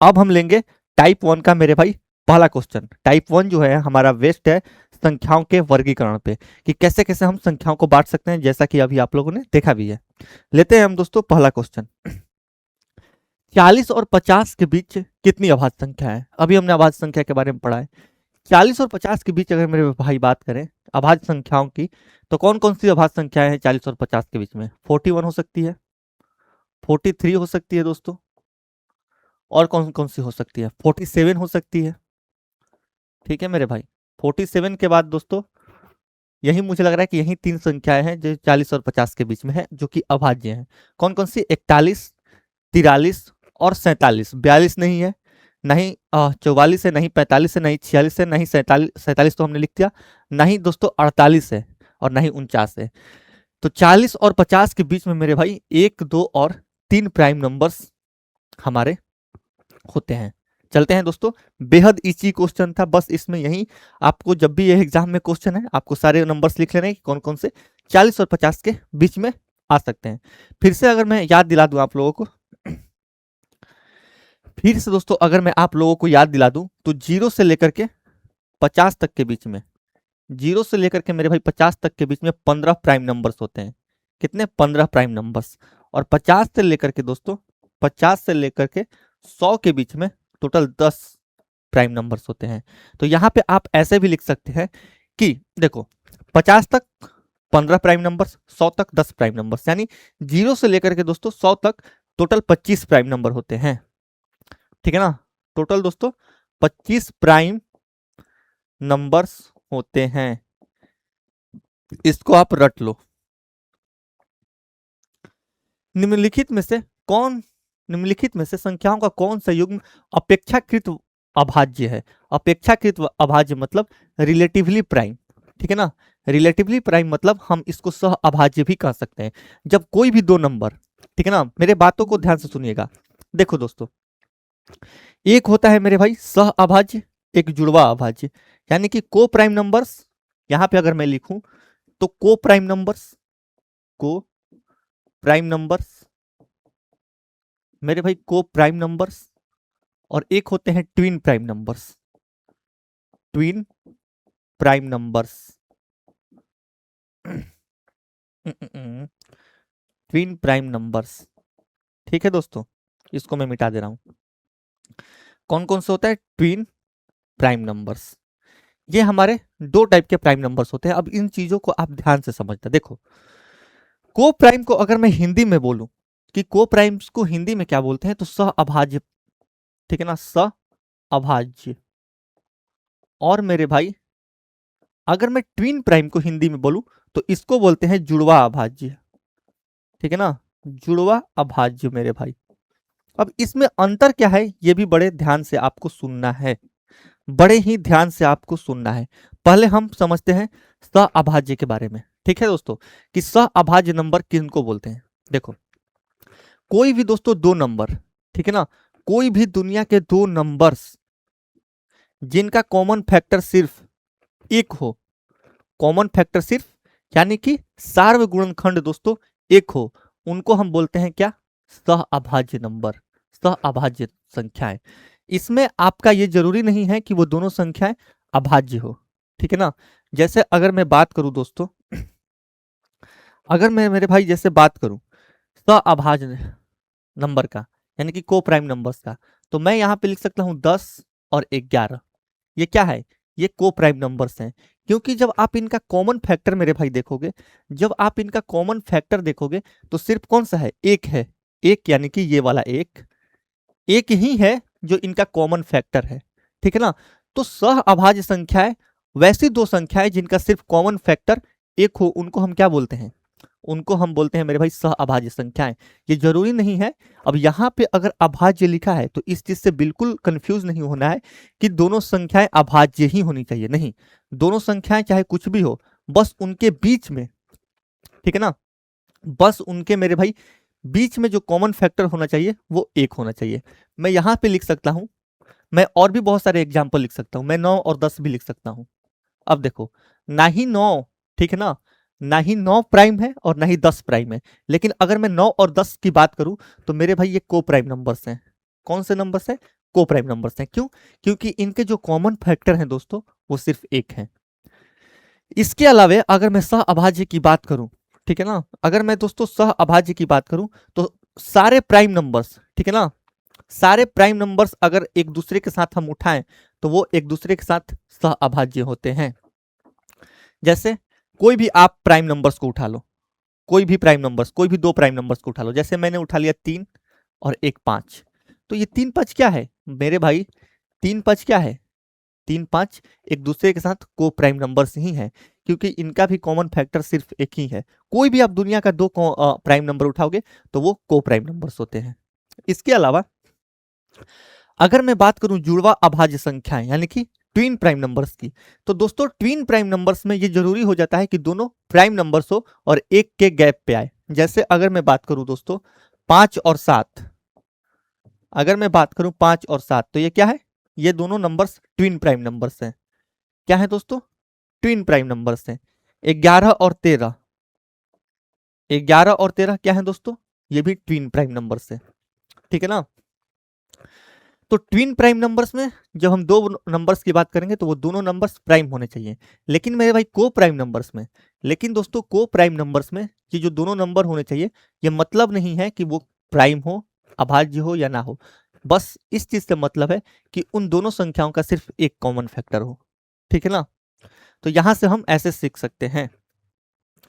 अब हम लेंगे टाइप 1 का मेरे भाई पहला क्वेश्चन। टाइप 1 जो है हमारा वेस्ट है संख्याओं के वर्गीकरण पे, कि कैसे कैसे हम संख्याओं को बांट सकते हैं, जैसा कि अभी आप लोगों ने देखा भी है। लेते हैं हम दोस्तों पहला क्वेश्चन। 40 और 50 के बीच कितनी अभाज्य संख्या है? अभी हमने अभाज्य संख्या के बारे में पढ़ा है। 40 और 50 के बीच अगर मेरे भाई बात करें अभाज्य संख्याओं की, तो कौन कौन सी अभाज्य संख्याएं हैं 40 और 50 के बीच में? 41 हो सकती है, 43 हो सकती है दोस्तों, और कौन कौन सी हो सकती है? 47 हो सकती है। ठीक है मेरे भाई, 47 के बाद दोस्तों यही मुझे लग रहा है कि यही तीन संख्याएं हैं जो 40 और 50 के बीच में है, जो कि अभाज्य हैं। कौन कौन सी? 41, 43 और 47। 42 नहीं है, नहीं 44 है, नहीं 45 है, नहीं 46 है, नहीं 47 तो हमने लिख दिया, नहीं दोस्तों 48 है, और नहीं 49 है। तो 40 और 50 के बीच में मेरे भाई 1, 2 और 3 प्राइम नंबर्स हमारे होते हैं। चलते हैं दोस्तों, बेहद इजी क्वेश्चन था, बस इसमें यही आपको जब भी ये एग्जाम में क्वेश्चन है आपको सारे नंबर्स लिख लेने हैं कि कौन कौन से 40 और 50 के बीच में आ सकते हैं। फिर से अगर मैं याद दिला दूं आप लोगों को, फिर से दोस्तों अगर मैं आप लोगों को याद दिला दूं, तो 0 से लेकर के 50 तक के बीच में, 0 से लेकर के मेरे भाई 50 तक के बीच में 15 प्राइम नंबर्स होते हैं। कितने? 15 प्राइम नंबर्स। और 50 से लेकर के दोस्तों, 50 से लेकर के 100 के बीच में टोटल 10 प्राइम नंबर्स होते हैं। तो यहाँ पे आप ऐसे भी लिख सकते हैं कि देखो 50 तक 15 प्राइम नंबर्स, 100 तक 10 प्राइम नंबर्स, यानी 0 से लेकर के दोस्तों 100 तक टोटल 25 प्राइम नंबर होते हैं। ठीक है ना? टोटल दोस्तों 25 प्राइम नंबर्स होते हैं। इसको आप रट लो। निम्नलिखित में से कौन निम्नलिखित में से संख्याओं का कौन सा युग्म अपेक्षाकृत अभाज्य है? अपेक्षाकृत अभाज्य मतलब रिलेटिवली प्राइम। ठीक है ना? रिलेटिवली प्राइम मतलब हम इसको सह अभाज्य भी कह सकते हैं। जब कोई भी दो नंबर, ठीक है ना, मेरे बातों को ध्यान से सुनिएगा। देखो दोस्तों, एक होता है मेरे भाई सह अभाज्य, एक जुड़वा अभाज्य, यानी कि को प्राइम नंबर्स। यहां पे अगर मैं लिखूं तो को प्राइम नंबर्स, को प्राइम नंबर्स मेरे भाई, को प्राइम नंबर्स, और एक होते हैं twin prime numbers. Twin prime numbers twin prime numbers. ठीक है दोस्तों, इसको मैं मिटा दे रहा हूं। कौन कौन से होता है? Twin prime numbers. ये हमारे दो टाइप के प्राइम नंबर्स होते हैं। अब इन चीजों को आप ध्यान से समझना। देखो, को प्राइम को अगर मैं हिंदी में बोलूं कि को प्राइम्स को हिंदी में क्या बोलते हैं, तो सह अभाज्य। ठीक है ना? सह अभाज्य। और मेरे भाई अगर मैं ट्विन प्राइम को हिंदी में बोलूं तो इसको बोलते हैं जुड़वा अभाज्य। ठीक है ना? जुड़वा अभाज्य मेरे भाई। अब इसमें अंतर क्या है, ये भी बड़े ध्यान से आपको सुनना है, बड़े ही ध्यान से आपको सुनना है। पहले हम समझते हैं सह अभाज्य के बारे में। ठीक है दोस्तों, कि सह अभाज्य नंबर किनको बोलते हैं। देखो, कोई भी दोस्तों दो नंबर, ठीक है ना, कोई भी दुनिया के दो नंबर्स जिनका कॉमन फैक्टर सिर्फ एक हो, कॉमन फैक्टर सिर्फ यानी कि सार्वगुणनखंड दोस्तों एक हो, उनको हम बोलते हैं क्या? सह अभाज्य नंबर, सह अभाज्य संख्याएं। इसमें आपका ये जरूरी नहीं है कि वो दोनों संख्याएं अभाज्य हो। ठीक है ना? जैसे अगर मैं बात करूं दोस्तों, अगर मैं मेरे भाई जैसे बात करूं सह अभाज्य नंबर का, यानी कि को प्राइम नंबर्स का, तो मैं यहां पे लिख सकता हूं 10 और 11। ये क्या है? ये को प्राइम नंबर्स हैं। क्योंकि जब आप इनका कॉमन फैक्टर मेरे भाई देखोगे, जब आप इनका कॉमन फैक्टर देखोगे तो सिर्फ कौन सा है? एक है। एक यानी कि ये वाला एक, एक ही है जो इनका कॉमन फैक्टर है। ठीक है ना? तो सह अभाज्य संख्याएं वैसी दो संख्याएं जिनका सिर्फ कॉमन फैक्टर एक हो, उनको हम क्या बोलते हैं? उनको हम बोलते हैं मेरे भाई सह अभाज्य संख्याएं। ये जरूरी नहीं है। अब यहाँ पे अगर अभाज्य लिखा है तो इस चीज से बिल्कुल कंफ्यूज नहीं होना है कि दोनों संख्याएं अभाज्य ही होनी चाहिए। नहीं, दोनों संख्याएं चाहे कुछ भी हो, बस उनके बीच में, ठीक है ना, बस उनके मेरे भाई बीच में जो कॉमन फैक्टर होना चाहिए वो एक होना चाहिए। मैं यहाँ पे लिख सकता हूं, मैं और भी बहुत सारे एग्जाम्पल लिख सकता हूं, मैं 9 और 10 भी लिख सकता हूं। अब देखो, ना ही 9, ठीक है ना, ना ही 9 प्राइम है और ना ही 10 प्राइम है, लेकिन अगर मैं 9 और 10 की बात करूं तो मेरे भाई ये को प्राइम नंबर्स हैं। कौन से नंबर्स हैं? को प्राइम नंबर्स हैं। क्यों? क्योंकि इनके जो कॉमन फैक्टर हैं दोस्तों वो सिर्फ एक है। इसके अलावा अगर मैं सह अभाज्य की बात करूं, ठीक है ना, अगर मैं दोस्तों सह अभाज्य की बात करूं तो सारे प्राइम नंबर्स, ठीक है ना, सारे प्राइम नंबर्स अगर एक दूसरे के साथ हम उठाएं तो वो एक दूसरे के साथ सह अभाज्य होते हैं। जैसे कोई भी आप प्राइम नंबर्स को उठा लो, कोई भी प्राइम नंबर्स, कोई भी दो प्राइम नंबर्स को उठा लो, जैसे मैंने उठा लिया 3 और एक 5, तो ये 3 5 क्या है मेरे भाई? 3 5 क्या है? 3 5 एक दूसरे के साथ को प्राइम नंबर्स ही है, क्योंकि इनका भी कॉमन फैक्टर सिर्फ एक ही है। कोई भी आप दुनिया का दो प्राइम नंबर उठाओगे तो वो को प्राइम नंबर्स होते हैं। इसके अलावा अगर मैं बात करूं जुड़वा अभाज्य संख्याएं यानी कि ट्विन प्राइम नंबर्स की, तो दोस्तों ट्विन प्राइम नंबर्स में ये जरूरी हो जाता है कि दोनों प्राइम नंबर्स हो और एक के गैप पे आए। जैसे अगर मैं बात करूं दोस्तों 5 और 7, अगर मैं बात करूं 5 और 7 तो ये क्या है? ये दोनों नंबर्स ट्विन प्राइम नंबर्स हैं। क्या है दोस्तों? ट्विन प्राइम नंबर्स हैं। 11 और 13, 11 और 13 क्या है दोस्तों? ये भी ट्विन प्राइम नंबर्स हैं, ठीक है ना। तो ट्विन प्राइम नंबर्स में जब हम दो नंबर्स की बात करेंगे तो वो दोनों नंबर्स प्राइम होने चाहिए। लेकिन मेरे भाई को प्राइम नंबर्स में, लेकिन दोस्तों को प्राइम नंबर्स में ये जो दोनों नंबर होने चाहिए, ये मतलब नहीं है कि वो प्राइम हो, अभाज्य हो या ना हो। बस इस चीज से मतलब है कि उन दोनों संख्याओं का सिर्फ एक कॉमन फैक्टर हो, ठीक है ना। तो यहां से हम ऐसे सीख सकते हैं।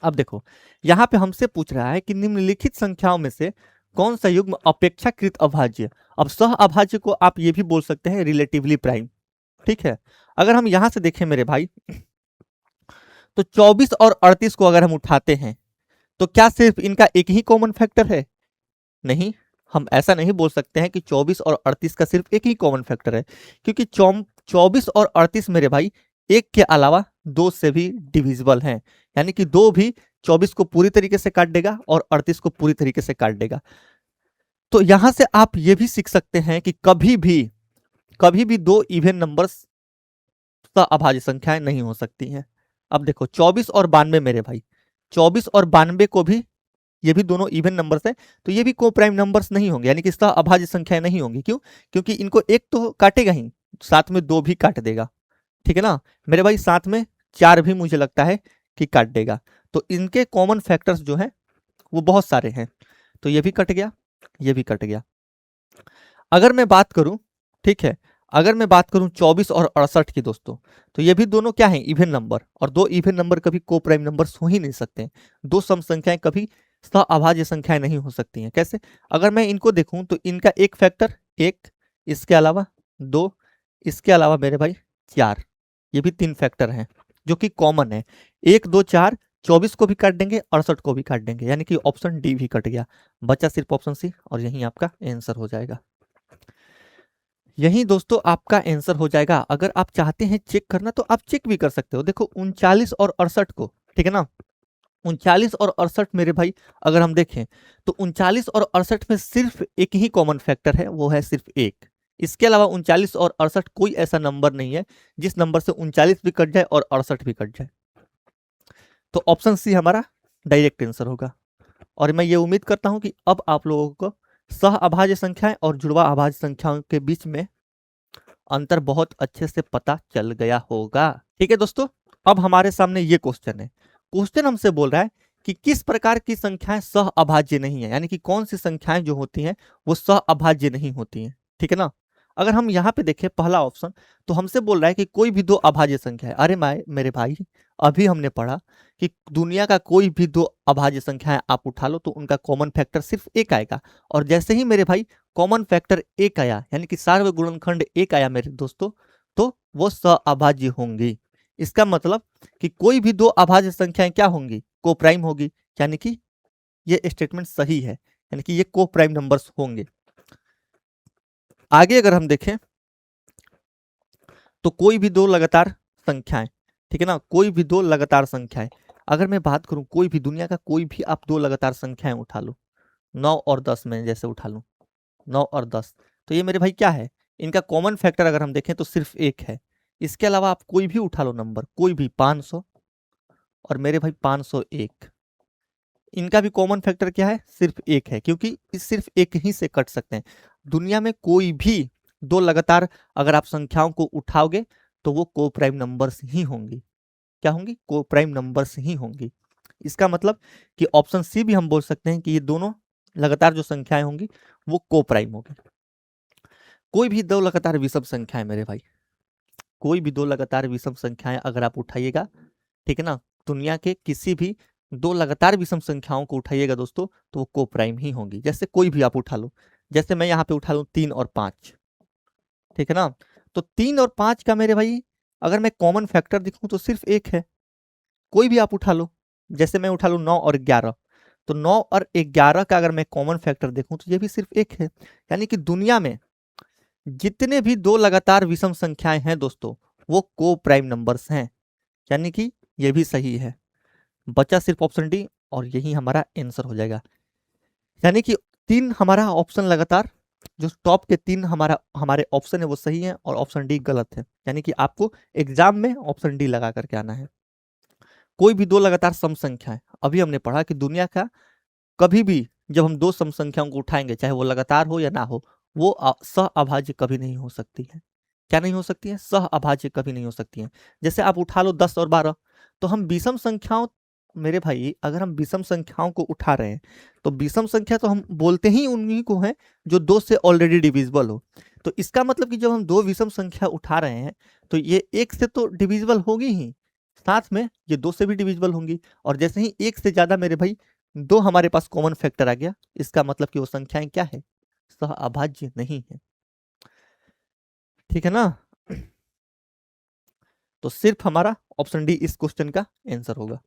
अब देखो यहां पे हमसे पूछ रहा है कि निम्नलिखित संख्याओं में से कौन सा युग्म अपेक्षाकृत अभाज्य। अब सह अभाज्य को आप ये भी बोल सकते हैं रिलेटिवली प्राइम, ठीक है। अगर हम यहां से देखें मेरे भाई तो 24 और 38 को अगर हम उठाते हैं तो क्या सिर्फ इनका एक ही कॉमन फैक्टर है? नहीं, हम ऐसा नहीं बोल सकते हैं कि 24 और 38 का सिर्फ एक ही कॉमन फैक्टर है, क्योंकि 24 और 38 मेरे भाई एक के अलावा दो से भी डिविजिबल हैं। यानी कि दो भी 24 को पूरी तरीके से काट देगा और 38 को पूरी तरीके से काट देगा। तो यहां से आप ये भी सीख सकते हैं कि कभी भी दो इवन नंबर्स अभाज्य संख्याएं नहीं हो सकती हैं। अब देखो 24 और 92 मेरे भाई, 24 और 92 को भी, ये भी दोनों इवन नंबर्स हैं, तो ये भी को प्राइम नंबर्स नहीं होंगे, यानी कि इसका अभाज्य संख्याएं नहीं होंगी। क्यों? क्योंकि इनको एक तो काटेगा ही, साथ में दो भी काट देगा, ठीक है ना मेरे भाई, साथ में 4 भी मुझे लगता है कि काट देगा। तो इनके कॉमन फैक्टर्स जो हैं वो बहुत सारे हैं। तो ये भी कट गया, ये भी कट गया। अगर मैं बात करूं, ठीक है, अगर मैं बात करूं 24 और 68 की दोस्तों, तो ये भी दोनों क्या है? इवन नंबर, और दो इवन नंबर कभी को प्राइम नंबर्स हो ही नहीं सकते। दो सम संख्याएं कभी सह अभाज्य संख्याएं नहीं हो सकती हैं। कैसे? अगर मैं इनको देखूं तो इनका एक फैक्टर एक, इसके अलावा दो, इसके अलावा मेरे भाई 4, ये भी 3 फैक्टर हैं जो कि कॉमन है। 1 2 4, 24 को भी काट देंगे, 68 को भी काट देंगे, यानी कि ऑप्शन डी भी कट गया, बचा सिर्फ ऑप्शन सी, और यही आपका आंसर हो जाएगा। यही दोस्तों आपका आंसर हो जाएगा। अगर आप चाहते हैं चेक करना तो आप चेक भी कर सकते हो। देखो 39 और 68 को, ठीक है ना, 39 और 68 मेरे भाई अगर हम देखें तो 39 और 68 में सिर्फ एक ही कॉमन फैक्टर है, वो है सिर्फ एक। इसके अलावा 39 और 68 कोई ऐसा नंबर नहीं है जिस नंबर से 39 भी कट जाए और 68 भी कट जाए। तो ऑप्शन सी हमारा डायरेक्ट आंसर होगा। और मैं ये उम्मीद करता हूं कि अब आप लोगों को सह अभाज्य संख्याएं और जुड़वा अभाज्य संख्याओं के बीच में अंतर बहुत अच्छे से पता चल गया होगा। ठीक है दोस्तों, अब हमारे सामने ये क्वेश्चन है। क्वेश्चन हमसे बोल रहा है कि किस प्रकार की संख्याएं सह अभाज्य नहीं है, यानी कि कौन सी संख्याएं जो होती हैं वो सह अभाज्य नहीं होती हैं, ठीक है ना। अगर हम यहाँ पे देखें पहला ऑप्शन, तो हमसे बोल रहा है कि कोई भी दो अभाज्य संख्या है। अरे मेरे भाई, अभी हमने पढ़ा कि दुनिया का कोई भी दो अभाज्य संख्याएं आप उठा लो तो उनका कॉमन फैक्टर सिर्फ एक आएगा। और जैसे ही मेरे भाई कॉमन फैक्टर एक आया, यानी कि सार्वत्रिक गुणनखंड एक आया मेरे दोस्तों, तो वो सहअभाज्य होंगी। इसका मतलब कि कोई भी दो अभाज्य संख्याएं क्या होंगी? को प्राइम होगी, यानी कि ये स्टेटमेंट सही है, यानी कि ये को प्राइम नंबर्स होंगे। आगे अगर हम देखें तो कोई भी दो लगातार संख्याएं, ठीक है ना, कोई भी दो लगातार संख्याएं, अगर मैं बात करूं कोई भी दुनिया का कोई भी आप दो लगातार संख्याएं उठा लो, 9 और 10 में जैसे उठा लूं, 9 और 10, तो ये मेरे भाई क्या है? इनका कॉमन फैक्टर अगर हम देखें तो सिर्फ एक है। इसके अलावा आप कोई भी उठा लो नंबर, कोई भी 500 और मेरे भाई 501, इनका भी कॉमन फैक्टर क्या है? सिर्फ एक है, क्योंकि इस सिर्फ एक ही से कट सकते हैं। दुनिया में कोई भी दो लगातार अगर आप संख्याओं को उठाओगे तो वो को प्राइम नंबर्स ही होंगी। क्या होंगी? को प्राइम नंबर्स ही होंगी। इसका मतलब कि ऑप्शन सी भी हम बोल सकते हैं कि ये दोनों लगातार जो संख्याएं होंगी वो को प्राइम होगी। कोई भी दो लगातार विषम संख्याएं मेरे भाई, कोई भी दो लगातार विषम संख्याएं अगर आप उठाइएगा, ठीक है ना, दुनिया के किसी भी दो लगातार विषम संख्याओं को उठाइएगा दोस्तों तो वो को प्राइम ही होंगी। जैसे कोई भी आप उठा लो, जैसे मैं यहाँ पे उठा लूँ 3 और 5, ठीक है ना, तो 3 और 5 का मेरे भाई अगर मैं कॉमन फैक्टर दिखाऊं तो सिर्फ एक है। कोई भी आप उठा लो, जैसे मैं उठा लूँ 9 और 11, तो 9 और 11 का अगर मैं कॉमन फैक्टर देखूं तो ये भी सिर्फ एक है। यानी कि दुनिया में जितने भी दो लगातार विषम संख्याएं हैं दोस्तों वो को प्राइम नंबर्स हैं। यानी कि ये भी सही है, बचा सिर्फ ऑप्शन डी और यही हमारा आंसर हो जाएगा। यानी कि तीन हमारा ऑप्शन लगातार, जो टॉप के तीन हमारे ऑप्शन है वो सही है और ऑप्शन डी गलत है। यानी कि आपको एग्जाम में ऑप्शन डी लगा करके आना है। कोई भी दो लगातार सम संख्या है, अभी हमने पढ़ा कि दुनिया का कभी भी जब हम दो सम संख्याओं को उठाएंगे चाहे वो लगातार हो या ना हो, वो सह अभाज्य कभी नहीं हो सकती है। क्या नहीं हो सकती है? सह अभाज्य कभी नहीं हो सकती है। जैसे आप उठा लो 10 और 12, तो हम विषम संख्याओं, मेरे भाई अगर हम विषम संख्याओं को उठा रहे हैं तो विषम संख्या तो हम बोलते ही उन्हीं को है जो दो से ऑलरेडी डिविजिबल हो। तो इसका मतलब कि जब हम दो विषम संख्या उठा रहे हैं तो ये एक से तो डिविजिबल होगी ही, साथ में ये दो से भी डिविजिबल होंगी। और जैसे ही एक से ज्यादा मेरे भाई दो हमारे पास कॉमन फैक्टर आ गया, इसका मतलब कि वो संख्याएं क्या है? सह अभाज्य नहीं है। ठीक है ना? तो सिर्फ हमारा ऑप्शन डी इस क्वेश्चन का आंसर होगा।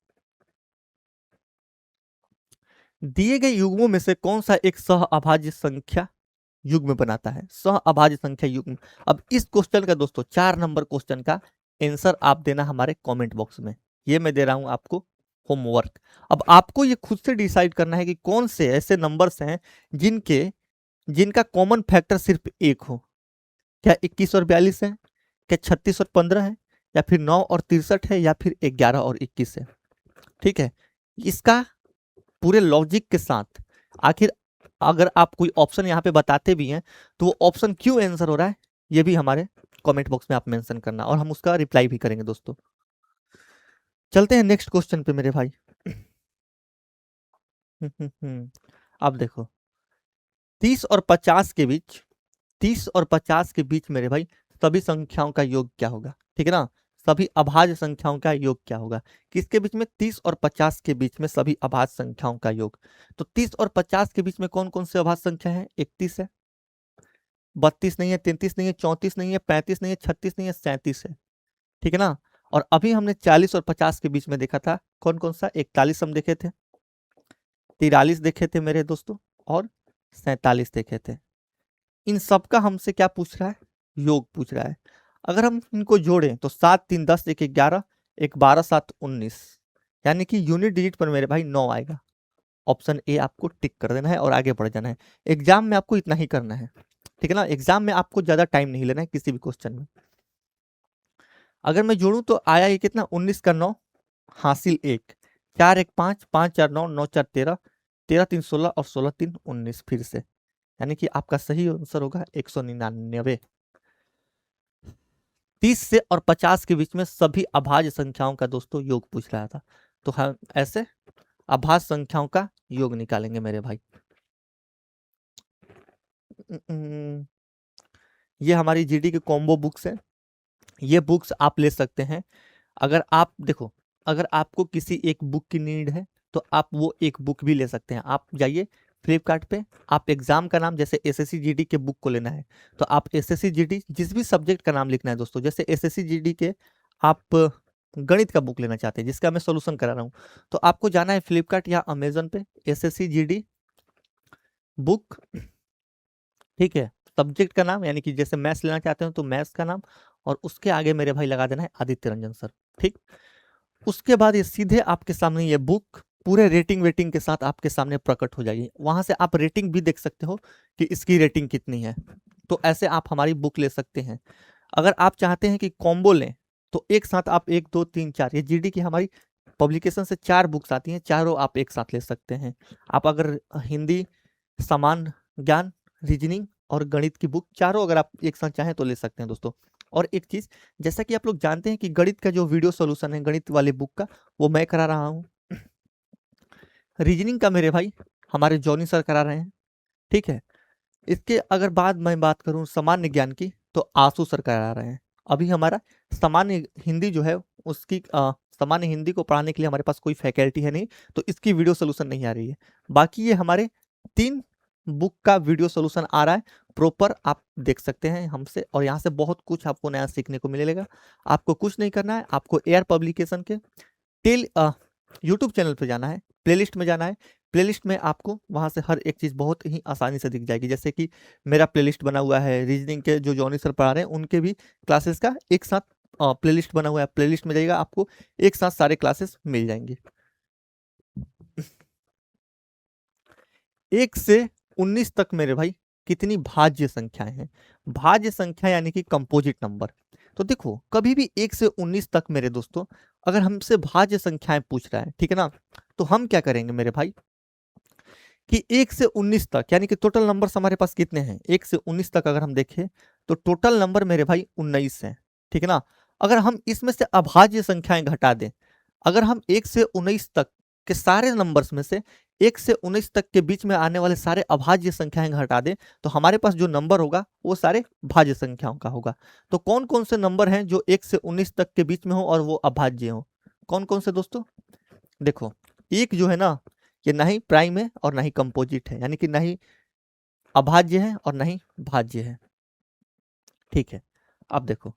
दिए गए युग्मों में से कौन सा एक सह अभाज्य संख्या युग्म बनाता है? सह अभाज्य संख्या युग्म। अब इस क्वेश्चन का दोस्तों 4 नंबर क्वेश्चन का आंसर आप देना हमारे कमेंट बॉक्स में। ये मैं दे रहा हूं आपको होमवर्क। अब आपको ये खुद से डिसाइड करना है कि कौन से ऐसे नंबर्स हैं जिनका कॉमन फैक्टर सिर्फ एक हो। क्या 21 और 42 है? क्या 36 और 15 है? या फिर 9 और 63 है? या फिर 11 और 21 है? ठीक है, इसका पूरे लॉजिक के साथ, आखिर अगर आप कोई ऑप्शन यहाँ पे बताते भी हैं तो वो ऑप्शन क्यों आंसर हो रहा है ये भी हमारे कमेंट बॉक्स में आप मेंशन करना और हम उसका रिप्लाई भी करेंगे दोस्तों। चलते हैं नेक्स्ट क्वेश्चन पे मेरे भाई। अब देखो 30 और 50 के बीच, 30 और 50 के बीच मेरे भाई सभी संख्याओं का योग क्या होगा? ठीक है ना, सभी अभाज्य संख्याओं का योग क्या होगा? किसके बीच में? 30 और 50 के बीच में सभी अभाज्य संख्याओं का योग। तो 30 और 50 के बीच में कौन कौन से अभाज्य संख्या है? 31 है, 32 नहीं है, 33 नहीं है, 34 नहीं है, 35 नहीं है, 36 नहीं है, 37 है। ठीक है ना? और अभी हमने 40 और 50 के बीच में देखा था कौन कौन सा? 41 हम देखे थे, 43 देखे थे मेरे दोस्तों, और 47 देखे थे। इन सब का हमसे क्या पूछ रहा है? योग पूछ रहा है। अगर हम इनको जोड़ें तो 7 3 10 1 11 1 12 7 19, यानी कि यूनिट डिजिट पर मेरे भाई 9 आएगा। ऑप्शन ए आपको टिक कर देना है और आगे बढ़ जाना है। एग्जाम में आपको इतना ही करना है, ठीक है ना, एग्जाम में आपको ज्यादा टाइम नहीं लेना है किसी भी क्वेश्चन में। अगर मैं जोड़ूं तो आया ये कितना? 19 का 9 हासिल 1, 4 1 5 5 4 9 9 4 13, 13 3 16 और 16 3 19 फिर से, यानी कि आपका सही आंसर होगा 199। 30 से और 50 के बीच में सभी अभाज्य संख्याओं का दोस्तों योग पूछ रहा था, तो हम ऐसे अभाज्य संख्याओं का योग निकालेंगे मेरे भाई। ये हमारी जीडी की कॉम्बो बुक्स है, ये बुक्स आप ले सकते हैं। अगर आप देखो, अगर आपको किसी एक बुक की नीड है तो आप वो एक बुक भी ले सकते हैं। आप जाइए फ्लिपकार्ट पे, आप एग्जाम का नाम, जैसे एसएससी जीडी के बुक को लेना है तो आप एसएससी जीडी जिस भी सब्जेक्ट का नाम लिखना है दोस्तों, जैसे एसएससी जीडी के आप गणित का बुक लेना चाहते हैं जिसका मैं सोल्यूशन करा रहा हूँ, तो आपको जाना है फ्लिपकार्ट या अमेजन पे, एसएससी जीडी बुक, ठीक है, सब्जेक्ट का नाम, यानी कि जैसे मैथ्स लेना चाहते हो तो मैथ्स का नाम, और उसके आगे मेरे भाई लगा देना है आदित्य रंजन सर। ठीक, उसके बाद ये सीधे आपके सामने ये बुक पूरे रेटिंग वेटिंग के साथ आपके सामने प्रकट हो जाएगी। वहां से आप रेटिंग भी देख सकते हो कि इसकी रेटिंग कितनी है। तो ऐसे आप हमारी बुक ले सकते हैं। अगर आप चाहते हैं कि कॉम्बो लें तो एक साथ आप 1 2 3 4, ये जीडी की हमारी पब्लिकेशन से 4 बुक्स आती हैं, चारों आप एक साथ ले सकते हैं। आप अगर हिंदी, सामान्य ज्ञान, रीजनिंग और गणित की बुक, चारों अगर आप एक साथ चाहें तो ले सकते हैं दोस्तों। और एक चीज, जैसा कि आप लोग जानते हैं कि गणित का जो वीडियो सोल्यूशन है गणित वाले बुक का, वो मैं करा रहा हूँ। रीजनिंग का मेरे भाई हमारे जॉनी सर करा रहे हैं, ठीक है। इसके अगर बाद मैं बात करूं सामान्य ज्ञान की, तो आंसू सर करा रहे हैं। अभी हमारा सामान्य हिंदी जो है उसकी सामान्य हिंदी को पढ़ाने के लिए हमारे पास कोई फैकल्टी है नहीं, तो इसकी वीडियो सोल्यूशन नहीं आ रही है। बाकी ये हमारे 3 बुक का वीडियो सोल्यूशन आ रहा है प्रॉपर, आप देख सकते हैं हमसे, और यहाँ से बहुत कुछ आपको नया सीखने को मिलेगा। आपको कुछ नहीं करना है, आपको एयर पब्लिकेशन के टेल यूट्यूब चैनल पे जाना है, प्लेलिस्ट में जाना है। प्लेलिस्ट में आपको वहां से हर एक चीज बहुत ही आसानी से दिख जाएगी। जैसे कि मेरा प्लेलिस्ट बना हुआ है, रीजनिंग के जो जॉनी सर पढ़ा रहे हैं उनके भी क्लासेस का एक साथ प्लेलिस्ट बना हुआ है। प्लेलिस्ट में जाइएगा, आपको एक साथ सारे क्लासेस मिल जाएंगे। 1 से 19 तक मेरे भाई कितनी भाज्य संख्याएं हैं? भाज्य संख्या यानी कि कंपोजिट नंबर। तो देखो, कभी भी 1 से 19 तक मेरे दोस्तों अगर हमसे भाज्य संख्याएं पूछ रहा है, ठीक है ना, तो हम क्या करेंगे मेरे भाई कि 1 से 19 तक यानी कि टोटल नंबर्स हमारे पास कितने हैं? 1 से 19 तक अगर हम देखें तो टोटल नंबर मेरे भाई 19 है, ठीक है ना। अगर हम इसमें से अभाज्य संख्याएं घटा दें, अगर हम 1 से 19 तक के सारे नंबर्स में से 1 से 19 तक के बीच में आने वाले सारे अभाज्य संख्याएं घटा दें, तो हमारे पास जो नंबर होगा वो सारे भाज्य संख्याओं का होगा। तो कौन कौन से नंबर हैं जो 1 से 19 तक के बीच में हो और वो अभाज्य हो? कौन कौन से दोस्तों? देखो, एक जो है ना, ये ना ही प्राइम है और ना ही कंपोजिट है, यानी कि ना ही अभाज्य है और ना ही भाज्य है, ठीक है। अब देखो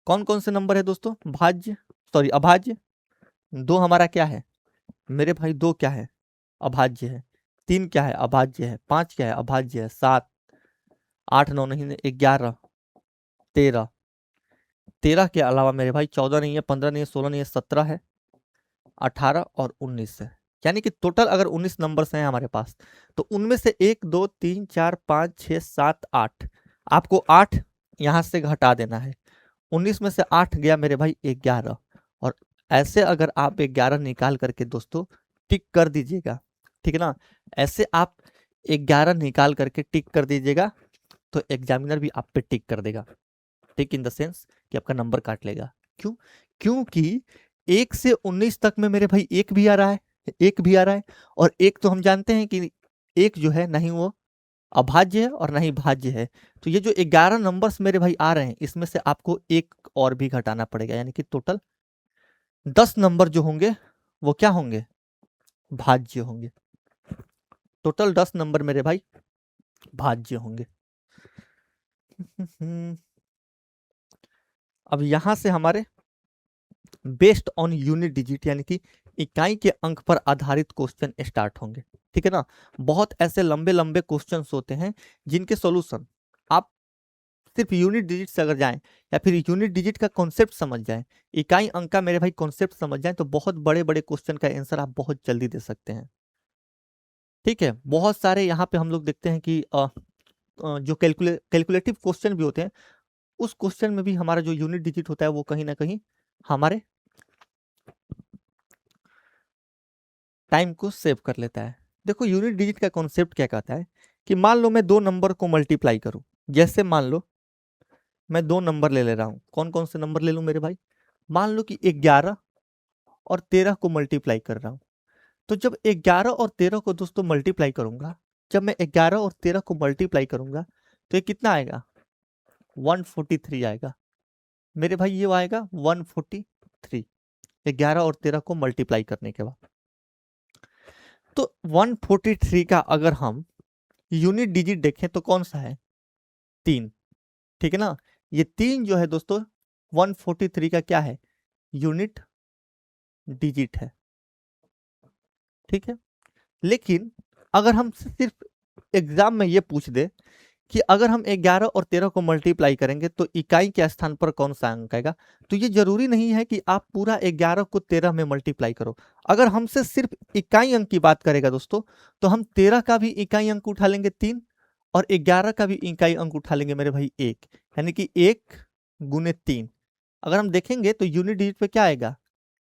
कौन कौन से नंबर है दोस्तों भाज्य, सॉरी अभाज्य। 2 हमारा क्या है मेरे भाई? 2 क्या है? अभाज्य है। 3 क्या है? अभाज्य है। 5 क्या है? अभाज्य है। 7, 8, 9 नहीं, 11, 13, 13 के अलावा मेरे भाई 14 नहीं है, 15 नहीं है, 16 नहीं है, 17 है, 18 और 19 है। यानी कि टोटल अगर 19 नंबर्स हैं हमारे पास, तो उनमें से 1 2 3 4 5 6 7 8, आपको 8 यहां से घटा देना है। 19 में से 8 गया मेरे भाई 11, और ऐसे अगर आप 11 निकाल करके दोस्तों टिक कर दीजिएगा, ठीक है ना, ऐसे आप 11 निकाल करके टिक कर दीजिएगा, तो एग्जामिनर भी आप पे टिक कर देगा। टिक इन द सेंस कि आपका नंबर काट लेगा। क्यों? क्योंकि 1 से 19 तक में मेरे भाई 1 भी आ रहा है, 1 भी आ रहा है, और 1 तो हम जानते हैं कि 1 जो है नहीं वो अभाज्य है और नहीं भाज्य है। तो ये जो 11 नंबर्स मेरे भाई आ रहे हैं, इसमें से आपको 1 और भी घटाना पड़ेगा, यानी कि टोटल 10 नंबर जो होंगे वो क्या होंगे? भाज्य होंगे। टोटल 10 नंबर मेरे भाई भाज्य होंगे। अब यहां से हमारे बेस्ड ऑन यूनिट डिजिट यानी कि इकाई के अंक पर आधारित क्वेश्चन स्टार्ट होंगे, ठीक है ना। बहुत ऐसे लंबे लंबे क्वेश्चंस होते हैं जिनके सॉल्यूशन आप सिर्फ यूनिट डिजिट से अगर जाएं, या फिर यूनिट डिजिट का कॉन्सेप्ट समझ जाएं, इकाई अंक का मेरे भाई कॉन्सेप्ट समझ जाएं, तो बहुत बड़े बड़े क्वेश्चन का आंसर आप बहुत जल्दी दे सकते हैं, ठीक है। बहुत सारे यहाँ पे हम लोग देखते हैं कि जो कैलकुलेटिव क्वेश्चन भी होते हैं, उस क्वेश्चन में भी हमारा जो यूनिट डिजिट होता है वो कहीं ना कहीं हमारे टाइम को सेव कर लेता है। देखो, यूनिट डिजिट का कॉन्सेप्ट क्या कहता है कि मान लो मैं 2 नंबर को मल्टीप्लाई करूं। जैसे मान लो मैं 2 नंबर ले रहा हूं। कौन कौन से नंबर ले लूं मेरे भाई? मान लो कि 11 और 13 को मल्टीप्लाई कर रहा हूं। तो जब 11 और 13 को दोस्तों मल्टीप्लाई करूंगा, जब मैं 11 और 13 को मल्टीप्लाई करूंगा, तो ये कितना आएगा? 143 आएगा मेरे भाई। ये आएगा 143 11 और 13 को मल्टीप्लाई करने के बाद। तो 143 का अगर हम यूनिट डिजिट देखें तो कौन सा है? 3, ठीक है ना। ये 3 जो है दोस्तों 143 का क्या है? यूनिट डिजिट है, ठीक है। लेकिन अगर हम सिर्फ एग्जाम में ये पूछ दे कि अगर हम 11 और 13 को मल्टीप्लाई करेंगे तो इकाई के स्थान पर कौन सा अंक आएगा, तो ये जरूरी नहीं है कि आप पूरा 11 को 13 में मल्टीप्लाई करो। अगर हमसे सिर्फ इकाई अंक की बात करेगा दोस्तों, तो हम 13 का भी इकाई अंक उठा लेंगे 3, और 11 का भी इकाई अंक उठा लेंगे मेरे भाई 1, यानी कि 1 गुने 3। अगर हम देखेंगे तो यूनिट डिजिट पे क्या आएगा?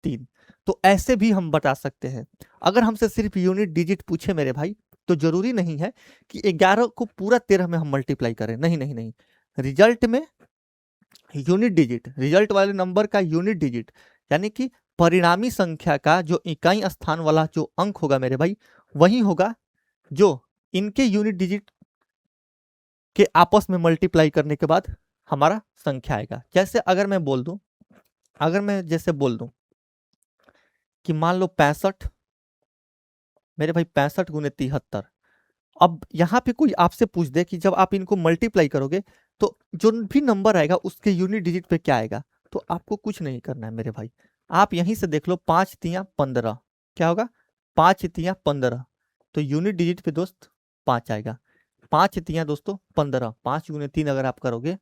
3। तो ऐसे भी हम बता सकते हैं। अगर हमसे सिर्फ यूनिट डिजिट पूछे मेरे भाई, तो जरूरी नहीं है कि 11 को पूरा 13 में हम मल्टीप्लाई करें, नहीं नहीं नहीं, रिजल्ट में यूनिट डिजिट, रिजल्ट वाले नंबर का यूनिट डिजिट यानी कि परिणामी संख्या का जो इकाई स्थान वाला जो अंक होगा मेरे भाई, वही होगा जो इनके यूनिट डिजिट के आपस में मल्टीप्लाई करने के बाद हमारा संख्या आएगा। जैसे अगर मैं बोल दूं, अगर मैं जैसे बोल दूं कि मान लो 65 मेरे भाई, 65 गुने 73। अब यहाँ पे कोई आपसे पूछ दे कि जब आप इनको मल्टीप्लाई करोगे तो जो भी नंबर आएगा उसके यूनिट डिजिट पे क्या आएगा, तो आपको कुछ नहीं करना है मेरे भाई। आप यहीं से देख लो, 5 तियां 15, क्या होगा 5 तियां 15, तो यूनिट डिजिट पे दोस्त 5 आएगा। 5 तियां दोस्तों 15, 5 गुने 3 अगर आप करोगे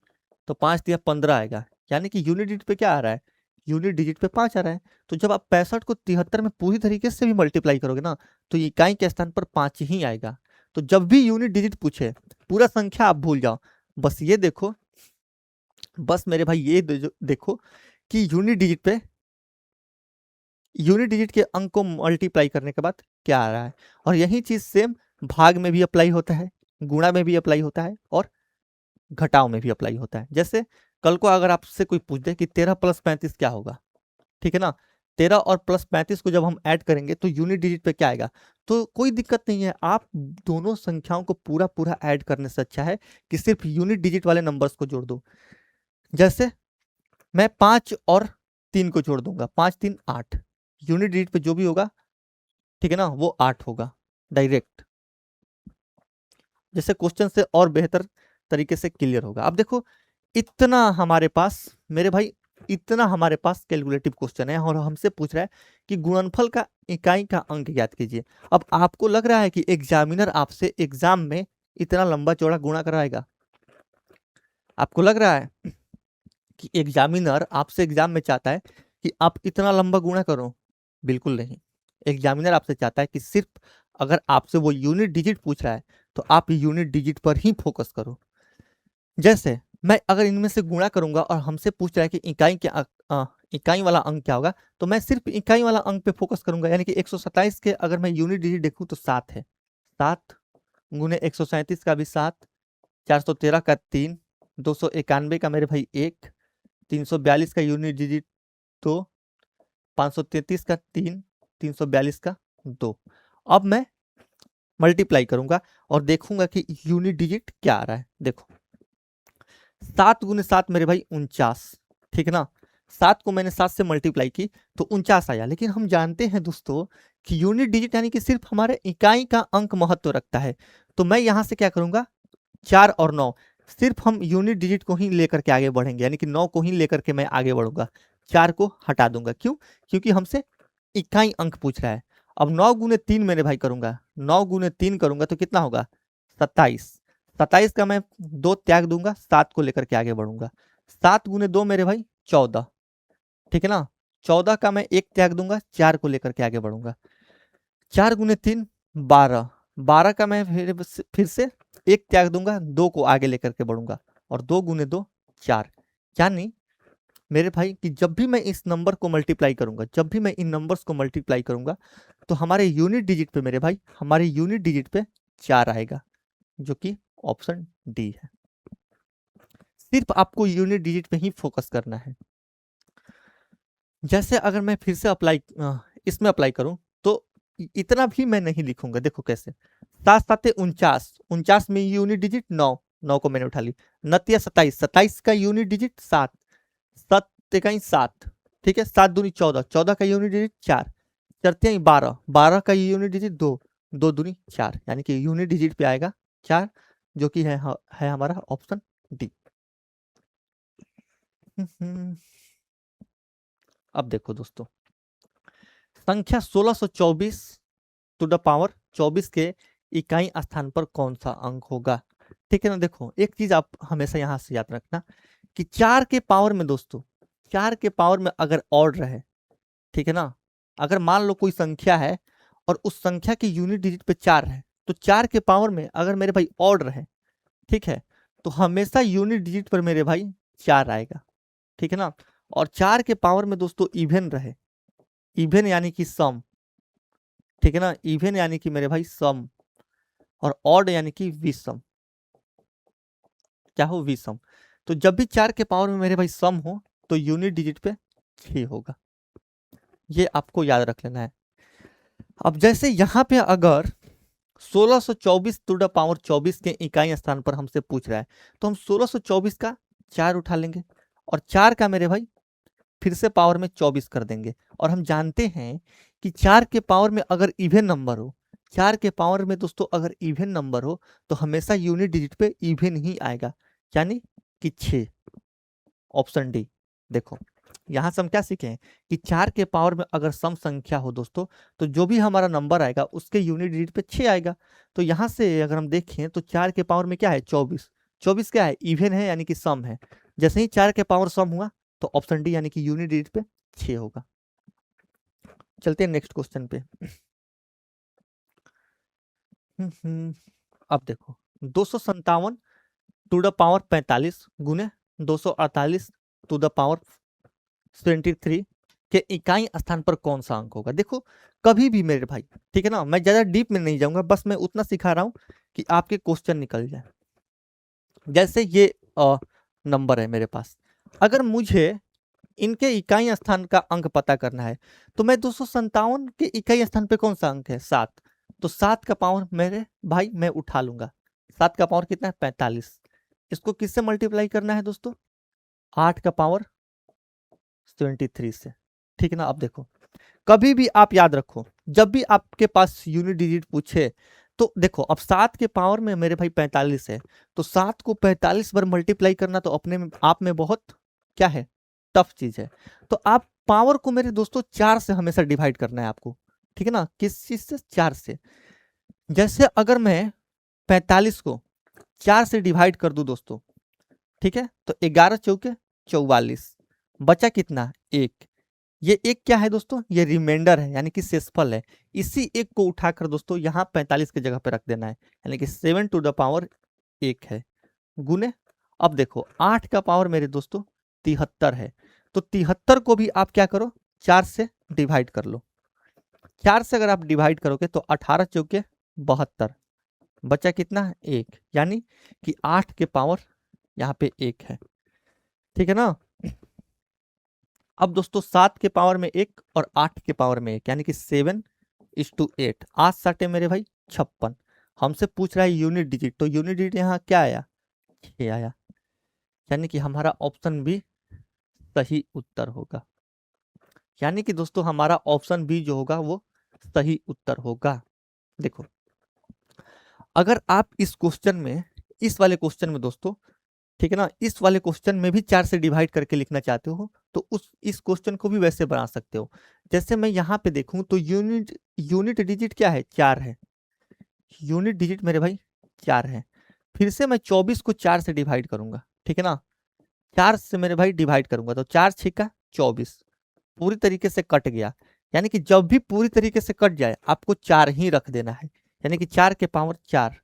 तो 5 तियां 15 आएगा, यानी कि यूनिट डिजिट पे क्या आ रहा है, यूनिट डिजिट पे 5 आ रहा है। तो जब आप 65 को 73 में पूरी तरीके से भी मल्टीप्लाई करोगे ना, तो इकाई के स्थान पर 5 ही आएगा। तो जब भी यूनिट डिजिट पूछे, पूरा संख्या आप भूल जाओ, बस ये देखो, बस मेरे भाई ये देखो कि यूनिट डिजिट पे, यूनिट डिजिट के अंक को मल्टीप्लाई करने के बाद क्या आ रहा है। और यही चीज सेम भाग में भी अप्लाई होता है, गुणा में भी अप्लाई होता है, और घटाव में भी अप्लाई होता है। जैसे कल को अगर आपसे कोई पूछ दे कि 13 + 35 क्या होगा, ठीक है ना, 13 और प्लस 35 को जब हम ऐड करेंगे तो यूनिट डिजिट पे क्या आएगा, तो कोई दिक्कत नहीं है। आप दोनों संख्याओं को पूरा पूरा ऐड करने से अच्छा है कि सिर्फ यूनिट डिजिट वाले नंबर्स को जोड़ दो। जैसे मैं 5 और 3 को जोड़ दूंगा, 5 3 8, यूनिट डिजिट पे जो भी होगा, ठीक है ना, वो 8 होगा डायरेक्ट। जैसे क्वेश्चन से और बेहतर तरीके से क्लियर होगा। अब देखो, इतना हमारे पास मेरे भाई, इतना हमारे पास कैलकुलेटिव क्वेश्चन है और हमसे पूछ रहा है कि गुणनफल का इकाई का अंक ज्ञात कीजिए। अब आपको लग रहा है कि एग्जामिनर आपसे एग्जाम में इतना लंबा चौड़ा गुणा कराएगा? आपको लग रहा है कि एग्जामिनर आपसे एग्जाम में चाहता है कि आप इतना लंबा गुणा करो? बिल्कुल नहीं। एग्जामिनर आपसे चाहता है कि सिर्फ अगर आपसे वो यूनिट डिजिट पूछ रहा है तो आप यूनिट डिजिट पर ही फोकस करो। जैसे मैं अगर इनमें से गुणा करूंगा और हमसे पूछ रहा है कि इकाई वाला अंक क्या होगा, तो मैं सिर्फ इकाई वाला अंक पे फोकस करूंगा। यानी कि 127 के अगर मैं यूनिट डिजिट देखूं तो 7 है, 7 गुने 137 का भी 7, 413 का 3, 291 का मेरे भाई 1, 342 का यूनिट डिजिट 2, 533 का 3, 342 का 2। अब मैं मल्टीप्लाई करूंगा और देखूंगा कि यूनिट डिजिट क्या आ रहा है। देखो 7 गुने 7 मेरे भाई 49, ठीक है ना, 7 को मैंने 7 से मल्टीप्लाई की तो 49 आया। लेकिन हम जानते हैं दोस्तों कि यूनिट डिजिट यानी कि सिर्फ हमारे इकाई का अंक महत्व रखता है। तो मैं यहां से क्या करूंगा, 4 और 9, सिर्फ हम यूनिट डिजिट को ही लेकर के आगे बढ़ेंगे, यानी कि 9 को ही लेकर के मैं आगे बढ़ूंगा, 4 को हटा दूंगा। क्यों? क्योंकि हमसे इकाई अंक पूछ रहा है। अब 9 गुने 3 मेरे भाई करूंगा, 9 गुने 3 करूंगा तो कितना होगा, 27। 27 का मैं 2 त्याग दूंगा, 7 को लेकर के आगे बढ़ूंगा। 7 गुने 2 मेरे भाई 14, ठीक है ना, 14 का मैं 1 त्याग दूंगा, 4 को लेकर के आगे बढ़ूंगा। 4 गुने 3 12, 12 का मैं फिर से 1 त्याग दूंगा, 2 को आगे लेकर के बढ़ूंगा, और 2 गुने 2 4। यानी मेरे भाई कि जब भी मैं इस नंबर को मल्टीप्लाई करूंगा, जब भी मैं इन नंबर्स को मल्टीप्लाई करूंगा, तो हमारे यूनिट डिजिट पे मेरे भाई, हमारे यूनिट डिजिट पे 4 आएगा, जो कि ऑप्शन डी है। सिर्फ आपको यूनिट डिजिट पे ही फोकस करना है। जैसे अगर मैं फिर से इसमें अप्लाई करूं तो इतना भी मैं नहीं लिखूंगा। देखो कैसे, 7 7 49, 49 में यूनिट डिजिट 9, 9 को मैंने उठा ली, 29 27, 27 का यूनिट डिजिट 7, 7 इकाई 7, ठीक है, 7 दूनी 14, 14 का यूनिट डिजिट 4, 4 12, 12 का यूनिट डिजिट 2, 2 दूनी 4, यानी कि यूनिट डिजिट पे आएगा 4, जो कि है हमारा ऑप्शन डी। अब देखो दोस्तों, संख्या 1624 टू द पावर 24 के इकाई स्थान पर कौन सा अंक होगा, ठीक है ना। देखो एक चीज आप हमेशा यहां से याद रखना कि 4 के पावर में दोस्तों, 4 के पावर में अगर ऑड रहे, ठीक है ना, अगर मान लो कोई संख्या है और उस संख्या की यूनिट डिजिट पे 4 है, तो 4 के पावर में अगर मेरे भाई ऑड रहे, ठीक है, तो हमेशा यूनिट डिजिट पर मेरे भाई 4 आएगा, ठीक है ना। और 4 के पावर में दोस्तों इवन रहे, इवन यानी कि सम, ठीक है ना, इवन यानी कि मेरे भाई सम, और ऑड यानी कि विषम, क्या हो, विषम। तो जब भी 4 के पावर में मेरे भाई सम हो तो यूनिट डिजिट पे 6 होगा, ये आपको याद रख लेना है। अब जैसे यहाँ पे अगर 1624 टू द पावर 24 के इकाई स्थान पर हमसे पूछ रहा है, तो हम 1624 का 4 उठा लेंगे और 4 का मेरे भाई फिर से पावर में 24 कर देंगे। और हम जानते हैं कि 4 के पावर में अगर इवन नंबर हो, 4 के पावर में दोस्तों अगर इवन नंबर हो तो हमेशा यूनिट डिजिट पे इवन ही आएगा, यानी कि 6, ऑप्शन डी। देखो यहां से हम क्या सीखे हैं कि 4 के पावर में अगर सम संख्या हो दोस्तों, तो जो भी हमारा नंबर आएगा उसके यूनिट डिजिट पे 6 आएगा। तो यहां से अगर हम देखें तो 4 के पावर में क्या है, 24, 24 क्या है, इवन है यानी कि सम है। जैसे ही 4 के पावर सम हुआ तो ऑप्शन डी यानी कि यूनिट डिजिट पे 6 होगा। चलते हैं नेक्स्ट क्वेश्चन पे। अब देखो 257 टू द पावर 45 गुने 248 टू द पावर 23 के इकाई स्थान पर कौन सा अंक होगा। देखो कभी भी मेरे भाई, ठीक है ना, मैं ज्यादा डीप में नहीं जाऊंगा, बस मैं उतना सिखा रहा हूं कि आपके क्वेश्चन निकल जाए। जैसे ये नंबर है मेरे पास, अगर मुझे इनके इकाई स्थान का अंक पता करना है तो मैं 257 के इकाई स्थान पे कौन सा अंक है, 7, तो 7 का पावर मेरे भाई मैं उठा लूंगा। 7 का पावर कितना है, 45। इसको किससे मल्टीप्लाई करना है दोस्तों, 8 का पावर 23 से, ठीक है ना। अब देखो कभी भी आप याद रखो, जब भी आपके पास यूनिट डिजिट पूछे तो देखो अब 7 के पावर में मेरे भाई 45 है, तो 7 को 45 बार मल्टीप्लाई करना तो अपने में आप में बहुत क्या है, टफ चीज है। तो आप पावर को मेरे दोस्तों 4 से हमेशा डिवाइड करना है आपको, ठीक है ना, किस चीज से, 4 से। जैसे अगर मैं 45 को 4 से डिवाइड कर दूं दोस्तों, ठीक है, तो 11 चौके 44, बचा कितना, 1। ये एक क्या है दोस्तों, ये रिमाइंडर है यानी कि शेषफल है। इसी एक को उठाकर दोस्तों यहाँ 45 की जगह पे रख देना है, यानी कि 7 टू द पावर 1 है, गुने। अब देखो 8 का पावर मेरे दोस्तों 73 है, तो 73 को भी आप क्या करो, 4 से डिवाइड कर लो। 4 से अगर आप डिवाइड करोगे तो 18 चौके 72, बचा कितना, 1, यानी कि 8 के पावर यहाँ पे 1 है, ठीक है ना। अब दोस्तों 7 के पावर में 1 और 8 के पावर में 1, यानी कि 7:8, 8 साटे मेरे भाई 56। हमसे पूछ रहा है यूनिट डिजिट, तो यूनिट डिजिट यहाँ क्या आया, 6 आया, यानी कि हमारा ऑप्शन बी सही उत्तर होगा। यानी कि दोस्तों हमारा ऑप्शन बी जो होगा वो सही उत्तर होगा। देखो अगर आप इस क्वेश्चन में, इस वाले क्वेश्चन में दोस्तों, ठीक है ना, इस वाले क्वेश्चन में भी 4 से डिवाइड करके लिखना चाहते हो तो इस क्वेश्चन को भी वैसे बना सकते हो। जैसे मैं यहाँ पे देखूं तो यूनिट डिजिट क्या है, 4 है, यूनिट डिजिट मेरे भाई 4 है। फिर से मैं 24 को 4 से डिवाइड करूंगा, ठीक है ना, 4 से मेरे भाई डिवाइड करूंगा तो 4 छिका 24, पूरी तरीके से कट गया। यानी कि जब भी पूरी तरीके से कट जाए आपको 4 ही रख देना है, यानी कि 4 के पावर 4,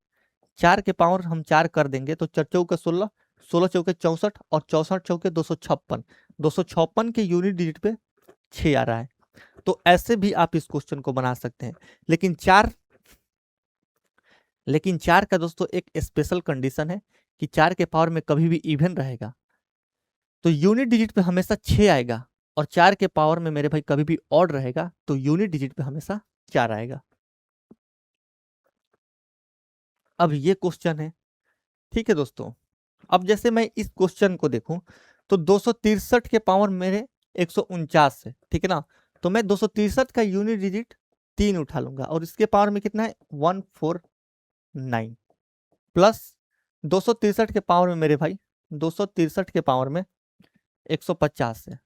4 के पावर हम 4 कर देंगे तो 4 चौके 16, 16 चौके 64 और 64 चौके 256, 256 के यूनिट डिजिट पे 6 आ रहा है। तो ऐसे भी आप इस क्वेश्चन को बना सकते हैं। लेकिन 4 का दोस्तों एक स्पेशल कंडीशन है कि 4 के पावर में कभी भी इवन रहेगा तो यूनिट डिजिट पे हमेशा 6 आएगा, और 4 के पावर में मेरे भाई कभी भी ऑड रहेगा तो यूनिट डिजिट पे हमेशा 4 आएगा। अब ये क्वेश्चन है, ठीक है दोस्तों। अब जैसे मैं इस क्वेश्चन को देखूं तो 263 के पावर मेरे 149 है, ठीक है ना, तो मैं 263 का यूनिट डिजिट 3 उठा लूंगा और इसके पावर में कितना है, 149, प्लस 263 के पावर में मेरे भाई 263 के पावर में 150 है,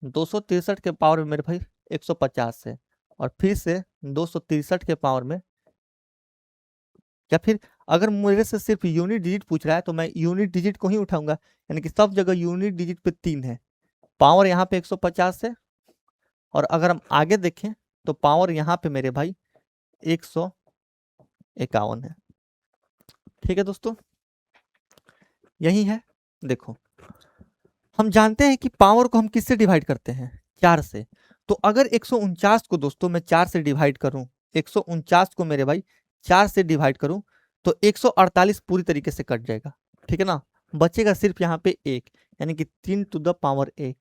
263 के पावर में मेरे भाई 150 है, और फिर से 263 के पावर में, या फिर अगर मेरे से सिर्फ यूनिट डिजिट पूछ रहा है तो मैं यूनिट डिजिट को ही उठाऊंगा, यानी कि सब जगह यूनिट डिजिट पे 3 है, पावर यहाँ पे 150 है, और अगर हम आगे देखें तो पावर यहाँ पे मेरे भाई 151 है, ठीक है दोस्तों, यही है। देखो हम जानते हैं कि पावर को हम किससे डिवाइड करते हैं, 4 से। तो अगर 149 को दोस्तों मैं 4 से डिवाइड करूं, 149 को मेरे भाई 4 से डिवाइड करूं तो 148 पूरी तरीके से कट जाएगा, ठीक है ना। बचेगा सिर्फ यहाँ पे 1, यानी कि 3 टू द पावर 1,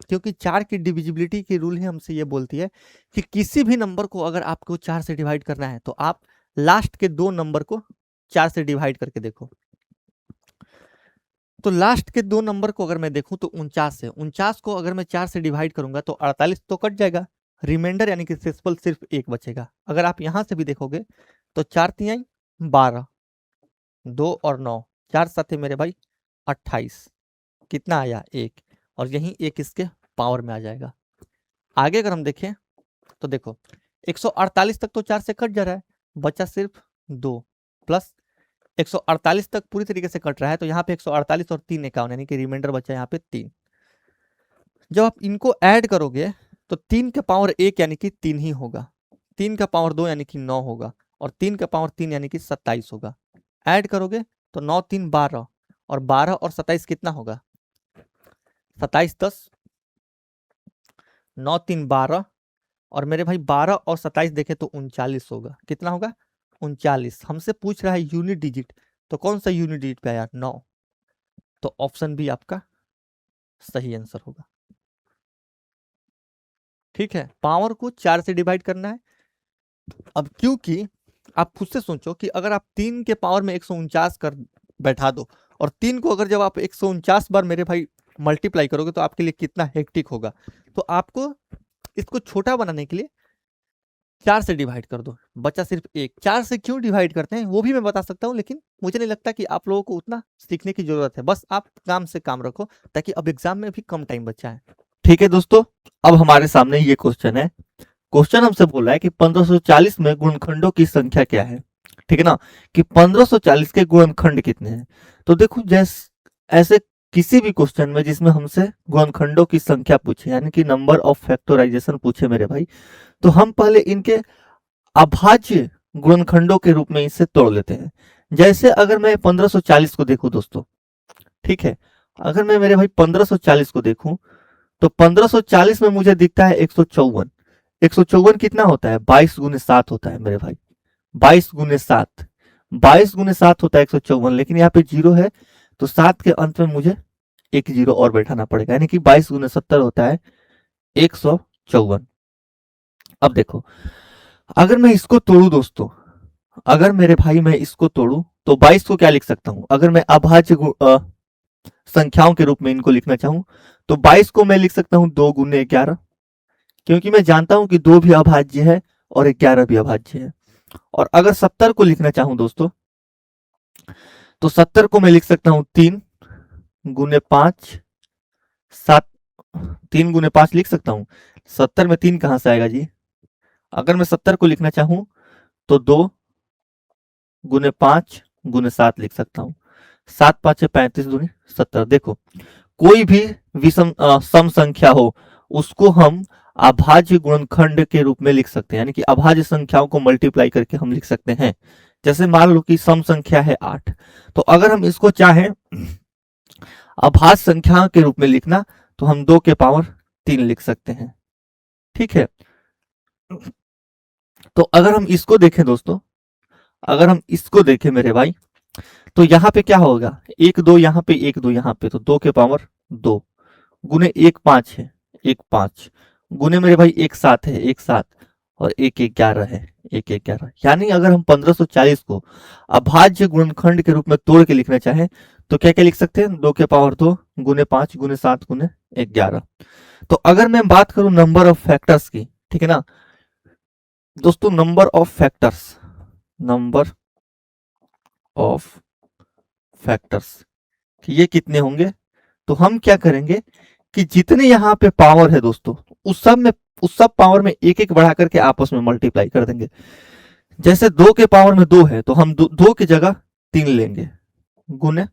क्योंकि 4 की डिविजिबिलिटी की रूल ही हमसे ये बोलती है कि किसी भी नंबर को अगर आपको 4 से डिवाइड करना है तो आप लास्ट के 2 नंबर को 4 से डिवाइड करके देखो। तो लास्ट के 2 नंबर को अगर मैं देखूं तो 49 है, 49 को अगर मैं 4 से डिवाइड करूंगा तो 48 तो कट जाएगा, रिमाइंडर यानी कि शेषफल सिर्फ 1 बचेगा। अगर आप यहां से भी देखोगे तो 4 तिहाई 12, 2 और 9, 4 साथे मेरे भाई 28, कितना आया 1, और यही 1 इसके पावर में आ जाएगा। आगे अगर हम देखें तो देखो 148 तक तो 4 से कट जा रहा है, बचा सिर्फ 2 प्लस 148 तक पूरी तरीके से कट रहा है, तो यहाँ पे 148 और 3 51, यानी कि रिमाइंडर बचा यहाँ पे 3। जब आप इनको ऐड करोगे तो 3 का पावर 1 यानी कि 3 ही होगा, 3 का पावर 2 यानी कि 9 होगा, और 3 का पावर 3 यानी कि 27 होगा। ऐड करोगे तो 9 3 12, और 12 और 27 कितना होगा, 27 10, 9 3 12, और मेरे भाई 12 और 27 देखे तो 39 होगा। कितना होगा, 39। हमसे पूछ रहा है यूनिट डिजिट, तो कौन सा यूनिट डिजिट पे आया, 9, तो ऑप्शन बी आपका सही आंसर होगा। ठीक है, पावर को 4 से डिवाइड करना है। अब क्योंकि आप खुद से सोचो कि अगर आप 3 के पावर में 149 कर बैठा दो, और 3 को अगर जब आप 149 बार मेरे भाई मल्टीप्लाई करोगे तो आपके लिए कितना हेक्टिक होगा। तो आपको इसको छोटा बनाने के लिए 4 से डिवाइड कर दो, बचा सिर्फ 1। 4 से क्यों डिवाइड करते हैं वो भी मैं बता सकता हूँ, लेकिन मुझे नहीं लगता कि आप लोगों को उतना सीखने की जरूरत है। बस आप काम से काम रखो, ताकि अब एग्जाम में भी कम टाइम बचा है। ठीक है दोस्तों, अब हमारे सामने ये क्वेश्चन है। क्वेश्चन हमसे बोल रहा है कि 1540 में गुणनखंडों की संख्या क्या है। ठीक है ना, कि 1540 के गुणनखंड कितने हैं। तो देखो, जैसे ऐसे किसी भी क्वेश्चन में जिसमें हमसे गुणनखंडों की संख्या पूछे, यानी कि नंबर ऑफ फैक्टराइजेशन पूछे मेरे भाई, तो हम पहले इनके अभाज्य गुणनखंडों के रूप में इसे तोड़ लेते हैं। जैसे अगर मैं 1540 को देखूं दोस्तों, ठीक है, अगर मैं मेरे भाई 1540 को देखूं तो 1540 में मुझे दिखता है 154। 154 कितना होता है, 22 गुने 7 होता है मेरे भाई, 22 गुने 7, 22 गुने 7 होता है 154। लेकिन यहाँ पे जीरो है, तो 7 के अंत में मुझे एक जीरो और बैठाना पड़ेगा, यानी कि 22 गुने 70 होता है 154। अब देखो, अगर मैं इसको तोड़ू दोस्तों, अगर मेरे भाई मैं इसको तोड़ू तो 22 को क्या लिख सकता हूं, अगर मैं अभाज्य संख्याओं के रूप में इनको लिखना चाहूं तो 22 को मैं लिख सकता हूं 2 गुने 11, क्योंकि मैं जानता हूं कि 2 भी अभाज्य है और 11 भी अभाज्य है। और अगर 70 को लिखना चाहूं दोस्तों, तो 70 को मैं लिख सकता हूं 3 गुने 5, 7, 3 गुने 5 लिख सकता हूं। 70 में 3 कहां से आएगा जी। अगर मैं 70 को लिखना चाहूं तो 2 गुने 5 गुने 7 लिख सकता हूं। 7 5 35 दूनी 70। देखो, कोई भी विषम सम संख्या हो उसको हम अभाज्य गुणनखंड के रूप में लिख सकते हैं, यानी कि अभाज्य संख्याओं को मल्टीप्लाई करके हम लिख सकते हैं। जैसे मान लो कि सम संख्या है 8, तो अगर हम इसको चाहें अभाज्य संख्या के रूप में लिखना तो हम 2 के पावर 3 लिख सकते हैं। ठीक है, तो अगर हम इसको देखें दोस्तों, अगर हम इसको देखें मेरे भाई, तो यहाँ पे क्या होगा, 1 2 यहाँ पे, 1 2 यहाँ पे, तो 2 के पावर 2 गुने 1 5 है, 1 5 गुने मेरे भाई 1 7 है, 1 7, और 1 11 है, 1 11। यानी अगर हम 1540 को अभाज्य गुणनखंड के रूप में तोड़ के लिखना चाहें तो क्या क्या लिख सकते हैं, 2 के पावर 2 गुने 5 गुने 7 गुने 11। तो अगर मैं बात करूं नंबर ऑफ फैक्टर्स की, ठीक है ना दोस्तों, number of factors, number of factors ये कितने होंगे, तो हम क्या करेंगे कि जितने यहाँ पे पावर है दोस्तों, उस सब पावर में एक एक बढ़ा करके आपस में मल्टीप्लाई कर देंगे। जैसे 2 के पावर में 2 है तो हम 2 की जगह 3 लेंगे, गुने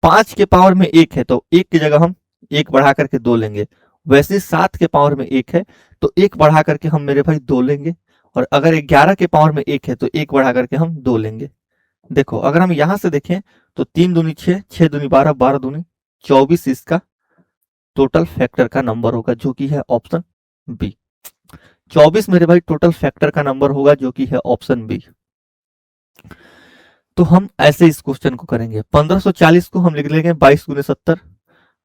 5 के पावर में 1 है तो 1 की जगह हम 1 बढ़ा करके 2 लेंगे। वैसे 7 के पावर में 1 है तो 1 बढ़ा करके हम मेरे भाई 2 लेंगे, और अगर 11 के पावर में 1 है तो 1 बढ़ा करके हम 2 लेंगे। देखो, अगर हम यहां से देखें तो 3 दूनी 6, 6 दूनी 12, 12 दूनी 24 इसका टोटल फैक्टर का नंबर होगा, जो कि है ऑप्शन बी। 24 मेरे भाई टोटल फैक्टर का नंबर होगा, जो कि है ऑप्शन बी। तो हम ऐसे इस क्वेश्चन को करेंगे। 1540 को हम लिख लेंगे 22 × 70,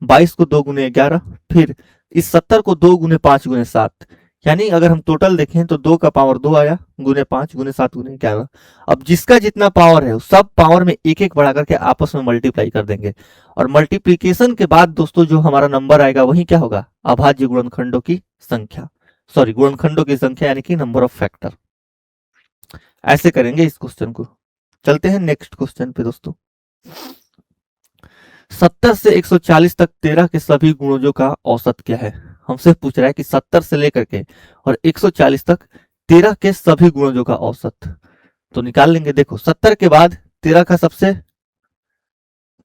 22 को 2 × 11, फिर इस 70 को 2 × 5 × 7, यानी अगर हम टोटल देखें तो 2 का पावर 2 आया, गुने 5 गुने 7 गुने 11। अब जिसका जितना पावर है सब पावर में एक एक बढ़ा करके आपस में मल्टीप्लाई कर देंगे, और मल्टीप्लीकेशन के बाद दोस्तों जो हमारा नंबर आएगा वही क्या होगा, अभाज्य गुणनखंडों की संख्या, सॉरी गुणनखंडों की संख्या यानी कि नंबर ऑफ फैक्टर। ऐसे करेंगे इस क्वेश्चन को। चलते हैं नेक्स्ट क्वेश्चन पे दोस्तों। 70 से 140 तक 13 के सभी गुणजों का औसत क्या है। हमसे पूछ रहा है कि 70 से लेकर के और 140 तक 13 के सभी गुणजों का औसत। तो निकाल लेंगे। देखो 70 के बाद 13 का सबसे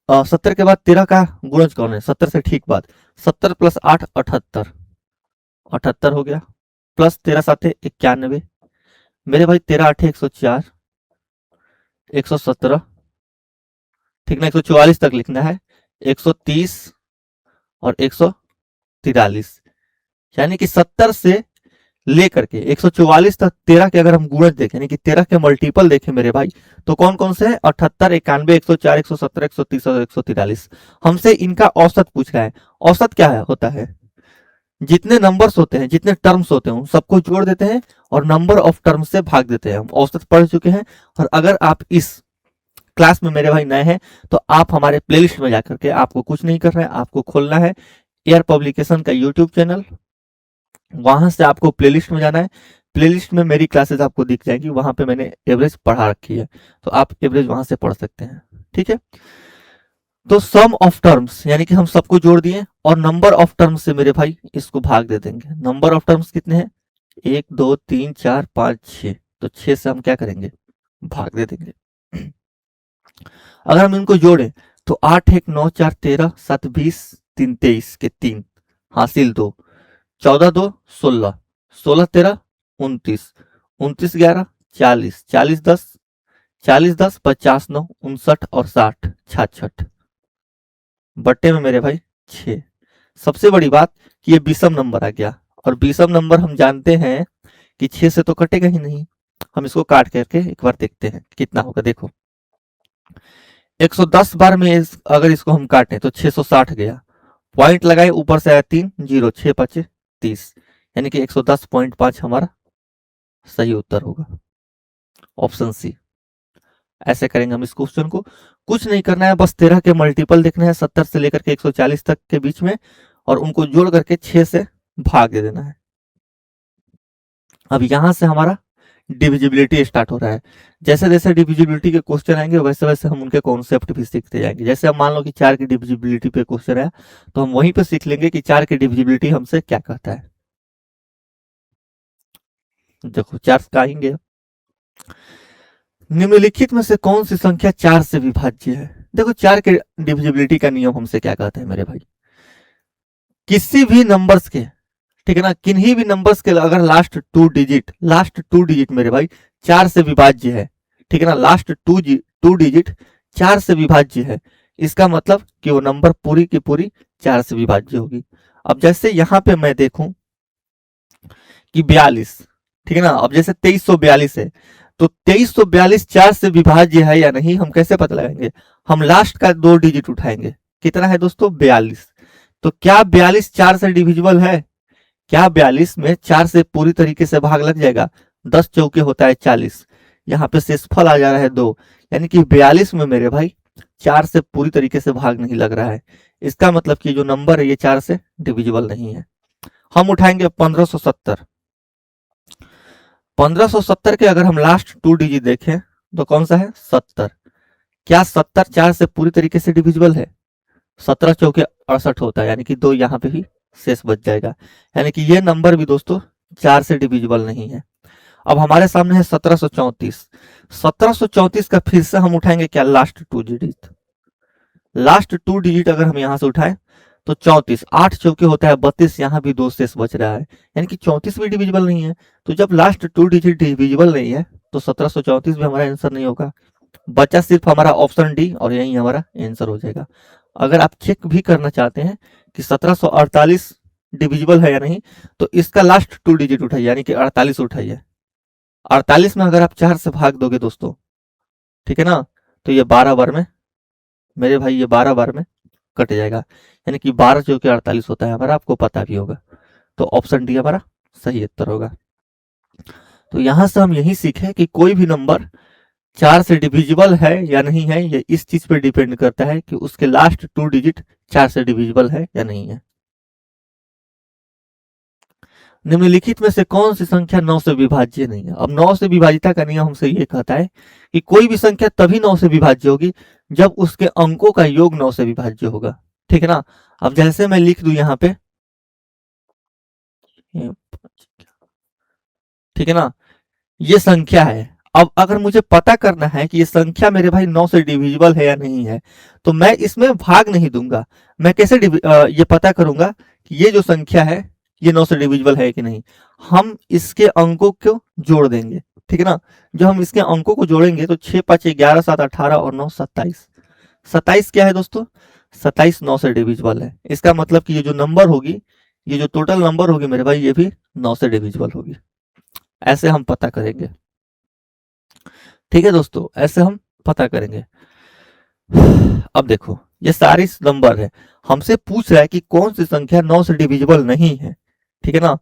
70 के बाद 13 का गुणज कौन है, 70 से ठीक बाद 70 + 8 78, 78 हो गया, प्लस 13 7 91 मेरे भाई, 13 8 104, 117, ठीक ना, 144 तक लिखना है, 130 और 143, यानी कि 70 से लेकर के 144 तक 13 के अगर हम गुणज देखें, यानी कि 13 के मल्टीपल देखें मेरे भाई, तो कौन कौन से हैं, 78 91 104 117 130 और 143। हमसे इनका औसत पूछ रहा है। औसत क्या है, होता है जितने नंबर्स होते हैं, जितने टर्म्स होते हैं उन सबको जोड़ देते हैं और नंबर ऑफ टर्म्स से भाग देते हैं। हम औसत पढ़ चुके हैं। और अगर आप इस क्लास में मेरे भाई नए हैं तो आप हमारे प्लेलिस्ट में जाकर के, आपको कुछ नहीं करना है, आपको खोलना है एयर पब्लिकेशन का यूट्यूब चैनल, वहां से आपको प्लेलिस्ट में जाना है। प्लेलिस्ट में मेरी क्लासेस आपको दिख जाएगी, वहां पे मैंने एवरेज पढ़ा रखी है, तो आप एवरेज वहां से पढ़ सकते हैं। ठीक है, तो सम ऑफ टर्म्स यानी कि हम सबको जोड़ दिए और नंबर ऑफ टर्म्स से मेरे भाई इसको भाग दे देंगे। नंबर ऑफ टर्म्स कितने हैं, 1 2 3 4 5 6, तो 6 से हम क्या करेंगे, भाग दे देंगे। अगर हम इनको जोड़ें तो 8 1 9 4 13 7 20 3 23 के 3 हासिल 2, 14 2 16, 16 13 29, 29 11 40, 40 10, 40 10 50 9 59 और 60 66 बट्टे में मेरे भाई 6। सबसे बड़ी बात कि ये विषम नंबर आ गया, और विषम नंबर हम जानते हैं कि 6 से तो कटेगा ही नहीं। हम इसको काट करके एक बार देखते हैं कितना होगा। देखो 110 बार में अगर इसको हम काटें तो 660 गया, पॉइंट लगाए ऊपर से आया 3 0, 6 5 30, यानी कि 110.5 हमारा सही उत्तर होगा, ऑप्शन सी। ऐसे करेंगे हम इस क्वेश्चन को। कुछ नहीं करना है, बस 13 के मल्टीपल देखना है 70 से लेकर के 140 तक के बीच में, और उनको जोड़ करके 6 से भाग दे देना है। अब यहां से हमारा डिविजिबिलिटी स्टार्ट हो रहा है। जैसे जैसे डिविजिबिलिटी के क्वेश्चन आएंगे वैसे वैसे हम उनके कॉन्सेप्ट भी सीखते जाएंगे। जैसे हम मान लो कि 4 की डिविजिबिलिटी पे क्वेश्चन है, तो हम वहीं पे सीख लेंगे कि 4 की डिविजिबिलिटी हमसे क्या कहता है। देखो 4 का आएंगे, निम्नलिखित में से कौन सी संख्या 4 से विभाज्य है। देखो 4 के डिविजिबिलिटी का नियम हमसे क्या कहता है मेरे भाई, किसी भी नंबर्स के, ठीक है ना, किन्हीं भी नंबर्स के अगर लास्ट टू डिजिट मेरे भाई 4 से विभाज्य है, ठीक है ना, लास्ट टू डिजिट 4 से विभाज्य है, इसका मतलब कि वो नंबर पूरी की पूरी 4 से विभाज्य होगी। अब जैसे यहां पे मैं देखूं कि 42, ठीक है ना, अब जैसे 2342 है, तो 2342 4 से विभाज्य है या नहीं हम कैसे पता लगाएंगे, हम लास्ट का 2 डिजिट उठाएंगे। कितना है दोस्तों, 42। तो क्या 42 4 से डिविजिबल है, क्या 42 में 4 से पूरी तरीके से भाग लग जाएगा, 10 चौके होता है 40, यहाँ पे शेषफल आ जा रहा है 2, यानी कि 42 में मेरे भाई 4 से पूरी तरीके से भाग नहीं लग रहा है। इसका मतलब कि जो नंबर है ये 4 से डिविजिबल नहीं है। हम उठाएंगे 1570। 1570 के अगर हम लास्ट 2 डिजिट देखें तो कौन सा है, 70। क्या 70 4 से पूरी तरीके से डिविजिबल है, 17 चौके 68 होता है, यानी कि 2 यहाँ पे भी शेष बच जाएगा, यानी कि ये नंबर भी दोस्तों 4 से डिविजिबल नहीं है। अब हमारे सामने है 1734। 1734 का फिर से हम उठाएंगे क्या, लास्ट 2 डिजिट। लास्ट 2 डिजिट अगर हम यहाँ से उठाएं तो 34, 8 चौके होता है 32, यहाँ भी 2 शेष बच रहा है, यानी कि 34 भी डिविजिबल नहीं है। तो जब लास्ट 2 डिजिट डिविजिबल नहीं है तो 1734 भी हमारा आंसर नहीं होगा। बचा सिर्फ हमारा ऑप्शन डी, और यही हमारा आंसर हो जाएगा। अगर आप चेक भी करना चाहते हैं कि 1748 डिविजिबल है या नहीं, तो इसका लास्ट 2 डिजिट उठाइए, यानी कि 48 उठाइए। 48 में अगर आप 4 से भाग दोगे दोस्तों ठीक है ना। तो ये 12 बार में मेरे भाई, ये 12 बार में कट जाएगा, यानी कि 12 जो कि 48 होता है हमारा, आपको पता भी होगा। तो ऑप्शन डी हमारा सही उत्तर होगा। तो यहां से हम यही सीखे कि कोई भी नंबर 4 से डिविजिबल है या नहीं है, ये इस चीज पे डिपेंड करता है कि उसके लास्ट 2 डिजिट 4 से डिविजिबल है या नहीं है। निम्नलिखित में से कौन सी संख्या 9 से विभाज्य नहीं है। अब 9 से विभाजिता का नियम हमसे ये कहता है कि कोई भी संख्या तभी 9 से विभाज्य होगी जब उसके अंकों का योग 9 से विभाज्य होगा। ठीक है ना। अब जैसे मैं लिख दूं यहाँ पे, ठीक है ना, ये संख्या है। अब अगर मुझे पता करना है कि ये संख्या मेरे भाई 9 से डिविजिबल है या नहीं है, तो मैं इसमें भाग नहीं दूंगा। मैं कैसे ये पता करूंगा कि ये जो संख्या है ये 9 से डिविजिबल है कि नहीं। हम इसके अंकों को जोड़ देंगे। ठीक है ना। जब हम इसके अंकों को जोड़ेंगे तो 6 5 11 7 18 और 9 27। 27 क्या है दोस्तों? 27 9 से डिविजिबल है। इसका मतलब कि ये जो नंबर होगी, ये जो टोटल नंबर होगी मेरे भाई, ये भी 9 से डिविजिबल होगी। ऐसे हम पता करेंगे। ठीक है दोस्तों, ऐसे हम पता करेंगे। अब देखो, ये सारे नंबर है, हमसे पूछ रहा है कि कौन सी संख्या 9 से डिविजिबल नहीं है। ठीक है ना।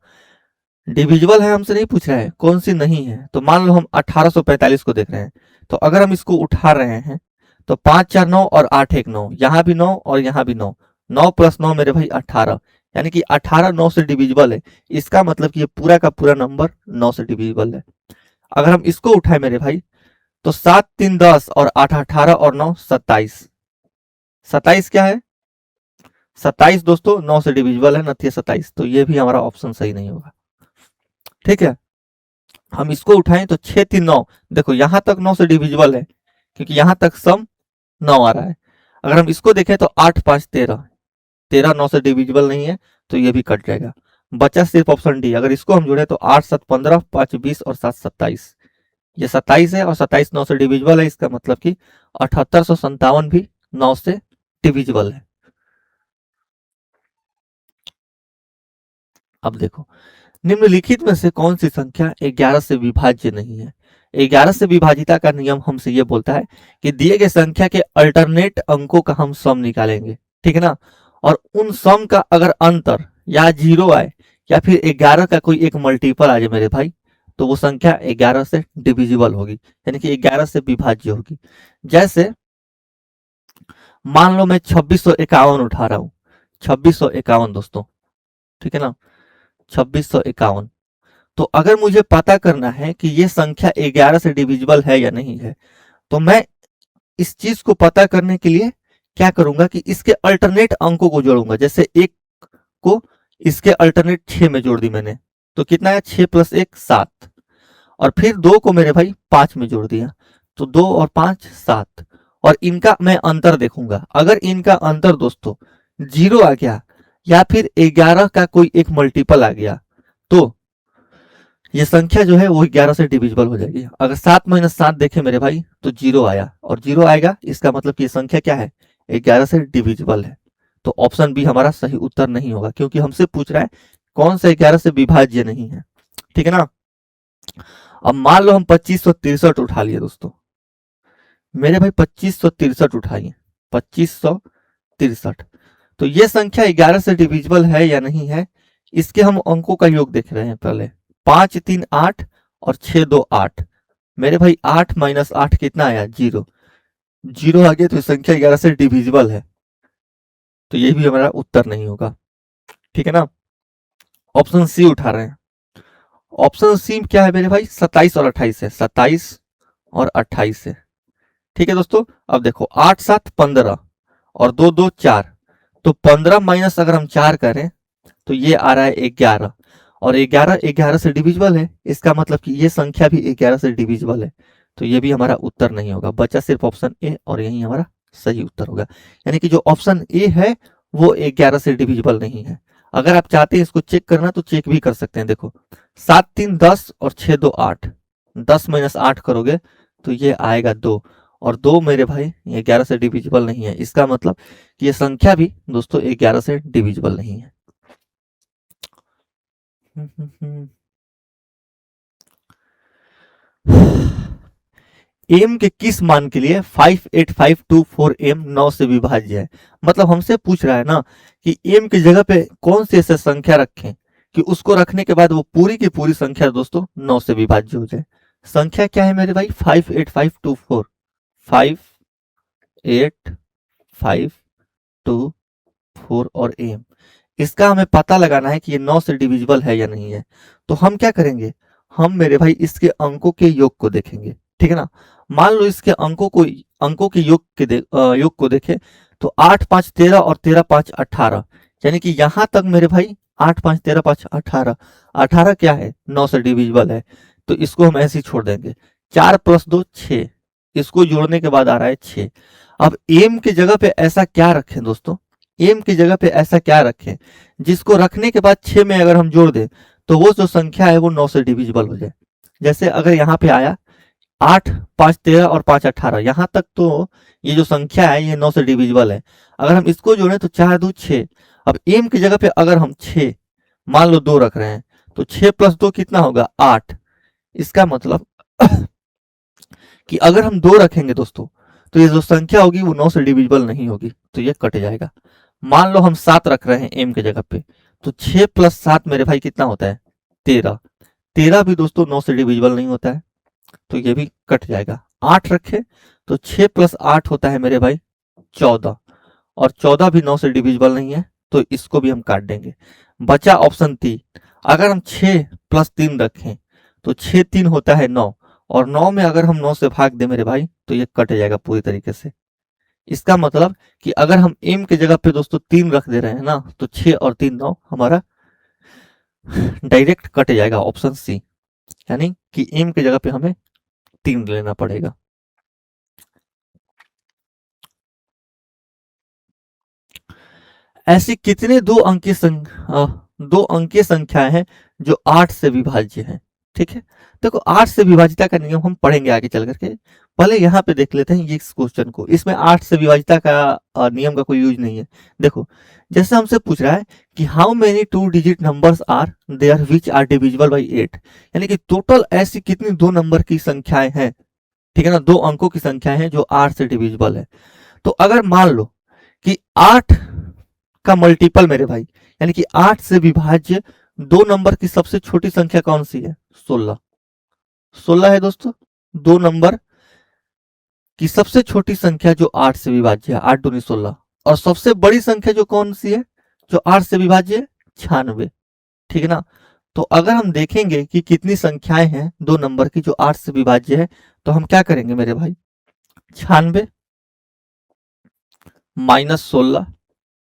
डिविजिबल है हमसे नहीं पूछ रहा है, कौन सी नहीं है। तो मान लो हम 1845 को देख रहे हैं, तो अगर हम इसको उठा रहे हैं तो 5 4 9 और 8 1 9, यहाँ भी 9 और यहाँ भी 9, 9 प्लस 9 मेरे भाई 18, यानी कि 18 9 से डिविजिबल है। इसका मतलब कि ये पूरा का पूरा नंबर 9 से डिविजिबल है। अगर हम इसको उठाए मेरे भाई, तो 7 3 10 और 8 18 और 9 27। 27 क्या है? 27 दोस्तों 9 से डिविजिबल है, नथिया 27। तो ये भी हमारा ऑप्शन सही नहीं होगा। ठीक है। हम इसको उठाएं तो 6 3 9, देखो यहां तक 9 से डिविजिबल है क्योंकि यहां तक सम 9 आ रहा है। अगर हम इसको देखें तो 8 5 13, 13 9 से डिविजिबल नहीं है, तो ये भी कट जाएगा। बचा सिर्फ ऑप्शन डी। अगर इसको हम जोड़े तो 8 7 15, 5 20 और 7 27। ये 27 है और 27 9 से डिविजिबल है। इसका मतलब कि 7857 भी 9 से डिविजिबल है। अब देखो, निम्नलिखित में से कौन सी संख्या 11 से विभाज्य नहीं है। 11 से विभाजिता का नियम हमसे ये बोलता है कि दिए गए संख्या के अल्टरनेट अंकों का हम सम निकालेंगे। ठीक है ना। और उन सम का अगर अंतर या जीरो आए या फिर 11 का कोई एक मल्टीपल आ जाए मेरे भाई, तो वो संख्या 11 से डिविजिबल होगी, यानी कि 11 से विभाज्य होगी। जैसे मान लो मैं 2651 उठा रहा हूं, 2651 दोस्तों। ठीक है ना। 2651। तो अगर मुझे पता करना है कि ये संख्या 11 से डिविजिबल है या नहीं है, तो मैं इस चीज को पता करने के लिए क्या करूंगा कि इसके अल्टरनेट अंकों को जोड़ूंगा। जैसे एक को इसके अल्टरनेट 6 में जोड़ दी मैंने, तो कितना है? 6 प्लस 1 7। और फिर 2 को मेरे भाई 5 में जोड़ दिया, तो 2 और 5 7। और इनका मैं अंतर देखूंगा। अगर इनका अंतर दोस्तों 0 आ गया या फिर 11 का कोई एक मल्टीपल आ गया, तो ये संख्या जो है वो 11 से डिविजिबल हो जाएगी। अगर 7 माइनस 7 देखें मेरे भाई, तो 0 आया, और 0 आएगा इसका मतलब कि ये संख्या क्या है? 11 से डिविजिबल है। तो ऑप्शन बी हमारा सही उत्तर नहीं होगा, क्योंकि हमसे पूछ रहा है कौन सा 11 से विभाज्य नहीं है। ठीक है ना। अब मान लो हम 2563 उठा लिए दोस्तों, मेरे भाई 2563 उठाइए, 2563। तो ये संख्या 11 से डिविजिबल है या नहीं है, इसके हम अंकों का योग देख रहे हैं पहले। 5 3 8 और 6 2 8। मेरे भाई 8 माइनस 8 कितना आया? 0। 0 आ गया तो संख्या 11 से डिविजिबल है, तो ये भी हमारा उत्तर नहीं होगा। ठीक है ना। ऑप्शन सी उठा रहे हैं। ऑप्शन सी क्या है मेरे भाई? 27 और 28 है, 27 और 28 है। ठीक है दोस्तों। अब देखो 8 7 15 और 2 2 4, तो 15 माइनस अगर हम 4 करें तो ये आ रहा है 11। और 11 11 से डिविजिबल है, इसका मतलब कि ये संख्या भी 11 से डिविजिबल है। तो ये भी हमारा उत्तर नहीं होगा। बचा सिर्फ ऑप्शन ए, और यही हमारा सही उत्तर होगा। यानी कि जो ऑप्शन ए है वो 11 से डिविजिबल नहीं है। अगर आप चाहते हैं इसको चेक करना तो चेक भी कर सकते हैं। देखो 7 3 10 और 6 2 8, 10 माइनस 8 करोगे तो ये आएगा 2। और 2 मेरे भाई ये 11 से डिविजिबल नहीं है। इसका मतलब कि ये संख्या भी दोस्तों 11 से डिविजिबल नहीं है। एम के किस मान के लिए 58524 9 से विभाज्य है। मतलब हमसे पूछ रहा है ना कि एम की जगह पे कौन सी ऐसे संख्या रखें कि उसको रखने के बाद वो पूरी की पूरी संख्या दोस्तों 9 से विभाज्य हो जाए। संख्या क्या है मेरे भाई? 58524, 58524 और एम। इसका हमें पता लगाना है कि ये 9 से डिविजिबल है या नहीं है। तो हम क्या करेंगे, हम मेरे भाई इसके अंकों के योग को देखेंगे, ठीक है ना। मान लो इसके अंकों के योग को देखें तो 8 5 13 और 13 5 18, यानी कि यहां तक मेरे भाई 8 5 13 5 18, 18 क्या है? 9 से डिविजिबल है। तो इसको हम ऐसे ही छोड़ देंगे। 4 + 2 6, इसको जोड़ने के बाद आ रहा है 6। अब एम की जगह पे ऐसा क्या रखें दोस्तों, एम की जगह पे ऐसा क्या रखें जिसको रखने के बाद 6 में अगर हम जोड़ दें तो वो जो संख्या है वो 9 से डिविजिबल हो जाए। जैसे अगर यहाँ पे आया 8 5 13 और 5 18, यहाँ तक तो ये जो संख्या है ये 9 से डिविजिबल है। अगर हम इसको जोड़ें तो 4 2 6। अब एम की जगह पे अगर हम 6 मान लो 2 रख रहे हैं तो 6 + 2 कितना होगा? 8। इसका मतलब कि अगर हम 2 रखेंगे दोस्तों तो ये जो संख्या होगी वो 9 से डिविजिबल नहीं होगी, तो ये कट जाएगा। मान लो हम 7 रख रहे हैं एम की जगह पे, तो 6 + 7 मेरे भाई कितना होता है? 13। 13 भी दोस्तों 9 से डिविजिबल नहीं होता है, तो ये भी कट जाएगा। 8 रखे तो 6 + 8 होता है मेरे भाई 14, और 14 भी 9 से डिविजिबल नहीं है, तो इसको भी हम काट देंगे। बचा ऑप्शन 3। अगर हम 6 + 3 रखें तो 6 3 होता है 9, और 9 में अगर हम 9 से भाग दें मेरे भाई तो ये कट जाएगा पूरी तरीके से। इसका मतलब कि अगर हम एम के जगह पे दोस्तों 3 रख दे रहे हैं ना तो 6 और 3 9 हमारा डायरेक्ट कट जाएगा, ऑप्शन सी। यानी कि एम की जगह पे हमें 3 लेना पड़ेगा। ऐसी कितने दो अंकीय संख्याएं हैं जो 8 से विभाज्य हैं? ठीक है, देखो 8 से विभाज्यता का नियम हम पढ़ेंगे आगे चल करके। पहले यहाँ पे देख लेते हैं ये इस क्वेश्चन को। इसमें 8 से विभाज्यता का नियम का कोई यूज नहीं है। देखो जैसे हमसे पूछ रहा है कि how many 2 digit numbers are there which are divisible by 8, यानी कि टोटल ऐसी कितनी 2 नंबर की संख्याएं हैं, ठीक है ना, 2 अंकों की संख्याएं हैं जो 8 से डिविजिबल है। तो अगर मान लो कि 8 का मल्टीपल मेरे भाई, यानी कि 8 से विभाज्य 2 नंबर की सबसे छोटी संख्या कौन सी है? 16। 16 है दोस्तों 2 नंबर की सबसे छोटी संख्या जो 8 से विभाज्य है, 8 दूनी 16। और सबसे बड़ी संख्या जो कौन सी है जो 8 से विभाज्य है? 96। ठीक है ना। तो अगर हम देखेंगे कि कितनी संख्याएं हैं 2 नंबर की जो 8 से विभाज्य है, तो हम क्या करेंगे मेरे भाई? 96 - 16,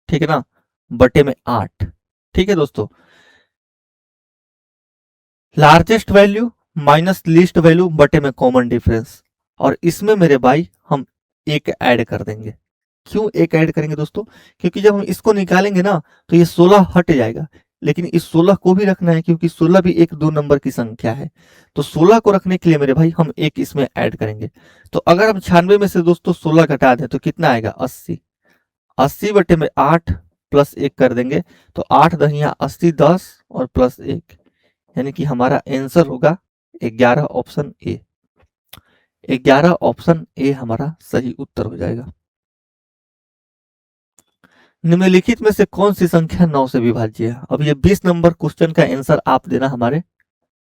ठीक है ना, बटे में 8। ठीक है दोस्तों, largest value minus least value बटे में कॉमन डिफरेंस, और इसमें मेरे भाई हम एक ऐड कर देंगे। क्यों एक ऐड करेंगे दोस्तों? क्योंकि जब हम इसको निकालेंगे ना तो ये 16 हट जाएगा, लेकिन इस 16 को भी रखना है क्योंकि 16 भी एक 2 नंबर की संख्या है। तो 16 को रखने के लिए मेरे भाई हम एक इसमें ऐड करेंगे। तो अगर हम 96 में से दोस्तों 16 घटा दें तो कितना आएगा? 80। 80 बटे में 8 प्लस 1 कर देंगे तो 8 दहिया 80, 10 और प्लस 1, यानी कि हमारा आंसर होगा 11, ऑप्शन ए। 11 ऑप्शन ए हमारा सही उत्तर हो जाएगा। निम्नलिखित में से कौन सी संख्या 9 से विभाज्य है? अब ये 20 नंबर क्वेश्चन का आंसर आप देना हमारे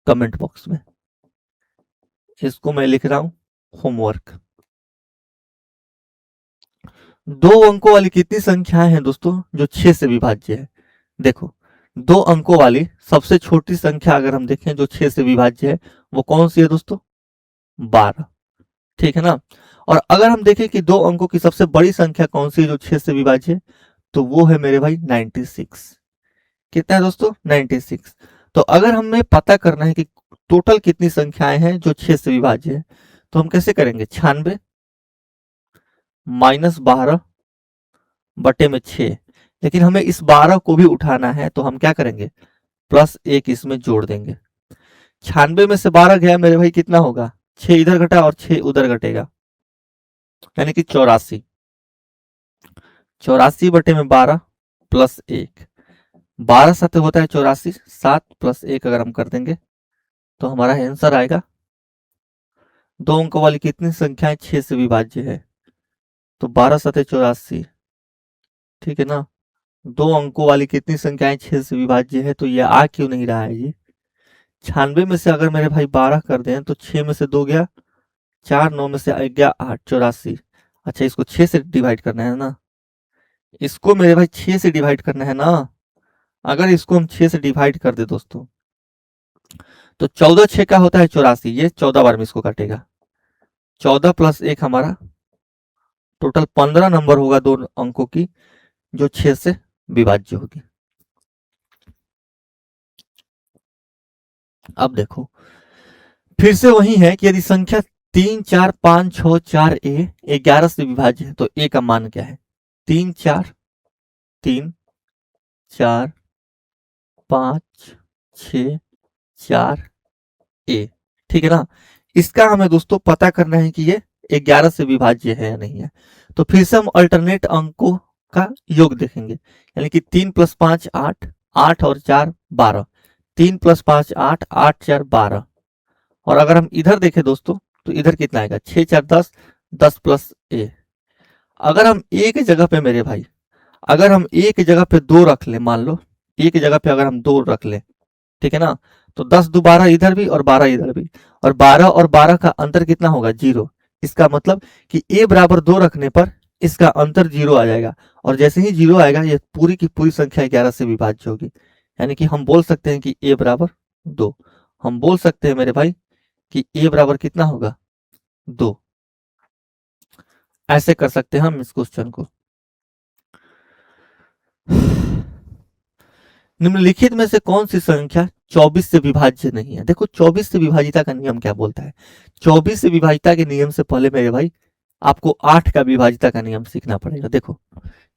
कमेंट बॉक्स में। इसको मैं लिख रहा हूं होमवर्क। 2 अंकों वाली कितनी संख्याएं हैं दोस्तों जो 6 से विभाज्य है? देखो 2 अंकों वाली सबसे छोटी संख्या अगर हम देखें जो 6 से विभाज्य है वो कौन सी है दोस्तों? 12। ठीक है ना। और अगर हम देखें कि 2 अंकों की सबसे बड़ी संख्या कौन सी है जो 6 से विभाज्य है, तो वो है मेरे भाई 96। कितना है दोस्तों? 96। तो अगर हमें पता करना है कि टोटल कितनी संख्याएं हैं जो 6 से विभाज्य है, तो हम कैसे करेंगे? 96 - 12 बटे में 6। लेकिन हमें इस 12 को भी उठाना है तो हम क्या करेंगे? प्लस 1 इसमें जोड़ देंगे। 96 में से 12 गया मेरे भाई कितना होगा? 6 इधर घटा और 6 उधर घटेगा, यानी कि 84। 84 बटे में 12 प्लस 1, 12 7 होता है 84, 7 प्लस 1 अगर हम कर देंगे तो हमारा आंसर आएगा दो अंकों वाली कितनी संख्याएं 6 से विभाज्य है? तो 12 सतह 84, ठीक है ना। दो अंकों वाली कितनी संख्याएं 6 से विभाज्य है? तो ये आ क्यों नहीं रहा है जी? 96 में से अगर मेरे भाई 12 कर दें तो 6 में से 2 गया 4, 9 में से 1 गया 8, 84। अच्छा, इसको 6 से डिवाइड करना है ना, इसको मेरे भाई 6 से डिवाइड करना है ना। अगर इसको हम 6 से डिवाइड कर दे दोस्तों, तो 14 6 का होता है 84, ये 14 बार में इसको काटेगा। 14 प्लस 1 हमारा टोटल 15 नंबर होगा दो अंकों की, जो 6 से विभाज्य होगी। अब देखो, फिर से वही है कि यदि संख्या 3 4 5 6 4 ए 11 से विभाज्य है तो ए का मान क्या है? 3 4 3 4 5 6 4 ए, ठीक है ना। इसका हमें दोस्तों पता करना है कि ये 11 से विभाज्य है या नहीं है। तो फिर से हम अल्टरनेट अंकों का योग देखेंगे, यानी कि 3 + 5 8, 8 और 4 12, 3 + 5 8, 8 4 12। और अगर हम इधर देखें दोस्तों तो इधर कितना आएगा? 6 4 10, 10 प्लस ए। अगर हम एक जगह पे मेरे भाई, अगर हम एक जगह पे 2 रख ले, मान लो एक जगह पे अगर हम 2 रख ले, ठीक है ना, तो 10 2 12 इधर भी और 12 इधर भी, और 12 और 12 का अंतर कितना होगा? 0। इसका मतलब कि a बराबर 2 रखने पर इसका अंतर 0 आ जाएगा, और जैसे ही 0 आएगा ये पूरी की पूरी संख्या 11 से विभाज्य होगी। यानी कि हम बोल सकते हैं कि a बराबर 2। हम बोल सकते हैं मेरे भाई कि a बराबर कितना होगा? 2। ऐसे कर सकते हैं हम इस क्वेश्चन को। निम्नलिखित में से कौन सी संख्या 24 से विभाज्य नहीं है? देखो 24 से विभाजिता का नियम क्या बोलता है? 24 से विभाजिता के नियम से पहले मेरे भाई आपको 8 का विभाजिता का नियम सीखना पड़ेगा। देखो,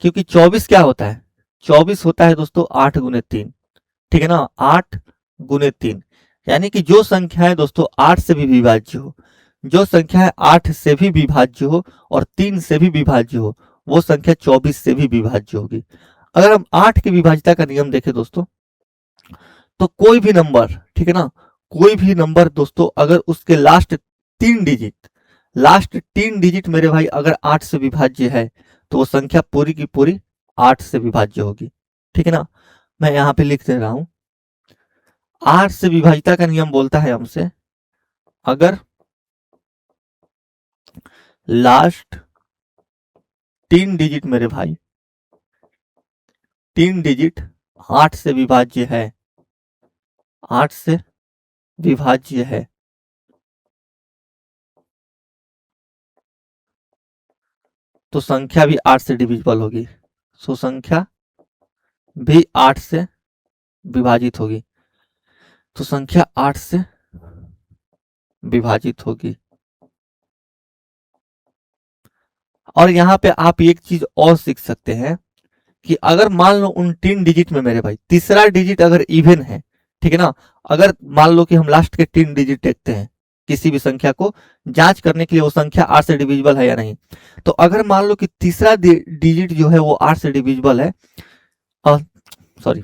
क्योंकि 24 क्या होता है? 24 होता है दोस्तों 8 गुने 3, ठीक है ना, 8 गुने 3। यानी कि जो संख्याएं दोस्तों 8 से भी विभाज्य हो, जो संख्याएं 8 से भी विभाज्य हो और 3 से भी विभाज्य हो, वो संख्या 24 से भी विभाज्य होगी। अगर हम 8 की विभाजिता का नियम देखें दोस्तों, तो कोई भी नंबर, ठीक है ना, कोई भी नंबर दोस्तों अगर उसके लास्ट 3 डिजिट मेरे भाई अगर 8 से विभाज्य है तो वो संख्या पूरी की पूरी 8 से विभाज्य होगी, ठीक है ना। मैं यहाँ पे लिख दे रहा हूं, 8 से विभाजिता का नियम बोलता है हमसे, अगर लास्ट 3 डिजिट मेरे भाई 3 डिजिट 8 से विभाज्य है, 8 से विभाज्य है, तो संख्या भी 8 से डिविजिबल होगी। सो संख्या भी 8 से विभाजित होगी, तो संख्या 8 से विभाजित होगी। और यहाँ पे आप एक चीज और सीख सकते हैं कि अगर मान लो उन 3 डिजिट में मेरे भाई तीसरा डिजिट अगर इवन है, ठीक है ना, अगर मान लो कि हम लास्ट के 3 डिजिट देखते हैं किसी भी संख्या को जांच करने के लिए वो संख्या 8 से डिविजिबल है या नहीं, तो अगर मान लो कि तीसरा डिजिट जो है वो 8 से डिविजिबल है, सॉरी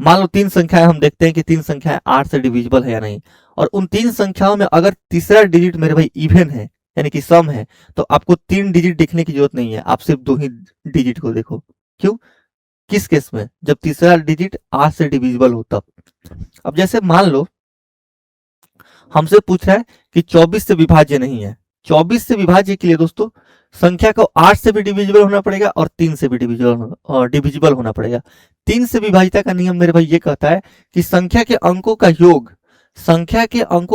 मान लो 3 संख्याएं हम देखते हैं कि 3 संख्याएं 8 से डिविजिबल है या नहीं, और उन 3 संख्याओं में अगर तीसरा डिजिट मेरे भाई इवन है यानी कि सम है, तो आपको 3 डिजिट देखने की जरूरत नहीं है, आप सिर्फ 2 ही डिजिट को देखो। क्यों? किस केस में? जब तीसरा डिजिट 8 से डिविजिबल हो तब। अब जैसे मान लो हमसे पूछ रहा है कि 24 से विभाज्य नहीं है, 24 से विभाज्य के लिए दोस्तों संख्या को 8 से भी डिविजिबल होना पड़ेगा और 3 से भी डिविजिबल होना पड़ेगा। 3 से विभाजिता का नियम मेरे भाई ये कहता है कि संख्या के अंकों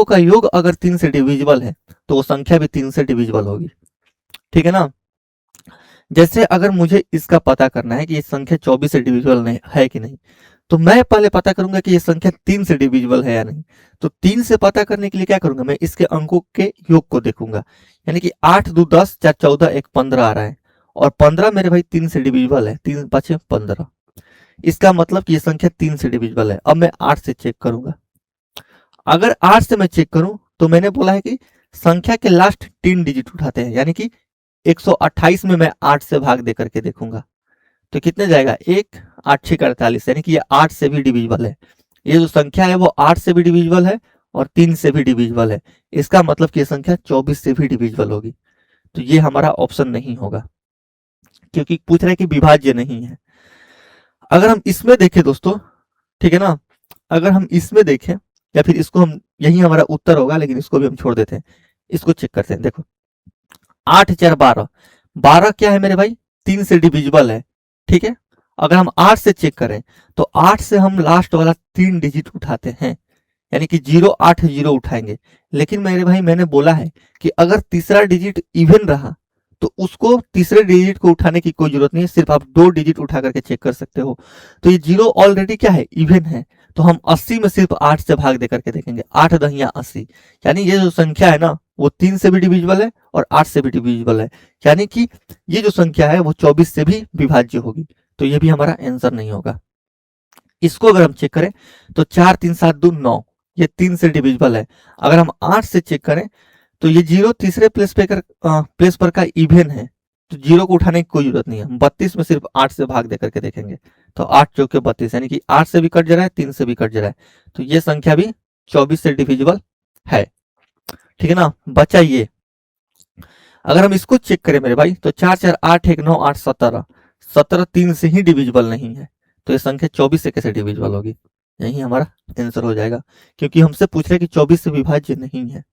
का योग अगर 3 से डिविजिबल है तो वो संख्या भी 3 से डिविजिबल होगी, ठीक है ना। जैसे अगर मुझे इसका पता करना है कि ये संख्या 24 से डिविजिबल नहीं है कि नहीं, तो मैं पहले पता करूंगा कि ये संख्या 3 से डिविजिबल है या नहीं। तो 3 से पता करने के लिए क्या करूंगा? मैं इसके अंकों के योग को देखूंगा, यानी कि 8 2 10 4 14 1 15 आ रहा है, और 15 मेरे भाई 3 से डिविजिबल है, 3 5 15। इसका मतलब कि ये संख्या 3 से डिविजिबल है। अब मैं 8 से चेक करूंगा, अगर 8 से मैं चेक करूं तो मैंने बोला है कि संख्या के लास्ट 3 डिजिट उठाते हैं, यानी कि 128 में मैं 8 से भाग दे करके देखूंगा तो कितने जाएगा? 1 8 6 48, यानी कि ये 8 से भी डिविजिबल है। ये जो संख्या है वो 8 से भी डिविजिबल है और 3 से भी डिविजिबल है, इसका मतलब कि ये संख्या 24 से भी डिविजिबल होगी। तो ये हमारा ऑप्शन नहीं होगा, क्योंकि पूछ रहे हैं कि विभाज्य नहीं है। अगर हम इसमें देखें दोस्तों, ठीक है ना, अगर हम इसमें देखें, या फिर इसको हम, यही हमारा उत्तर होगा, लेकिन इसको भी हम छोड़ देते हैं, इसको चेक करते हैं। देखो 8 4 12, 12 क्या है मेरे भाई, 3 से डिविजिबल है, ठीक है। अगर हम 8 से चेक करें तो 8 से हम लास्ट वाला 3 डिजिट उठाते हैं, यानी कि 0 8 0 उठाएंगे। लेकिन मेरे भाई मैंने बोला है कि अगर तीसरा डिजिट इवन रहा तो उसको तीसरे डिजिट को उठाने की कोई जरूरत नहीं है, सिर्फ आप 2 डिजिट उठा करके चेक कर सकते हो। तो ये 0 ऑलरेडी क्या है, इवन है, तो हम 80 में सिर्फ 8 से भाग दे करके देखेंगे, 8 दहिया 80, यानी ये जो संख्या है ना वो 3 से भी डिविजिबल है और 8 से भी डिविजिबल है, यानी कि ये जो संख्या है वो 24 से भी विभाज्य होगी। तो ये भी हमारा आंसर नहीं होगा। इसको अगर हम चेक करें तो 4 3 7 2 9, ये 3 से डिविजिबल है। अगर हम 8 से चेक करें तो ये 0 तीसरे प्लेस पर का इवन है, तो 0 को उठाने की कोई जरूरत नहीं है। 32 में सिर्फ 8 से भाग दे करके देखेंगे, तो 8 चौके 32, यानी कि 8 से भी कट जा रहा है, 3 से भी कट जा रहा है, तो ये संख्या भी 24 से डिविजिबल है, ठीक है ना। बचा ये, अगर हम इसको चेक करें मेरे भाई तो 4 4 8 1 9 8 17, 17 3 से ही डिविजिबल नहीं है, तो ये संख्या 24 से कैसे डिविजिबल होगी, यही हमारा आंसर हो जाएगा, क्योंकि हमसे पूछ रहे हैं कि 24 से विभाज्य नहीं है।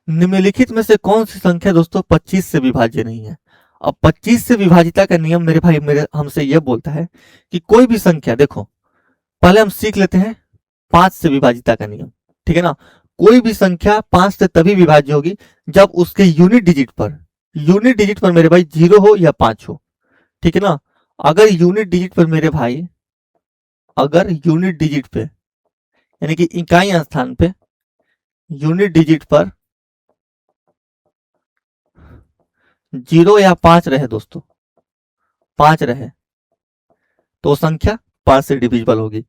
निम्नलिखित में से कौन सी संख्या दोस्तों 25 से विभाज्य नहीं है। अब 25 से विभाजिता का नियम मेरे भाई मेरे हमसे यह बोलता है कि कोई भी संख्या, देखो पहले हम सीख लेते हैं 5 से विभाजिता का नियम, ठीक है ना। कोई भी संख्या 5 से तभी विभाज्य होगी जब उसके यूनिट डिजिट पर मेरे भाई 0 हो या 5 हो, ठीक है ना। अगर यूनिट डिजिट पर मेरे भाई, अगर यूनिट डिजिट पे यानी कि इकाई स्थान पे यूनिट डिजिट पर 0 या 5 रहे दोस्तों, 5 रहे, तो संख्या 5 से डिविजिबल होगी।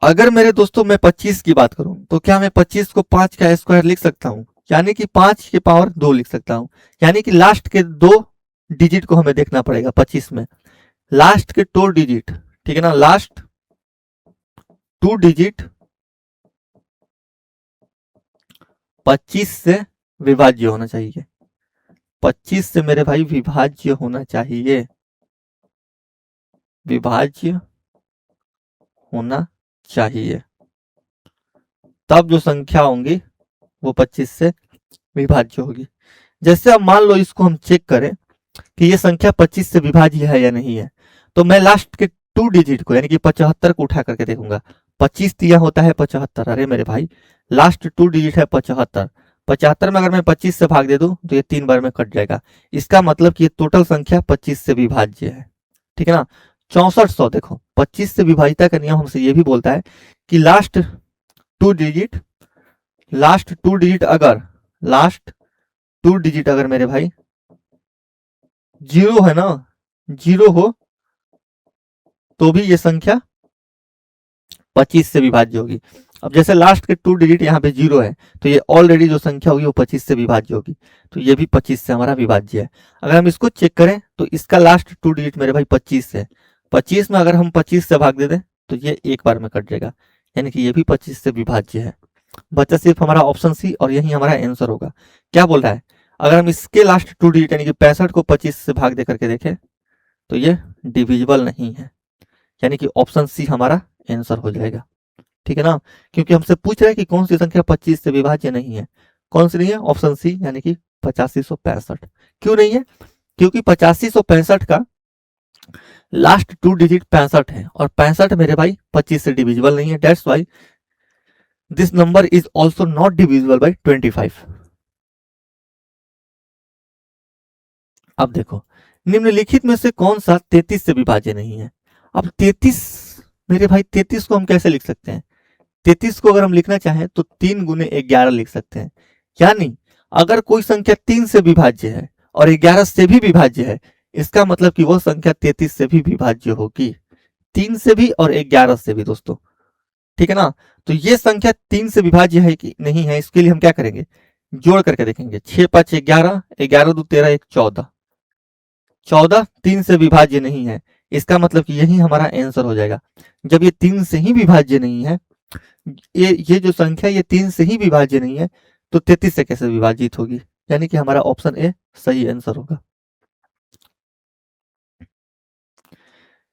अगर मेरे दोस्तों मैं 25 की बात करूं तो क्या मैं 25 को 5 का स्क्वायर लिख सकता हूं, यानी कि 5 के पावर 2 लिख सकता हूं, यानी कि लास्ट के 2 डिजिट को हमें देखना पड़ेगा 25 में, लास्ट के 2 डिजिट, ठीक है ना, लास्ट 2 डिजिट 25 से विभाज्य होना चाहिए, 25 से मेरे भाई विभाज्य होना चाहिए, विभाज्य होना चाहिए, तब जो संख्या होंगी वो 25 से विभाज्य होगी। जैसे अब मान लो इसको हम चेक करें कि ये संख्या 25 से विभाज्य है या नहीं है, तो मैं लास्ट के 2 डिजिट को यानी कि 75 को उठा करके देखूंगा। 25 दिया होता है 75, अरे मेरे भाई लास्ट 2 डिजिट है 75, 75 में अगर मैं 25 से भाग दे दूं तो ये 3 बार में कट जाएगा, इसका मतलब कि ये टोटल संख्या 25 से विभाज्य है, ठीक है ना। 6400, देखो 25 से विभाजिता का नियम हमसे ये भी बोलता है कि लास्ट 2 डिजिट अगर मेरे भाई 0 है ना, 0 हो तो भी ये संख्या 25 से विभाज्य होगी। अब जैसे लास्ट के 2 डिजिट यहाँ पे 0 है, तो ये ऑलरेडी जो संख्या होगी वो 25 से विभाज्य होगी, तो ये भी 25 से हमारा विभाज्य है। अगर हम इसको चेक करें तो इसका लास्ट 2 डिजिट मेरे भाई 25 है, 25 में अगर हम 25 से भाग दे दें तो ये एक बार में कट जाएगा, यानी कि ये भी 25 से विभाज्य है। बचा सिर्फ हमारा ऑप्शन सी, और यही हमारा आंसर होगा। क्या बोल रहा है, अगर हम इसके लास्ट 2 डिजिट यानी कि 65 को 25 से भाग दे करके देखें तो ये डिविजिबल नहीं है, यानी कि ऑप्शन सी हमारा आंसर हो जाएगा, ठीक है ना। क्योंकि हमसे पूछ रहा है कि कौन सी संख्या 25 से विभाज्य नहीं है, कौन सी नहीं है, ऑप्शन सी यानी कि 8565। क्यों नहीं है, क्योंकि 8565 का लास्ट 2 डिजिट 65 है, और 65 मेरे भाई 25 से डिविजिबल नहीं है, that's why this number is also not divisible by 25। अब देखो निम्नलिखित में से कौन सा 33 से विभाज्य नहीं है। अब 33 मेरे भाई 33 को हम कैसे लिख सकते हैं, 33 को अगर हम लिखना चाहें तो 3 गुने 11 लिख सकते हैं, यानी अगर कोई संख्या 3 से विभाज्य है और 11 से भी विभाज्य है, इसका मतलब कि वह संख्या 33 से भी विभाज्य होगी, 3 से भी और 11 से भी दोस्तों, ठीक है ना। तो ये संख्या 3 से विभाज्य है कि नहीं है, इसके लिए हम क्या करेंगे, जोड़ करके देखेंगे। 6 5 11, 11 2 13 1 14, 14 3 से विभाज्य नहीं है, इसका मतलब कि यही हमारा आंसर हो जाएगा। जब ये 3 से ही विभाज्य नहीं है, ये जो संख्या ये 3 से ही विभाज्य नहीं है, तो 33 से कैसे विभाजित होगी? यानी कि हमारा ऑप्शन ए सही आंसर होगा।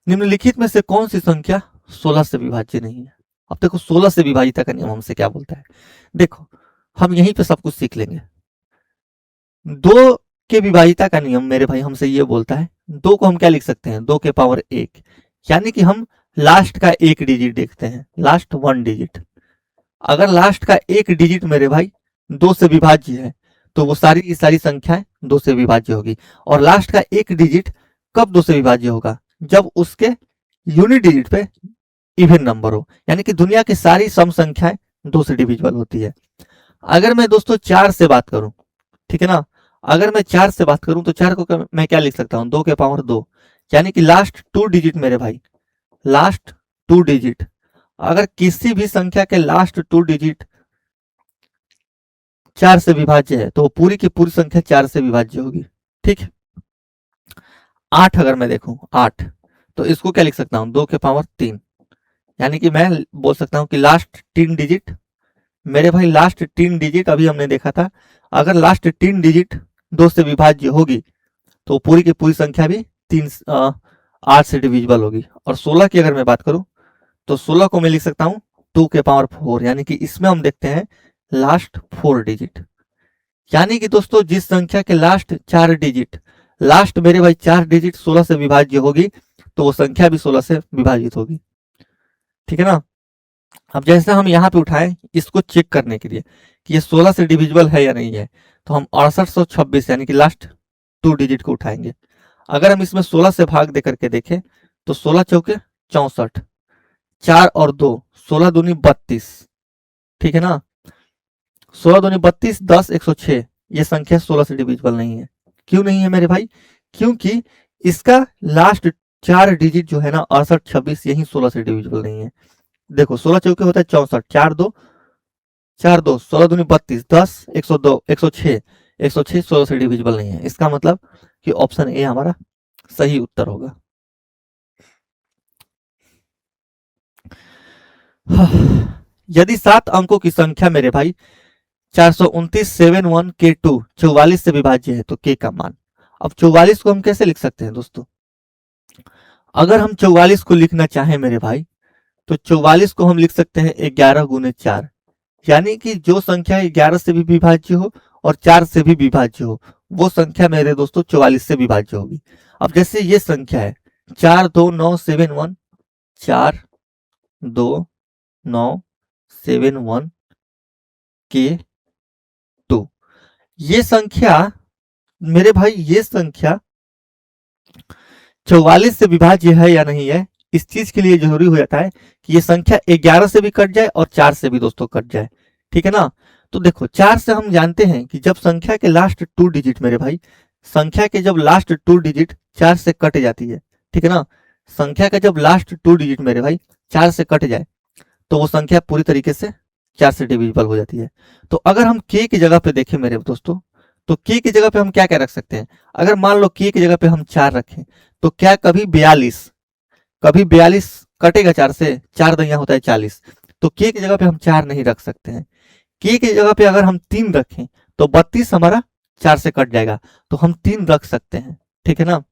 निम्नलिखित में से कौन सी संख्या 16 से विभाज्य नहीं है? अब देखो 16 से विभाजिता का नियम हमसे क्या बोलता है। देखो हम यहीं पे सब कुछ सीख लेंगे। 2 के विभाजिता का नियम मेरे भाई हमसे ये बोलता है, 2 को हम क्या लिख सकते हैं? 2 के पावर 1, यानी कि हम लास्ट का एक डिजिट देखते हैं, लास्ट 1 डिजिट। अगर लास्ट का एक डिजिट मेरे भाई 2 से विभाज्य है, तो वो सारी की सारी संख्याएं 2 से विभाज्य होगी। और लास्ट का एक डिजिट कब 2 से विभाज्य होगा? जब उसके यूनिट डिजिट पे इवन नंबर हो, यानी कि दुनिया की सारी सम संख्याएं 2 से डिविजिबल होती है। अगर मैं दोस्तों 4 से बात करूं, ठीक है ना, अगर मैं 4 से बात करूं तो 4 को मैं क्या लिख सकता हूं? 2 के पावर 2, यानी कि लास्ट 2 डिजिट मेरे भाई, लास्ट 2 डिजिट। अगर किसी भी संख्या के लास्ट 2 डिजिट 4 से विभाज्य है, तो पूरी की पूरी संख्या 4 से विभाज्य होगी। ठीक है, 8 अगर मैं देखूं 8, तो इसको क्या लिख सकता हूं? 2 के पावर 3, यानी कि मैं बोल सकता हूं कि लास्ट 3 डिजिट मेरे भाई, लास्ट 3 डिजिट अभी हमने देखा था, अगर लास्ट 3 डिजिट 2 से विभाज्य होगी, तो पूरी की पूरी संख्या भी 8 से डिविजिबल होगी। और 16 की अगर मैं बात करूं, तो 16 को मैं लिख सकता हूं 2 के पावर 4, यानी कि इसमें हम देखते हैं लास्ट 4 डिजिट। यानी कि दोस्तों जिस संख्या के लास्ट 4 डिजिट, लास्ट मेरे भाई 4 डिजिट 16 से विभाज्य होगी, तो वो संख्या भी 16 से विभाजित होगी। ठीक है ना। अब जैसे हम यहाँ पे उठाएं इसको चेक करने के लिए कि ये 16 से डिविजिबल है या नहीं है, तो हम 6826 यानी कि लास्ट 2 डिजिट को उठाएंगे। अगर हम इसमें 16 से भाग दे करके देखें, तो 16 चौके 64, 4 और 2, 16 दूनी 32, ठीक है ना। 16 दूनी 32, 10, 106, ये संख्या 16 से डिविजिबल नहीं है। क्यों नहीं है मेरे भाई? क्योंकि इसका लास्ट 4 डिजिट जो है ना 6826, यही 16 से डिविजिबल नहीं है। देखो 16 चौके होता है 64, 4 2, 16 दूनी 32, 10, 102, 106, 106 16 से डिविजिबल नहीं है। इसका मतलब कि ऑप्शन ए हमारा सही उत्तर होगा। यदि 7 अंकों की संख्या मेरे भाई 429 71 के 2 44 से विभाज्य है, तो के का मान। अब 44 को हम कैसे लिख सकते हैं दोस्तों? अगर हम 44 को लिखना चाहें मेरे भाई, तो 44 को हम लिख सकते हैं 11 गुने 4, यानी कि जो संख्या 11 से भी विभाज्य हो और 4 से भी विभाज्य हो, वो संख्या मेरे दोस्तों 44 से विभाज्य होगी। अब जैसे ये संख्या है 4 2 9 7 1, 4 2 9 7 1 के 2, ये संख्या मेरे भाई, ये संख्या 44 से विभाज्य है या नहीं है, इस चीज के लिए जरूरी हो जाता है कि ये संख्या 11 से भी कट जाए और 4 से भी दोस्तों कट जाए। ठीक है ना। तो देखो 4 से हम जानते हैं कि जब संख्या के लास्ट 2 डिजिट मेरे भाई, संख्या के जब लास्ट 2 डिजिट 4 से कट जाती है, ठीक है ना, संख्या का जब लास्ट 2 डिजिट मेरे भाई 4 से कट जाए, तो वो संख्या पूरी तरीके से 4 से डिविजिबल हो जाती है। तो अगर हम के की जगह पे देखें मेरे दोस्तों, तो के की जगह पे हम क्या क्या रख सकते हैं? अगर मान लो के की जगह पे हम 4 रखें, तो क्या कभी 42 कटेगा 4 से? 4 दैया होता है 40, तो के की जगह पे हम 4 नहीं रख सकते हैं। के की जगह पे अगर हम 3 रखें, तो 32 हमारा 4 से कट जाएगा, तो हम 3 रख सकते हैं। ठीक है ना।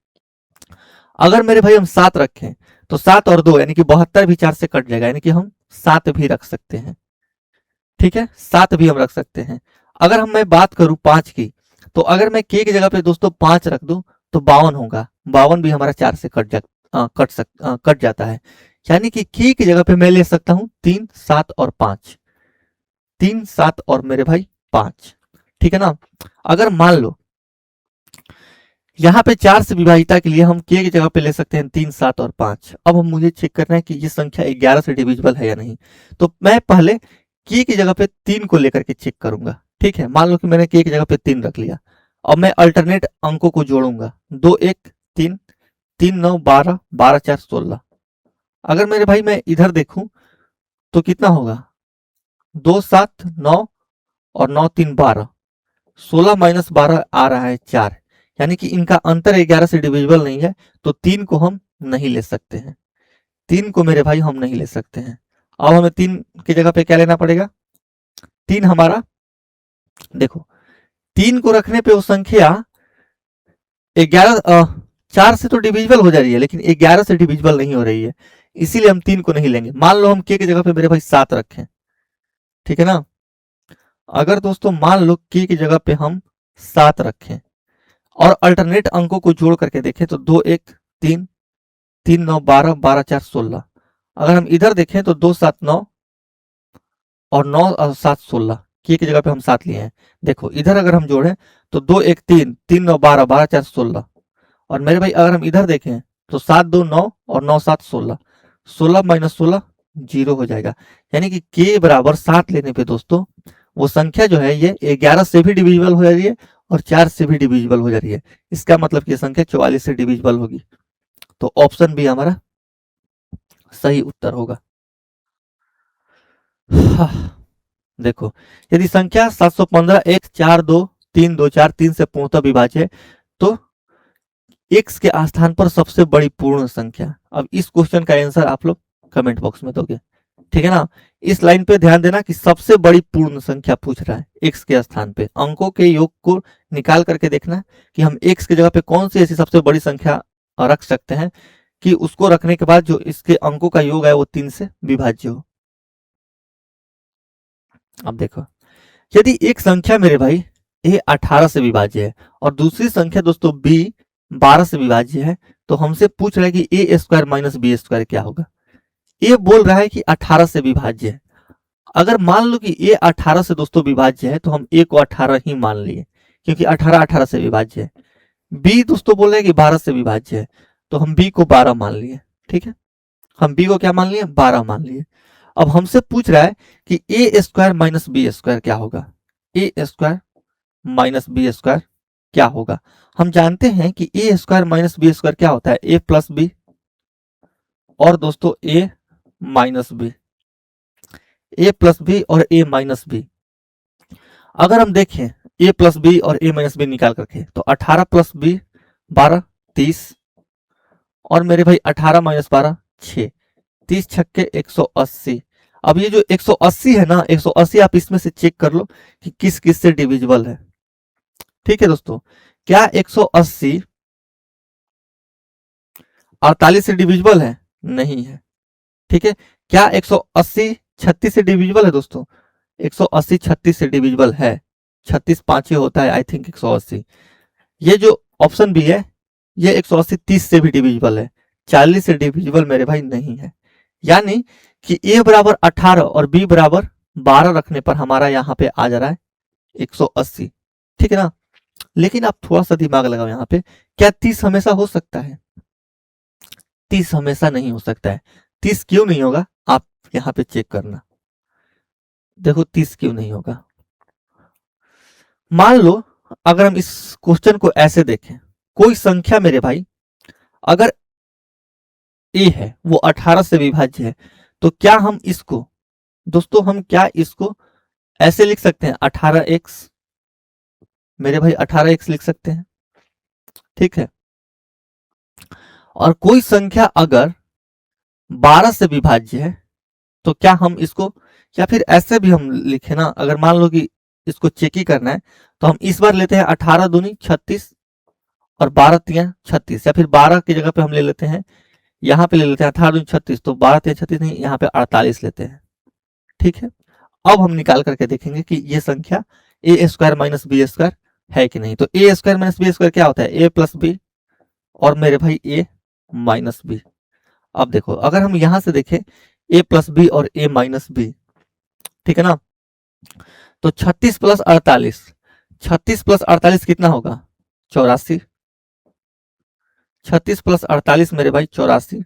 अगर मेरे भाई हम 7 रखें, तो 7 और 2 यानी कि 72 भी 4 से कट जाएगा, यानी कि हम 7 भी रख सकते हैं। ठीक है, 7 भी हम रख सकते हैं। अगर मैं बात करूं 5 की, तो अगर मैं के की जगह पे दोस्तों 5 रख दूं, तो 52 होगा, 52 भी हमारा 4 से कट जाता है। यानी कि के की जगह पे मैं ले सकता हूं 3 7 और 5, 3 7 और मेरे भाई 5। ठीक है ना। अगर मान लो यहाँ पे 4 से विभाजिता के लिए हम के की जगह पे ले सकते हैं 3 7 और 5। अब हम मुझे चेक करना है कि ये संख्या 11 से डिविजिबल है या नहीं, तो मैं पहले के की जगह पे 3 को लेकर के चेक करूंगा। ठीक है, मान लो कि मैंने के की जगह पे 3 रख लिया, और मैं अल्टरनेट अंकों को जोड़ूंगा, 2 1 3, 3 9 12, 12 4 16। अगर मेरे भाई मैं इधर देखूं, तो कितना होगा? 2 7 9 और 9 3 12, 16 माइनस 12 आ रहा है 4, यानी कि इनका अंतर 11 से डिविजिबल नहीं है, तो 3 को हम नहीं ले सकते हैं, 3 को मेरे भाई हम नहीं ले सकते हैं। अब हमें 3 की जगह पे क्या लेना पड़ेगा, 3 हमारा, देखो 3 को रखने पे वो संख्या 11 4 से तो डिविजिबल हो जा रही है, लेकिन 11 से डिविजिबल नहीं हो रही है, इसीलिए हम 3 को नहीं लेंगे। मान लो हम के की जगह पे मेरे भाई 7 रखें, ठीक है ना। अगर दोस्तों मान लो के की जगह पे हम 7 रखें और अल्टरनेट अंकों को जोड़ करके देखें तो 2 1 3 3 9 12 12 4 16। अगर हम इधर देखें तो 2 7 9 और 9 और 7 16, के की जगह पे हम 7 लिए हैं। देखो इधर अगर हम जोड़ें तो 2 1 3 3 9 12 12 4 16, और मेरे भाई अगर हम इधर देखें तो 7 2 9 और 9 7 16, 16 माइनस 16 0 हो जाएगा। यानी कि के बराबर 7 लेने पे दोस्तों वो संख्या जो है ये 11 से भी डिविजिबल हो जा रही है और 4 से भी डिविजिबल हो जा रही है। इसका मतलब कि संख्या 44 से डिविजिबल होगी। तो ऑप्शन बी हमारा सही उत्तर होगा। देखो यदि संख्या 715 x 4 2 3 2 4 3 से पूर्णतः विभाज्य है तो x के स्थान पर सबसे बड़ी पूर्ण संख्या। अब इस क्वेश्चन का आंसर आप लोग कमेंट बॉक्स में दोगे, ठीक है ना। इस लाइन पे ध्यान देना कि सबसे बड़ी पूर्ण संख्या पूछ रहा है, x के स्थान पे अंकों के योग को निकाल करके देखना कि हम x की जगह पे कौन सी ऐसी सबसे बड़ी संख्या रख सकते हैं कि उसको रखने के बाद जो इसके अंकों का योग है वो 3 से विभाज्य हो। अब देखो यदि एक संख्या मेरे भाई a 18 से विभाज्य है और दूसरी संख्या दोस्तों b 12 से विभाज्य है, तो हमसे पूछ रहा है कि a square minus B square क्या होगा। a बोल रहा है कि 18 से विभाज्य है। अगर मान लो कि a 18 से दोस्तों विभाज्य है तो हम a को 18 ही मान लिए, क्योंकि 18 18 से विभाज्य है। b दोस्तों बोल रहे हैं कि 12 से विभाज्य है, तो हम b को 12 मान लिए, ठीक है। हम b को क्या मान लिए, 12 मान लिए। अब हमसे पूछ रहा है कि a square minus B square क्या होगा, a square minus B square क्या होगा। हम जानते हैं कि a square minus B square क्या होता है, a प्लस बी और दोस्तों a minus B, a plus B और a माइनस बी। अगर हम देखें a प्लस बी और a माइनस बी निकाल करके तो 18 प्लस बी 12 30, और मेरे भाई 18 माइनस 12 6, 30 छक्के 180। अब ये जो 180 है ना, 180 आप इसमें से चेक कर लो कि किस किस से डिविजिबल है, ठीक है दोस्तों। क्या 180 48 से डिविजिबल है, नहीं है, ठीक है। क्या 180 36 से डिविजिबल है दोस्तों, 180 36 से डिविजिबल है, 36 पांच होता है आई थिंक 180। ये जो ऑप्शन बी है ये 180 30 से भी डिविजिबल है, 40 से डिविजिबल मेरे भाई नहीं है। यानी कि a बराबर 18 और b बराबर 12 रखने पर हमारा यहाँ पे आ जा रहा है 180, ठीक है ना। लेकिन आप थोड़ा सा दिमाग लगाओ यहाँ पे, क्या 30 हमेशा हो सकता है, 30 हमेशा नहीं हो सकता है। 30 क्यों नहीं होगा आप यहाँ पे चेक करना, देखो 30 क्यों नहीं होगा। मान लो अगर हम इस क्वेश्चन को ऐसे देखें, कोई संख्या मेरे भाई अगर a है वो 18 से विभाज्य है, तो क्या हम इसको दोस्तों हम क्या इसको ऐसे लिख सकते हैं 18x, मेरे भाई 18x लिख सकते हैं, ठीक है। और कोई संख्या अगर 12 से विभाज्य है तो क्या हम इसको, या फिर ऐसे भी हम लिखे ना, अगर मान लो कि इसको चेक ही करना है तो हम इस बार लेते हैं 18 दूनी 36 और 12 तिया 36, या फिर 12 की जगह पे हम ले लेते हैं, यहाँ पे ले लेते हैं 18 दूनी 36, तो 12 तिया 36 नहीं, यहाँ पे 48 लेते हैं, ठीक है। अब हम निकाल करके देखेंगे कि ये संख्या ए स्क्वायर माइनस बी स्क्वायर है कि नहीं। तो ए स्क्वायर माइनस बी स्क्वायर क्या होता है, ए प्लस बी और मेरे भाई ए माइनस बी। अब देखो अगर हम यहां से देखें ए प्लस बी और ए माइनस बी, ठीक है ना, तो 36 प्लस 48, 36 प्लस 48 कितना होगा 84, 36 प्लस 48 मेरे भाई 84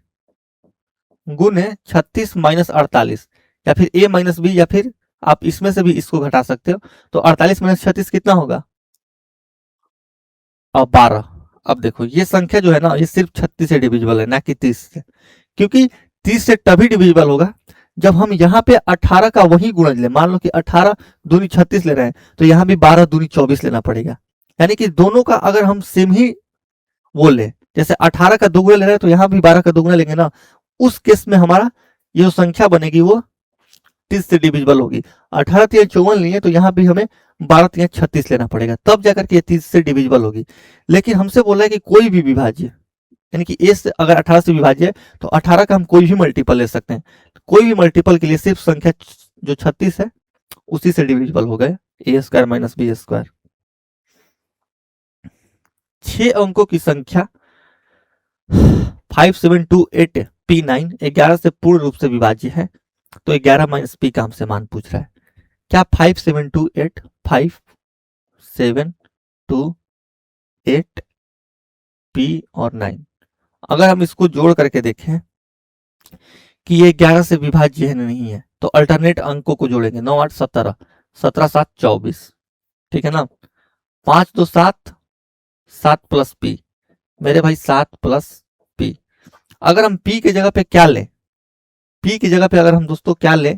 गुने 36 माइनस 48, या फिर ए माइनस बी, या फिर आप इसमें से भी इसको घटा सकते हो, तो 48 माइनस 36 कितना होगा अब 12। अब देखो ये संख्या जो है ना ये सिर्फ 36 से डिविजिबल है, ना कि 30 से, क्योंकि 30 से तभी डिविजिबल होगा जब हम यहाँ पे 18 का वही गुणज ले। मान लो कि 18 दूनी 36 ले रहे हैं तो यहाँ भी 12 दूनी 24 लेना पड़ेगा, यानी कि दोनों का अगर हम सेम ही वो ले जैसे 18 का दोगुना ले रहे हैं तो यहाँ भी 12 का दोगुना लेंगे ना, उस केस में हमारा ये जो संख्या बनेगी वो 30 से डिविजिबल होगी। 18 तिया 54 लिए तो यहाँ भी हमें 12 तिया 36 लेना पड़ेगा, तब जाकर के ये 30 से डिविजिबल होगी। लेकिन हमसे बोला है कि कोई भी विभाज्य, यानी कि ए से अगर 18 से विभाज्य है तो 18 का हम कोई भी मल्टीपल ले सकते हैं। कोई भी मल्टीपल के लिए सिर्फ संख्या जो 36 है उसी से डिविजिबल हो गए, ए स्क्वायर माइनस बी स्क्वायर। 6 अंकों की संख्या 5728 P9 11 से पूर्ण रूप से विभाज्य है, तो 11 माइनस पी का हमसे मान पूछ रहा है। क्या 5728 P और 9, अगर हम इसको जोड़ करके देखें कि ये 11 से विभाज्य है नहीं है, तो अल्टरनेट अंकों को जोड़ेंगे। 9 8 17, 17 7 24, ठीक है ना। 5 2 7, 7 प्लस पी, मेरे भाई 7 प्लस पी। अगर हम पी की जगह पे क्या लें, पी की जगह पे अगर हम दोस्तों क्या लें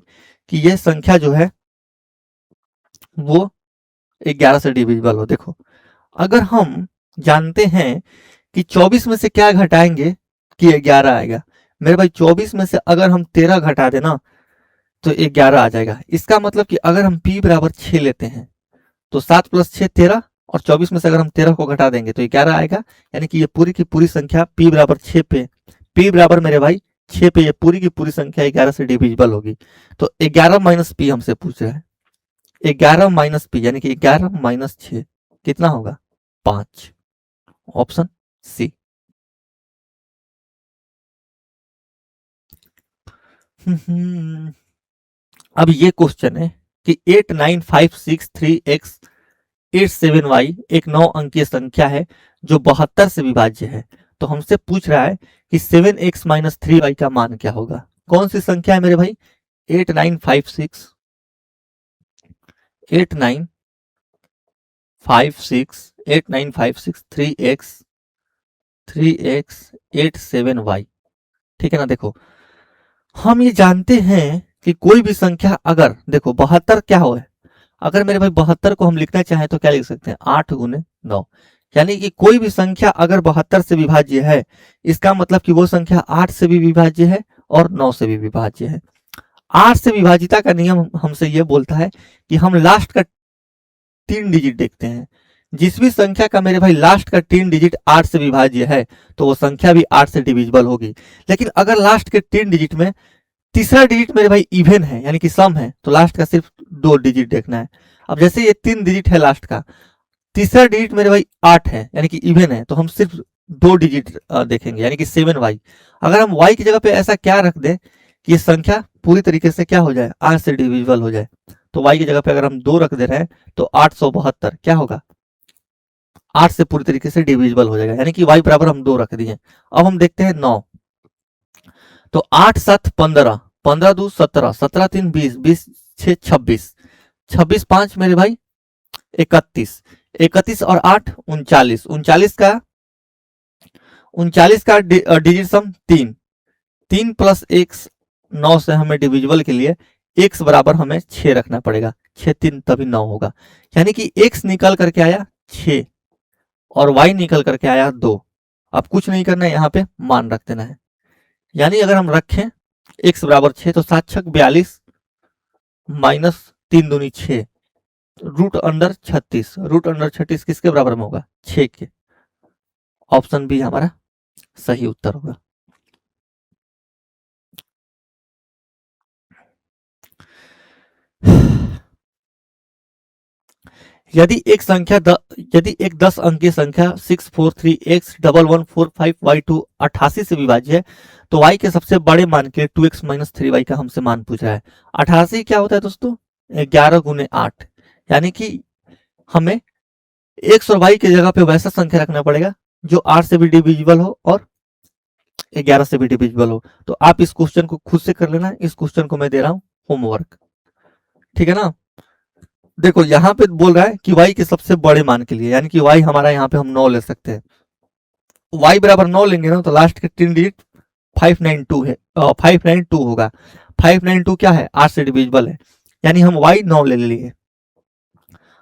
कि ये संख्या जो है वो 11 से डिविजिबल हो। देखो अगर हम जानते हैं कि 24 में से क्या घटाएंगे कि 11 आएगा, मेरे भाई 24 में से अगर हम 13 घटा देना तो 11 आ जाएगा। इसका मतलब कि अगर हम p बराबर 6 लेते हैं तो 7 प्लस 6 13, और 24 में से अगर हम 13 को घटा देंगे तो 11 आएगा। यानी कि ये पूरी की पूरी संख्या p बराबर 6 पे, p बराबर मेरे भाई 6 पे ये पूरी की पूरी संख्या 11 से डिविजिबल होगी। तो 11 माइनस पी हमसे पूछ रहा है, 11 माइनस पी यानी कि 11 माइनस 6 कितना होगा 5, ऑप्शन सी। अब ये क्वेश्चन है कि 89563x87y एक 9 अंकीय संख्या है जो 72 से विभाज्य है। तो हमसे पूछ रहा है कि 7x माइनस 3y का मान क्या होगा। कौन सी संख्या है मेरे भाई, 3x87y, ठीक है ना। देखो हम ये जानते हैं कि कोई भी संख्या अगर, देखो 72 क्या हो है, अगर मेरे भाई 72 को हम लिखना चाहें तो क्या लिख सकते हैं 8 गुने 9, यानी कि कोई भी संख्या अगर 72 से विभाज्य है इसका मतलब कि वो संख्या 8 से भी विभाज्य है और 9 से भी विभाज्य है। 8 से विभाजिता का नियम हमसे ये बोलता है कि हम लास्ट का 3 डिजिट देखते हैं। जिस भी संख्या का मेरे भाई लास्ट का 3 डिजिट 8 से विभाज्य है तो वो संख्या भी 8 से डिविजिबल होगी। लेकिन अगर लास्ट के 3 डिजिट में तीसरा डिजिट मेरे भाई इवन है यानी कि सम है तो लास्ट का सिर्फ 2 डिजिट देखना है। अब जैसे ये 3 डिजिट है लास्ट का, तीसरा डिजिट मेरे भाई 8 है यानी कि इवन है, तो हम सिर्फ 2 डिजिट देखेंगे यानी कि 7y। अगर हम y की जगह पे ऐसा क्या रख दें कि ये संख्या पूरी तरीके से क्या हो जाए 8 से डिविजिबल हो जाए, तो y की जगह पे अगर हम 2 रख दे रहे हैं तो 872 क्या होगा 8 से पूरी तरीके से डिविजिबल हो जाएगा, यानी कि y बराबर हम 2 रख दिए। अब हम देखते हैं 9, तो 8 7 15, 15 2 17, 17 3 20, 20 6 26, 26 5 मेरे भाई 31, 31 और 8 39, 39 का डिजिट सम 3, 3 प्लस x 9 से हमें डिविजिबल के लिए x बराबर हमें 6 रखना पड़ेगा, 6 3 तभी 9 होगा। यानी कि x निकल करके आया 6 और y निकल करके आया 2। अब कुछ नहीं करना है, यहाँ पे मान रख देना है। यानी अगर हम रखें x बराबर 6 तो 7 छक 42 माइनस 3 दूनी 6, रूट अंडर 36, रूट अंडर 36 किसके बराबर में होगा 6 के। ऑप्शन बी हमारा सही उत्तर होगा। यदि एक 10 अंकीय संख्या 643x1145y2 88 से विभाज्य है तो y के सबसे बड़े मान के लिए 2x माइनस 3y का हमसे मान पूछ रहा है। 88 क्या होता है दोस्तों 11 गुने 8, यानी कि हमें x और y की जगह पे वैसा संख्या रखना पड़ेगा जो 8 से भी डिविजिबल हो और 11 से भी डिविजिबल हो। तो आप इस क्वेश्चन को खुद से कर लेना, इस क्वेश्चन को मैं दे रहा हूं होमवर्क, ठीक है ना। देखो यहाँ पे बोल रहा है कि y के सबसे बड़े मान के लिए, यानी कि y हमारा यहाँ पे हम 9 ले सकते हैं। y बराबर 9 लेंगे ना तो लास्ट के 3 डिजिट 592 है, 592 होगा। 592 क्या है 8 से डिविजिबल है, यानी हम y 9 ले लिए।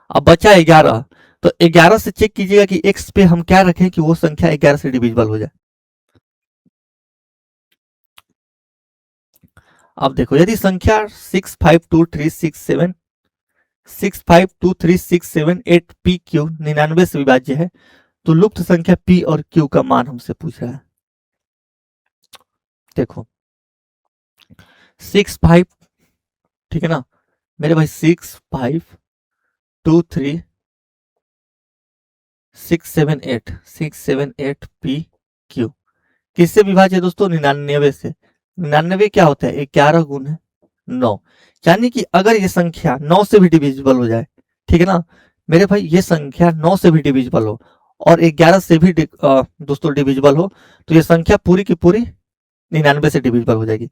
अब बचा 11, तो 11 से चेक कीजिएगा कि x पे हम क्या रखें कि वो संख्या 11 से डिविजिबल हो जाए। अब देखो यदि संख्या 6523678 पी क्यू 99 से विभाज्य है तो लुप्त संख्या p और q का मान हमसे पूछ रहा है। देखो 65, ठीक है ना मेरे भाई, 6523678 पी क्यू किससे विभाज्य है दोस्तों? 99 से। 99 क्या होता है? 11 गुना 9, यानी कि अगर ये संख्या 9 से भी डिविजिबल हो जाए, ठीक है ना मेरे भाई, ये संख्या 9 से भी डिविजिबल हो और 11 से भी दोस्तों डिविजिबल हो तो ये संख्या पूरी की पूरी 99 से डिविजिबल हो जाएगी।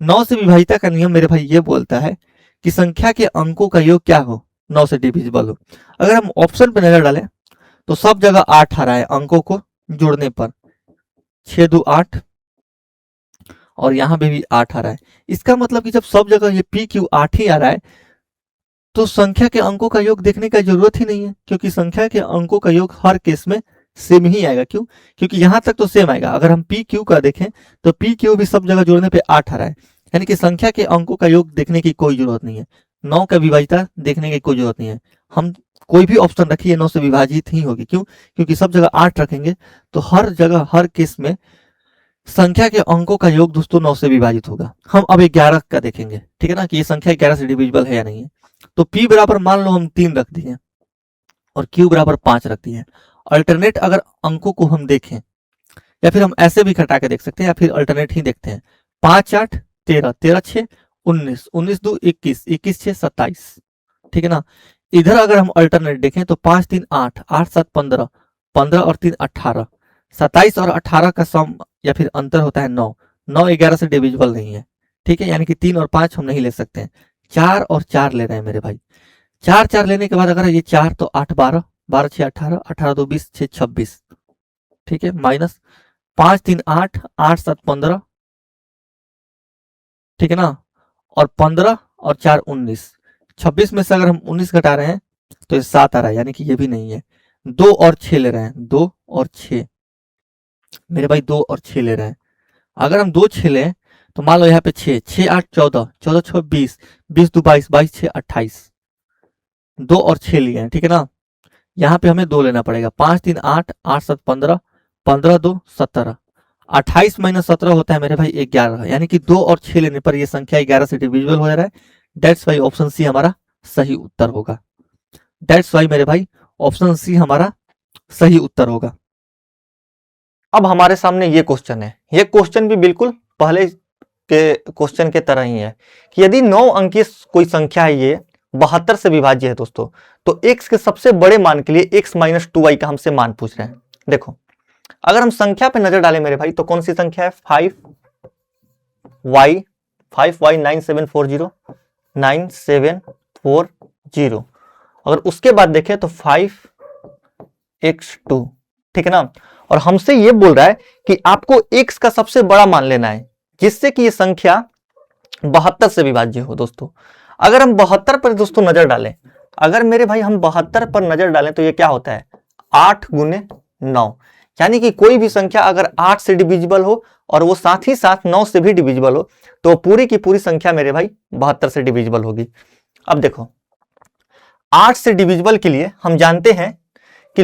9 से विभाजिता का नियम मेरे भाई ये बोलता है कि संख्या के अंकों का योग क्या हो? 9 से डिविजिबल हो। अगर हम ऑप्शन पे नजर डालें तो सब जगह 8 आ रहा है अंकों को जोड़ने पर, 6 2 8 और यहाँ पे भी 8 आ रहा है। इसका मतलब कि जब सब जगह ये पी क्यू 8 ही आ रहा है तो संख्या के अंकों का योग देखने का जरूरत ही नहीं है, क्योंकि संख्या के अंकों का योग हर केस में सेम ही आएगा। क्यों? क्योंकि यहां तक तो सेम आएगा। अगर हम पी क्यू का देखें तो पी क्यू भी सब जगह जोड़ने पे 8 आ रहा है, यानी कि संख्या के अंकों का योग देखने की कोई जरूरत नहीं है। 9 का विभाजिता देखने की कोई जरूरत नहीं है। हम कोई भी ऑप्शन रखिए 9 से विभाजित ही होगी। क्यों? क्योंकि सब जगह 8 रखेंगे तो हर जगह हर केस में संख्या के अंकों का योग दोस्तों 9 से विभाजित होगा। हम अब 11 का देखेंगे, ठीक है ना, कि ये संख्या 11 से डिविजिबल है या नहीं है। तो p बराबर मान लो हम 3 रख दिए और q बराबर 5 रख दिए। अल्टरनेट अगर अंकों को हम देखें या फिर हम ऐसे भी घटा के देख सकते हैं या फिर अल्टरनेट ही देखते हैं। 5 8 13, 13 6 19, 19 2 21, 21 6 27, ठीक है ना। इधर अगर हम अल्टरनेट देखें तो 5 3 8, 8 7 15, 15 और 3 18, 27 और 18 का सम या फिर अंतर होता है 9। 9 11 से डिविजिबल नहीं है, ठीक है, यानी कि 3 और 5 हम नहीं ले सकते हैं। 4 और 4 ले रहे हैं मेरे भाई। 4 4 लेने के बाद अगर ये 4 तो 8 12, 12 6 18, 18 2 20, 6 26, ठीक है, माइनस 5 3 8, 8 7 15, ठीक है ना, और 15 और 4 19, 26 में से अगर हम 19 घटा रहे हैं तो ये 7 आ रहा है, यानी कि ये भी नहीं है। 2 और 6 ले रहे हैं, 2 और 6 मेरे भाई, 2 और 6 ले रहे हैं। अगर हम 2 6 लें तो मान लो यहाँ पे 6 6 8 14, 14 6 20, 20 2 22, 22 6 28, 2 और 6 लिए हैं, ठीक है ना। यहाँ पे हमें 2 लेना पड़ेगा। 5 3 8, 8 7 15, 15 2 17, 28 माइनस 17 होता है मेरे भाई 11, यानी कि 2 और 6 लेने पर यह संख्या 11 से डिविजिबल हो जा रहा है। डेट्स वाई ऑप्शन सी हमारा सही उत्तर होगा। डेट्स वाई मेरे भाई ऑप्शन सी हमारा सही उत्तर होगा। अब हमारे सामने ये क्वेश्चन है। ये क्वेश्चन भी बिल्कुल पहले के क्वेश्चन के तरह ही है कि यदि 9 अंकीय कोई संख्या है, ये 72 से विभाज्य है दोस्तों, तो x के सबसे बड़े मान के लिए x माइनस 2y का हमसे मान पूछ रहे हैं। देखो अगर हम संख्या पे नजर डालें मेरे भाई तो कौन सी संख्या है? 5y 9740 9740। अगर उसके बाद देखें तो 5x2, ठीक है ना। और हमसे ये बोल रहा है कि आपको x का सबसे बड़ा मान लेना है जिससे कि ये संख्या 72 से विभाज्य हो। दोस्तों अगर हम 72 पर दोस्तों नजर डालें, अगर मेरे भाई हम 72 पर नजर डालें तो ये क्या होता है? 8 गुने 9, यानी कि कोई भी संख्या अगर 8 से डिविजिबल हो और वो साथ ही साथ 9 से भी डिविजिबल हो तो पूरी की पूरी संख्या मेरे भाई 72 से डिविजिबल होगी। अब देखो 8 से डिविजिबल के लिए हम जानते हैं कि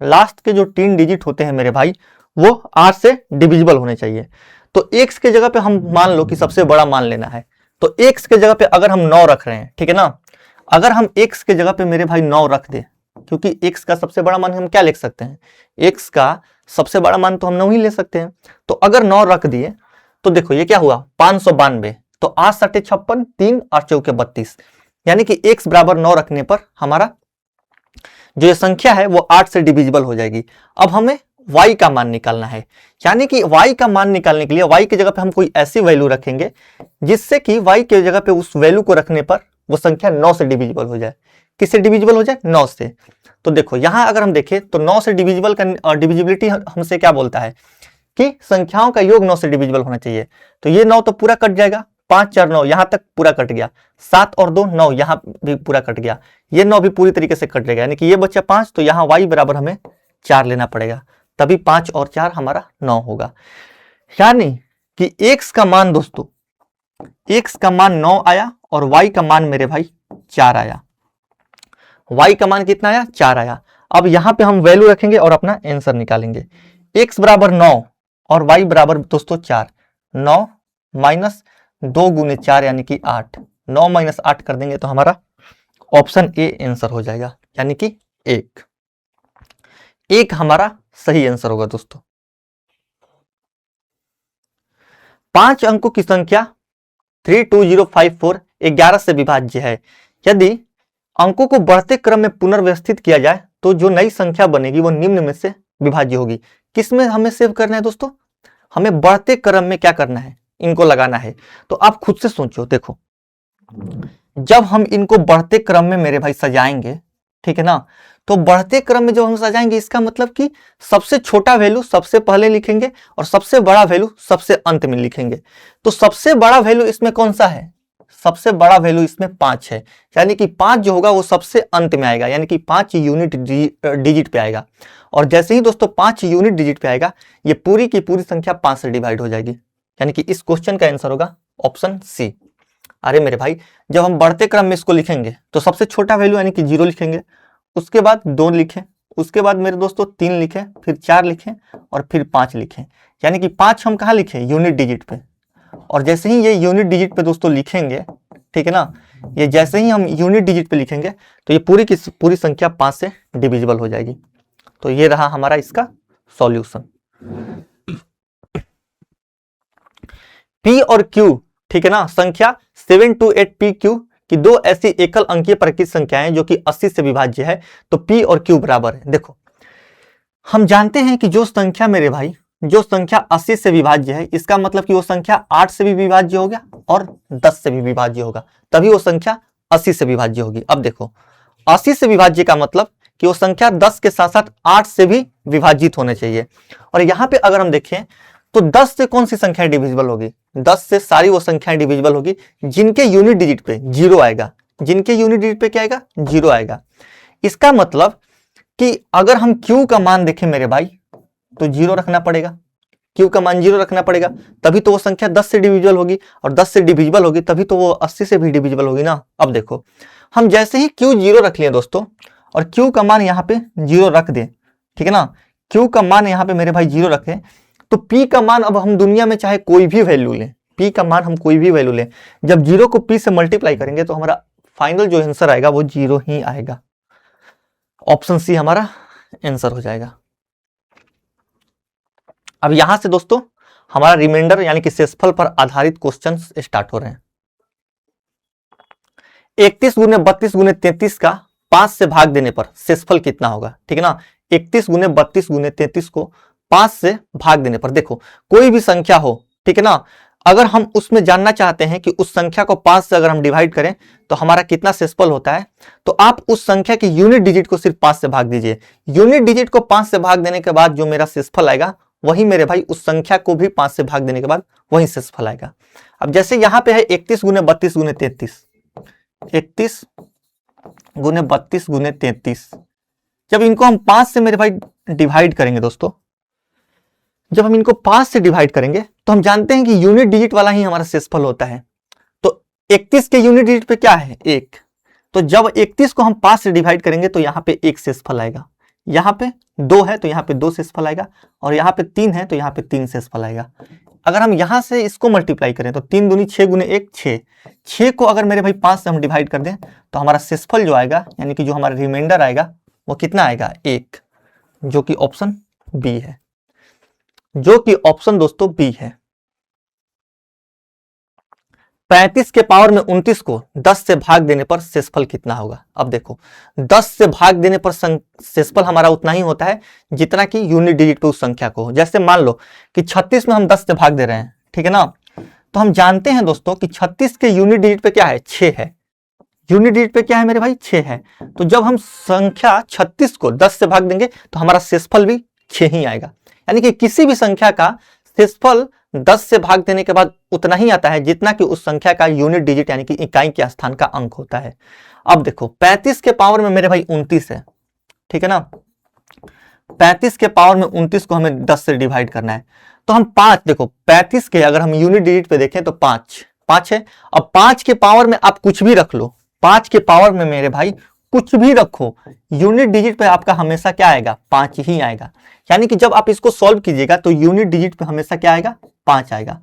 लास्ट के जो 3 डिजिट होते हैं मेरे भाई वो 8 से डिविजिबल होने चाहिए। तो x के जगह पे हम मान लो कि सबसे बड़ा मान लेना है, तो x के जगह पे अगर हम 9 रख रहे हैं, ठीक है ना, अगर हम x के जगह पे मेरे भाई 9 रख दे, क्योंकि x का सबसे बड़ा मान हम क्या लिख सकते हैं? x का सबसे बड़ा मान तो हम 9 ही ले सकते हैं। तो अगर 9 रख दिए तो देखो ये क्या हुआ? 592, तो 8 सटे 56, 3 और चौके 32, यानी कि x बराबर 9 रखने पर हमारा जो ये संख्या है वो 8 से डिविजिबल हो जाएगी। अब हमें y का मान निकालना है, यानी कि y का मान निकालने के लिए y की जगह पे हम कोई ऐसी वैल्यू रखेंगे जिससे कि y की जगह पे उस वैल्यू को रखने पर वो संख्या 9 से डिविजिबल हो जाए। किससे डिविजिबल हो जाए? 9 से। तो देखो यहां अगर हम देखें तो 9 से डिविजिबल का डिविजिबिलिटी हमसे क्या बोलता है कि संख्याओं का योग 9 से डिविजिबल होना चाहिए। तो ये 9 तो पूरा कट जाएगा, 5 4 9 यहां तक पूरा कट गया, 7 और 2 9 यहां भी पूरा कट गया, ये 9 भी पूरी तरीके से कट जाएगा, यानी कि ये बच्चा 5, तो यहाँ y बराबर हमें 4 लेना पड़ेगा, तभी 5 और 4 हमारा 9 होगा। यानी कि x का मान दोस्तों, x का मान 9 आया और y का मान मेरे भाई 4 आया। y का मान कितना आया? 4 आया। अब यहां पे हम वैल्यू रखेंगे और अपना आंसर निकालेंगे। x बराबर 9 और y बराबर दोस्तों 4, 9 माइनस 2 गुने 4 यानी कि 8, 9 माइनस 8 कर देंगे तो हमारा ऑप्शन ए आंसर हो जाएगा, यानी कि एक हमारा सही आंसर होगा दोस्तों। 5 अंकों की संख्या 32054 11 से विभाज्य है। यदि अंकों को बढ़ते क्रम में पुनर्व्यवस्थित किया जाए तो जो नई संख्या बनेगी वो निम्न में से विभाज्य होगी। किसमें हमें सेव करना है दोस्तों? हमें बढ़ते क्रम में क्या करना है? इनको लगाना है। तो आप खुद से सोचो, देखो जब हम इनको बढ़ते क्रम में मेरे भाई सजाएंगे, ठीक है ना, तो बढ़ते क्रम में जब हम सजाएंगे इसका मतलब कि सबसे छोटा वैल्यू सबसे पहले लिखेंगे और सबसे बड़ा वैल्यू सबसे अंत में लिखेंगे। तो सबसे बड़ा वैल्यू इसमें कौन सा है? सबसे बड़ा वैल्यू इसमें 5 है, यानी कि 5 जो होगा वो सबसे अंत में आएगा, यानी कि 5 यूनिट डिजिट पे आएगा। और जैसे ही दोस्तों 5 यूनिट डिजिट पे आएगा, ये पूरी की पूरी संख्या 5 से डिवाइड हो जाएगी, यानी कि इस क्वेश्चन का आंसर होगा ऑप्शन सी। अरे मेरे भाई, जब हम बढ़ते क्रम में इसको लिखेंगे तो सबसे छोटा वैल्यू यानी कि 0 लिखेंगे, उसके बाद 2 लिखें, उसके बाद मेरे दोस्तों 3 लिखें, फिर 4 लिखें और फिर 5 लिखें, यानी कि 5 हम कहाँ लिखें? यूनिट डिजिट पे। और जैसे ही ये यूनिट डिजिट पे दोस्तों लिखेंगे, ठीक है ना, ये जैसे ही हम यूनिट डिजिट पे लिखेंगे तो ये पूरी की पूरी संख्या 5 से डिविजिबल हो जाएगी। तो ये रहा हमारा इसका सॉल्यूशन। P और Q, ठीक है ना, संख्या 728 PQ की दो ऐसी एकल अंकीय प्राकृतिक संख्याएं जो कि 80 से विभाज्य है, तो P और Q बराबर है। देखो हम जानते हैं कि जो संख्या मेरे भाई, जो संख्या 80 से विभाज्य है, इसका मतलब कि वो संख्या 8 से भी विभाज्य हो गया और 10 से भी विभाज्य होगा, तभी वो संख्या 80 से विभाज्य होगी। अब देखो 80 से विभाज्य का मतलब कि वो संख्या 10 के साथ साथ 8 से भी विभाजित होने चाहिए। और यहाँ पे अगर हम देखें तो 10 से कौन सी संख्या डिविजिबल होगी? 10 से सारी वो संख्याएं डिविजिबल होगी जिनके यूनिट डिजिट पे 0 आएगा। जिनके यूनिट डिजिट पे क्या आएगा? 0 आएगा। इसका मतलब कि अगर हम Q का मान देखें मेरे भाई तो 0 रखना पड़ेगा, Q का मान 0 रखना पड़ेगा, तभी तो वो संख्या 10 से डिविजिबल होगी, और 10 से डिविजिबल होगी तभी तो वो 80 से भी डिविजिबल होगी ना। अब देखो हम जैसे ही Q 0 रख लिए दोस्तों और Q का मान यहाँ पे 0 रख दें, ठीक है ना, Q का मान यहाँ पे मेरे भाई 0 रखें, तो P का मान अब हम दुनिया में चाहे कोई भी वैल्यू लें, P का मान हम कोई भी वैल्यू लें, जब 0 को P से मल्टीप्लाई करेंगे तो हमारा फाइनल जो आंसर आएगा वो 0 ही आएगा। ऑप्शन सी हमारा आंसर हो जाएगा। अब यहां से दोस्तों हमारा रिमाइंडर यानी कि शेषफल पर आधारित क्वेश्चंस स्टार्ट हो रहे हैं। 31 गुने 32 गुने 33 का 5 से भाग देने पर शेषफल कितना होगा? ठीक है ना, 31 गुने 32 गुने 33 को 5 से भाग देने पर, देखो कोई भी संख्या हो, ठीक है ना, अगर हम उसमें जानना चाहते हैं कि उस संख्या को 5 से अगर हम डिवाइड करें तो हमारा कितना शेषफल होता है, तो आप उस संख्या के यूनिट डिजिट को सिर्फ 5 से भाग दीजिए। यूनिट डिजिट को 5 से भाग देने के बाद जो मेरा शेषफल आएगा वही मेरे भाई उस संख्या को भी 5 से भाग देने के बाद वही शेषफल आएगा। अब जैसे यहां पे है 31 गुने 32 गुने 33, 31 गुने 32 गुने 33, जब इनको हम 5 से मेरे भाई डिवाइड करेंगे दोस्तों, जब हम इनको 5 से डिवाइड करेंगे तो हम जानते हैं कि यूनिट डिजिट वाला ही हमारा शेषफल होता है। तो 31 के यूनिट डिजिट पे क्या है? 1, तो जब 31 को हम 5 से डिवाइड करेंगे तो यहाँ पे 1 शेषफल आएगा, यहाँ पे 2 है तो यहाँ पे 2 शेषफल आएगा, और यहाँ पे 3 है तो यहाँ पे 3 शेषफल आएगा। अगर हम यहाँ से इसको मल्टीप्लाई करें तो 3 दूनी 6 गुने 1 6, 6 को अगर मेरे भाई 5 से हम डिवाइड कर दें तो हमारा शेषफल जो आएगा यानी कि जो हमारा रिमाइंडर आएगा वो कितना आएगा? 1, जो कि ऑप्शन बी है, जो कि ऑप्शन दोस्तों बी है। 35 के पावर में 29 को 10 से भाग देने पर शेषफल कितना होगा? अब देखो 10 से भाग देने पर शेषफल हमारा उतना ही होता है जितना कि यूनिट डिजिट पे उस संख्या को हो। जैसे मान लो कि 36 में हम 10 से भाग दे रहे हैं, ठीक है ना, तो हम जानते हैं दोस्तों कि 36 के यूनिट डिजिट पे क्या है? 6 है। यूनिट डिजिट पे क्या है मेरे भाई? 6 है। तो जब हम संख्या 36 को 10 से भाग देंगे तो हमारा शेषफल भी 6 ही आएगा, यानी कि किसी भी संख्या का शेषफल 10 से भाग देने के बाद उतना ही आता है जितना कि उस संख्या का यूनिट डिजिट यानी कि इकाई के स्थान का अंक होता है। अब देखो 35 के पावर में मेरे भाई 29 है, ठीक है ना, 35 के पावर में 29 को हमें 10 से डिवाइड करना है। तो हम 5, देखो 35 के अगर हम यूनिट डिजिट पे देखें तो 5 है। अब 5 के पावर में आप कुछ भी रख लो, 5 के पावर में मेरे भाई कुछ भी रखो, यूनिट डिजिट पे आपका हमेशा क्या आएगा, 5 ही आएगा। यानी कि जब आप इसको सॉल्व कीजिएगा तो यूनिट डिजिट पे हमेशा क्या आएगा, 5 आएगा।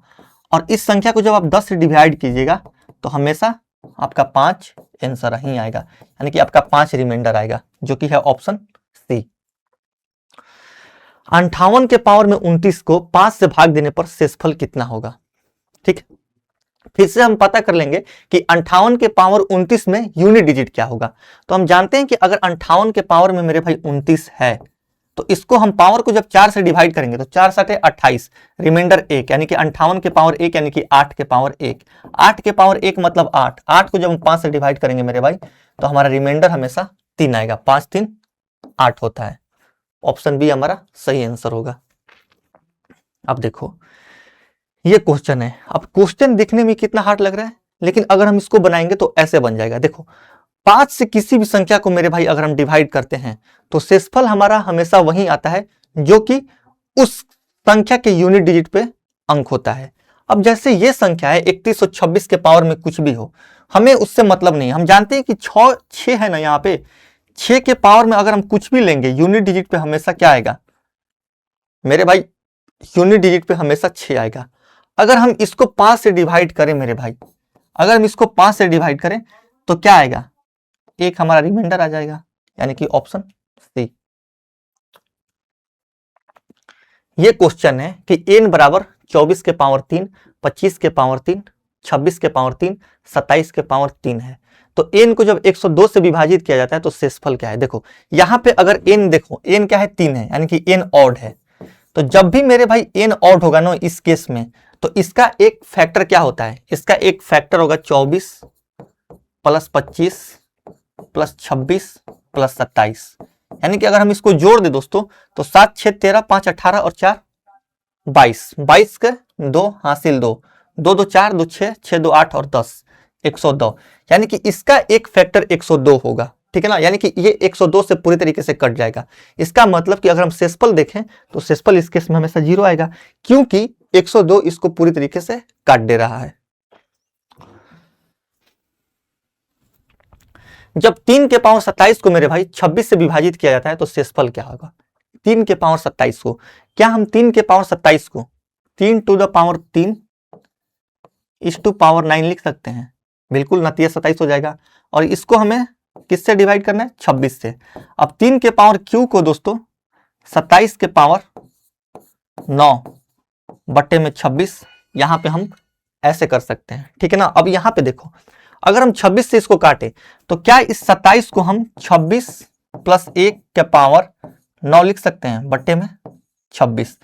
और इस संख्या को जब आप 10 से डिवाइड कीजिएगा तो हमेशा आपका 5 आंसर ही आएगा, यानी कि आपका 5 रिमाइंडर आएगा, जो कि है ऑप्शन सी। 58 के पावर में 29 को 5 से भाग देने पर शेषफल कितना होगा। ठीक, फिर से हम पता कर लेंगे कि 58 के पावर 29 में यूनिट डिजिट क्या होगा। तो हम जानते हैं कि अगर 58 के पावर में मेरे भाई 29 है तो इसको हम पावर को जब 4 से डिवाइड करेंगे तो 4 7 28, रिमाइंडर 1, यानी कि 58 के पावर 1 यानी कि 8 के पावर 1, 8 के पावर 1 मतलब 8, 8 को जब हम 5 से डिवाइड करेंगे मेरे भाई तो हमारा रिमाइंडर हमेशा 3 आएगा, 5 3 8 होता है। ऑप्शन बी हमारा सही आंसर होगा। अब देखो ये क्वेश्चन है, अब क्वेश्चन दिखने में कितना हार्ड लग रहा है, लेकिन अगर हम इसको बनाएंगे तो ऐसे बन जाएगा। देखो 5 से किसी भी संख्या को मेरे भाई अगर हम डिवाइड करते हैं तो शेषफल हमारा हमेशा वही आता है जो कि उस संख्या के यूनिट डिजिट पे अंक होता है। अब जैसे ये संख्या है 3126 के पावर में कुछ भी हो, हमें उससे मतलब नहीं। हम जानते हैं कि 6 है ना, यहाँ पे 6 के पावर में अगर हम कुछ भी लेंगे यूनिट डिजिट पे हमेशा क्या आएगा मेरे भाई, यूनिट डिजिट पे हमेशा 6 आएगा। अगर हम इसको 5 से डिवाइड करें मेरे भाई, अगर हम इसको 5 से डिवाइड करें तो क्या आएगा, एक हमारा रिमाइंडर आ जाएगा, यानी कि ऑप्शन सी। ये क्वेश्चन है कि n बराबर 24 के पावर 3, 25 के पावर 3, 26 के पावर 3, 27 के पावर 3 है। तो n को जब 102 से विभाजित किया जाता है तो शेषफल क्या है। देखो यहां पे अगर n, देखो n क्या है, 3 है, यानी कि n ऑड है। तो जब भी मेरे भाई n ऑड होगा ना इस केस में, तो इसका एक फैक्टर क्या होता है, इसका एक फैक्टर होगा 24 प्लस 25 प्लस 26 प्लस 27, यानी कि अगर हम इसको जोड़ दे दोस्तों तो 7 6 13, 5 18 और 4 22, 22 के 2 हासिल 2, 2 2 4, 2 6, 6 2 8 और 10, 102, यानी कि इसका एक फैक्टर 102 होगा। ठीक है ना, यानी कि ये 102 से पूरी तरीके से कट जाएगा। इसका मतलब कि अगर हम शेषफल देखें तो शेषफल इस केस में हमेशा 0 आएगा, क्योंकि 102 इसको पूरी तरीके से काट दे रहा है। जब 3 के पावर 27 को मेरे भाई 26 से विभाजित किया जाता है तो शेषफल क्या होगा। 3 के पावर 27 को, क्या हम 3 के पावर 27 को 3 टू द पावर 3 इस टू पावर 9 लिख सकते हैं, बिल्कुल, नतीजा 27 हो जाएगा। और इसको हमें किससे डिवाइड करना है, 26 से। अब 3 के पावर क्यू को दोस्तों 27 के पावर 9 बट्टे में 26, यहां पे हम ऐसे कर सकते हैं। ठीक है ना, अब यहां पे देखो अगर हम 26 से इसको काटे तो क्या इस 27 को हम 26 प्लस 1 के पावर 9 लिख सकते हैं बट्टे में 26।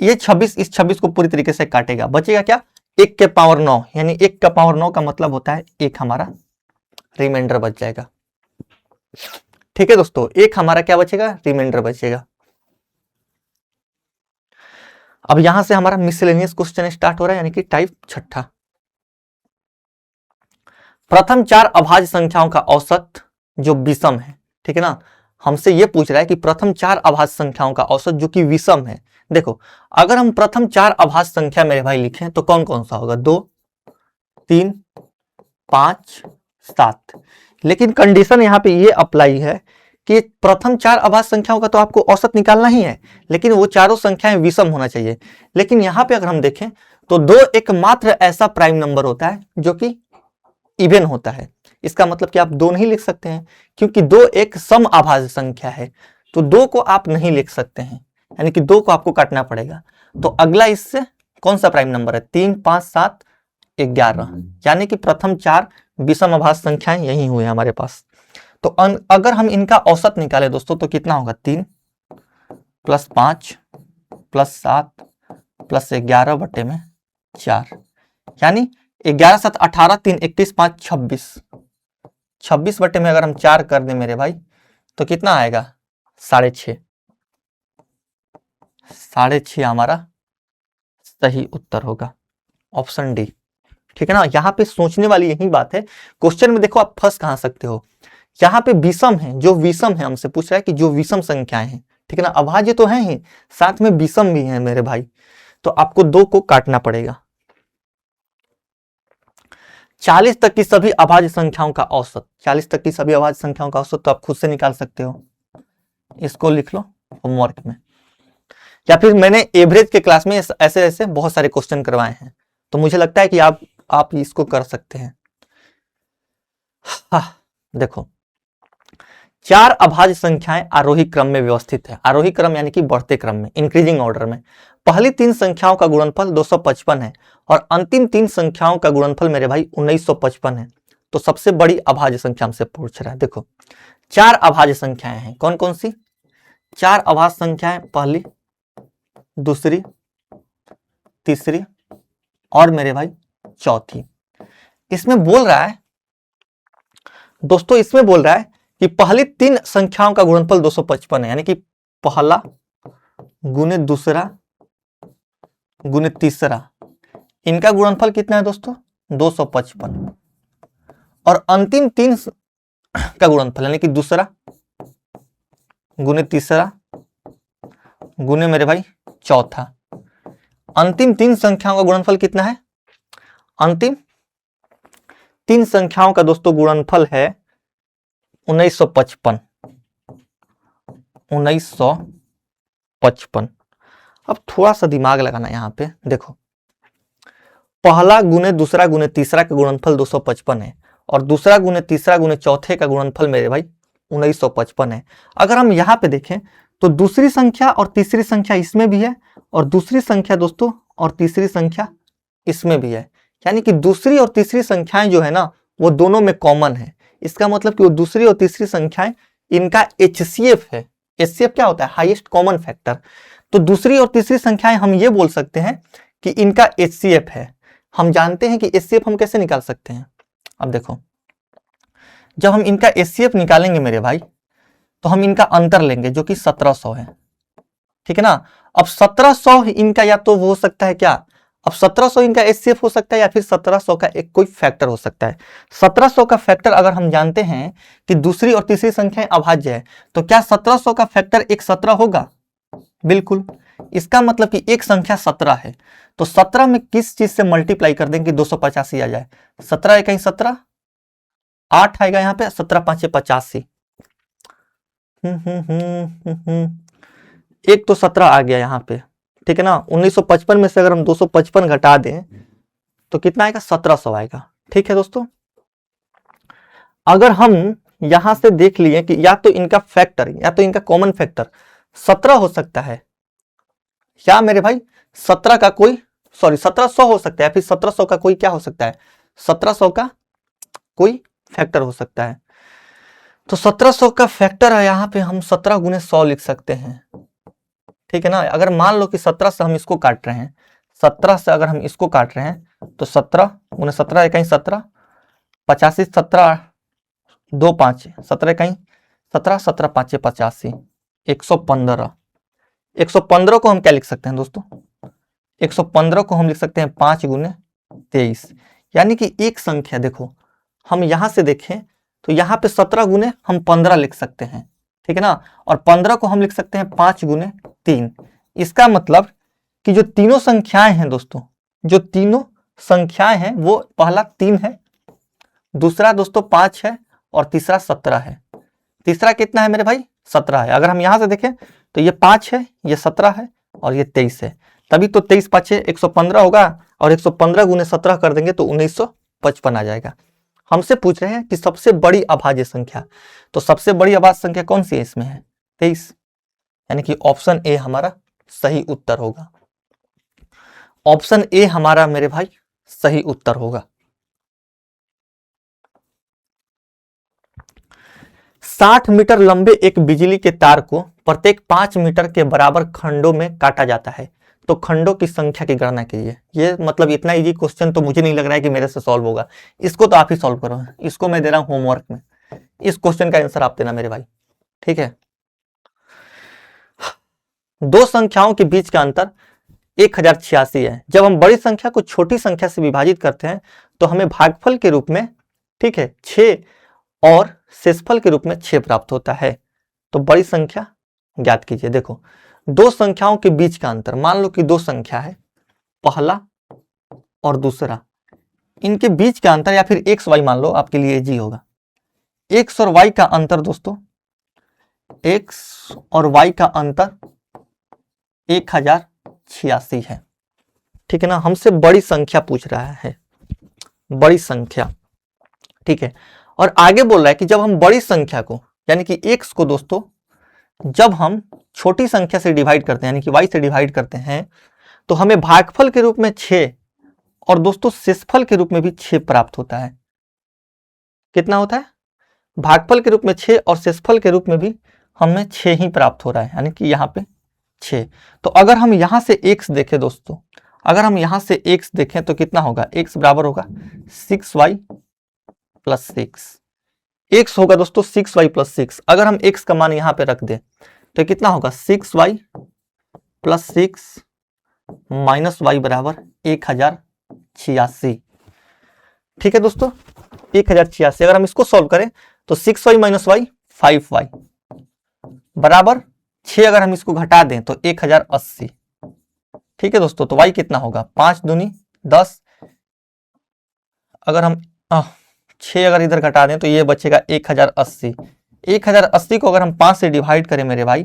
ये 26 इस 26 को पूरी तरीके से काटेगा, बचेगा क्या, 1 के पावर 9, यानी 1 का पावर 9 का मतलब होता है 1 हमारा रिमाइंडर बच जाएगा। ठीक है दोस्तों, 1 हमारा क्या बचेगा, रिमाइंडर बचेगा। अब यहां से हमारा मिसलेनियस क्वेश्चन स्टार्ट हो रहा है, यानी कि टाइप 6। प्रथम 4 अभाज्य संख्याओं का औसत जो विषम है, ठीक है ना, हमसे ये पूछ रहा है कि प्रथम 4 अभाज्य संख्याओं का औसत जो कि विषम है। देखो अगर हम प्रथम 4 अभाज्य संख्या मेरे भाई लिखें तो कौन कौन सा होगा, 2 3 5 7, लेकिन कंडीशन यहाँ पे ये अप्लाई है कि प्रथम 4 अभाज्य संख्याओं का तो आपको औसत निकालना ही है, लेकिन वो चारों संख्याएं विषम होना चाहिए। लेकिन यहाँ पे अगर हम देखें तो 2 एकमात्र ऐसा प्राइम नंबर होता है जो कि इवन होता है। इसका मतलब कि आप 2 नहीं लिख सकते हैं, क्योंकि 2 एक सम अभाज्य संख्या है, तो 2 को आप नहीं लिख सकते हैं, यानी कि 2 को आपको काटना पड़ेगा। तो अगला इससे कौन सा प्राइम नंबर है, 3 5 7 11, यानी कि प्रथम 4 विषम अभाज्य संख्याएं यही हुए हमारे पास। तो अगर हम इनका औसत निकाले दोस्तों तो कितना होगा, 3 प्लस 5 प्लस 7 प्लस 11 बटे में 4, यानी 11 7 18, 3 21, 5 26, 26 बटे में अगर हम 4 कर दें मेरे भाई तो कितना आएगा, 6.5, 6.5 हमारा सही उत्तर होगा ऑप्शन डी। ठीक है ना, यहाँ पे सोचने वाली यही बात है। क्वेश्चन में देखो आप फंस कहाँ सकते हो, यहाँ पे विषम है, जो विषम है हमसे पूछ रहा है कि जो विषम संख्याएं हैं, ठीक है ना, अभाज्य तो है ही, साथ में विषम भी है मेरे भाई, तो आपको 2 को काटना पड़ेगा। 40 तक की सभी अभाज्य संख्याओं का औसत, 40 तक की सभी अभाज्य संख्याओं का औसत तो आप खुद से निकाल सकते हो, इसको लिख लो होमवर्क में, या फिर मैंने एवरेज के क्लास में ऐसे ऐसे बहुत सारे क्वेश्चन करवाए हैं, तो मुझे लगता है कि आप इसको कर सकते हैं। हाँ, देखो 4 अभाज्य संख्याएं आरोही क्रम में व्यवस्थित है, आरोही क्रम यानी कि बढ़ते क्रम में, इंक्रीजिंग ऑर्डर में। पहली 3 संख्याओं का गुणनफल 255 है और अंतिम 3 संख्याओं का गुणनफल मेरे भाई 1955 है। तो सबसे बड़ी अभाज्य संख्या हमसे पूछ रहा है। देखो 4 अभाज्य संख्याएं हैं, कौन कौन सी 4 अभाज्य संख्याएं, पहली, दूसरी, तीसरी और मेरे भाई चौथी। इसमें बोल रहा है दोस्तों, इसमें बोल रहा है कि पहली 3 संख्याओं का गुणनफल 255 है, यानी कि पहला गुने दूसरा गुने तीसरा, इनका गुणनफल कितना है दोस्तों 255, और अंतिम 3 का गुणनफल यानी कि दूसरा गुने तीसरा गुने मेरे भाई चौथा, अंतिम 3 संख्याओं का गुणनफल कितना है, अंतिम 3 संख्याओं का दोस्तों गुणनफल है 1955। 1955। अब थोड़ा सा दिमाग लगाना यहां पे, देखो पहला गुने दूसरा गुने तीसरा का गुणनफल 255 है और दूसरा गुने तीसरा गुने चौथे का गुणनफल मेरे भाई 1955 है। अगर हम यहाँ पे देखें तो दूसरी संख्या और तीसरी संख्या इसमें भी है और दूसरी संख्या दोस्तों और तीसरी संख्या इसमें भी है, यानी कि दूसरी और तीसरी संख्याएं जो है ना वो दोनों में कॉमन है। इसका मतलब कि वो दूसरी और तीसरी संख्याएं इनका HCF है। HCF क्या होता है, हाईएस्ट कॉमन फैक्टर। तो दूसरी और तीसरी संख्याएं हम ये बोल सकते हैं कि इनका HCF है। हम जानते हैं कि HCF हम कैसे निकाल सकते हैं। अब देखो जब हम इनका HCF निकालेंगे मेरे भाई तो हम इनका अंतर लेंगे जो कि 1700 है, ठीक है ना। अब 1700 इनका या तो वो हो सकता है क्या, अब 1700 इनका HCF हो सकता है या फिर 1700 का एक कोई फैक्टर हो सकता है। 1700 का फैक्टर अगर हम जानते हैं कि दूसरी और तीसरी संख्याएं अभाज्य है तो क्या 1700 का फैक्टर एक 17 होगा, बिल्कुल। इसका मतलब कि एक संख्या 17 है तो 17 में किस चीज से मल्टीप्लाई कर देंगे 285 आ जाए, 17 इकाई 17, 8 आएगा यहाँ पे, 17 5 85, एक तो 17 आ गया यहाँ पे, ठीक है ना। 1955 में से अगर हम 255 घटा दें तो कितना आएगा 1700 आएगा, ठीक है दोस्तों। अगर हम यहां से देख लिए कि या तो इनका फैक्टर या तो इनका कॉमन फैक्टर 17 हो सकता है या मेरे भाई 17 का कोई 1700 हो सकता है, फिर 1700 का कोई क्या हो सकता है, 1700 का कोई फैक्टर हो सकता है। तो 1700 का फैक्टर है यहाँ पे हम 17 गुने 100 लिख सकते हैं, ठीक है ना। अगर मान लो कि 17 से हम इसको काट रहे हैं, 17 से अगर हम इसको काट रहे हैं तो 17 गुने 17 कहीं 17, 85, 17 2 5 17 कहीं 17, 17 5 85, 115। 115 को हम क्या लिख सकते हैं दोस्तों, 115 को हम लिख सकते हैं 5 गुने 23, यानी कि एक संख्या देखो हम यहां से देखें तो यहाँ पे 17 गुने हम 15 लिख सकते हैं, ठीक है ना, और 15 को हम लिख सकते हैं 5 गुने 3। इसका मतलब कि जो तीनों संख्याएं हैं दोस्तों, जो तीनों संख्याएं हैं वो पहला 3 है, दूसरा दोस्तों 5 है और तीसरा 17 है। तीसरा कितना है मेरे भाई 17 है। अगर हम यहां से देखें तो ये 5 है, ये 17 है और ये 23 है, तभी तो 23 5 115 होगा और 115 गुने 17 कर देंगे तो 1955 आ जाएगा। हमसे पूछ रहे हैं कि सबसे बड़ी अभाज्य संख्या, तो सबसे बड़ी अभाज्य संख्या कौन सी है, इसमें है 23, यानी कि ऑप्शन ए हमारा सही उत्तर होगा। ऑप्शन ए हमारा मेरे भाई सही उत्तर होगा। 60 मीटर लंबे एक बिजली के तार को प्रत्येक 5 मीटर के बराबर खंडों में काटा जाता है, तो खंडों की संख्या की गणना कीजिए। ये मतलब इतना इजी क्वेश्चन तो मुझे नहीं लग रहा है कि मेरे से सॉल्व होगा, इसको तो आप ही सॉल्व करो, इसको मैं दे रहा हूं होमवर्क में, इस क्वेश्चन का आंसर आप देना मेरे भाई, ठीक है। दो संख्याओं के बीच का अंतर 1086 है। जब हम बड़ी संख्या को छोटी संख्या से विभाजित करते हैं तो हमें भागफल के रूप में, ठीक है, 6 और शेषफल के रूप में 6 प्राप्त होता है। तो बड़ी संख्या ज्ञात कीजिए। देखो, दो संख्याओं के बीच का अंतर, मान लो कि दो संख्या है, पहला और दूसरा, इनके बीच का अंतर या फिर एक्स वाई मान लो, आपके लिए जी होगा। एक्स और वाई का अंतर दोस्तों, एक्स और वाई का अंतर 1086 है। ठीक है ना, हमसे बड़ी संख्या पूछ रहा है, बड़ी संख्या। ठीक है, और आगे बोल रहा है कि जब हम बड़ी संख्या को यानी कि एक्स को दोस्तों जब हम छोटी संख्या से डिवाइड करते हैं यानी कि वाई से डिवाइड करते हैं तो हमें भागफल के रूप में 6 और दोस्तों शेषफल के रूप में भी 6 प्राप्त होता है। कितना होता है? भागफल के रूप में 6 और शेषफल के रूप में भी हमें 6 ही प्राप्त हो रहा है, यानी कि यहाँ पे 6। तो अगर हम यहाँ से x देखें दोस्तों, अगर हम यहाँ से x देखें तो कितना होगा? x बराबर होगा 6y प्लस 6। x होगा दोस्तों 6y प्लस 6। अगर हम x का मान यहाँ पे रख दें तो कितना होगा? 6y प्लस 6 माइनस y बराबर 1086। ठीक है दोस्तों, 1086। अगर हम इसको सॉल्व करें तो 6y माइनस y 5y बराबर 6। अगर हम इसको घटा दें तो 1080। ठीक है दोस्तों, तो y कितना होगा? 5 दूनी 10। अगर हम 6 अगर इधर घटा दें तो ये बचेगा 1080। 1080 को अगर हम 5 से डिवाइड करें मेरे भाई,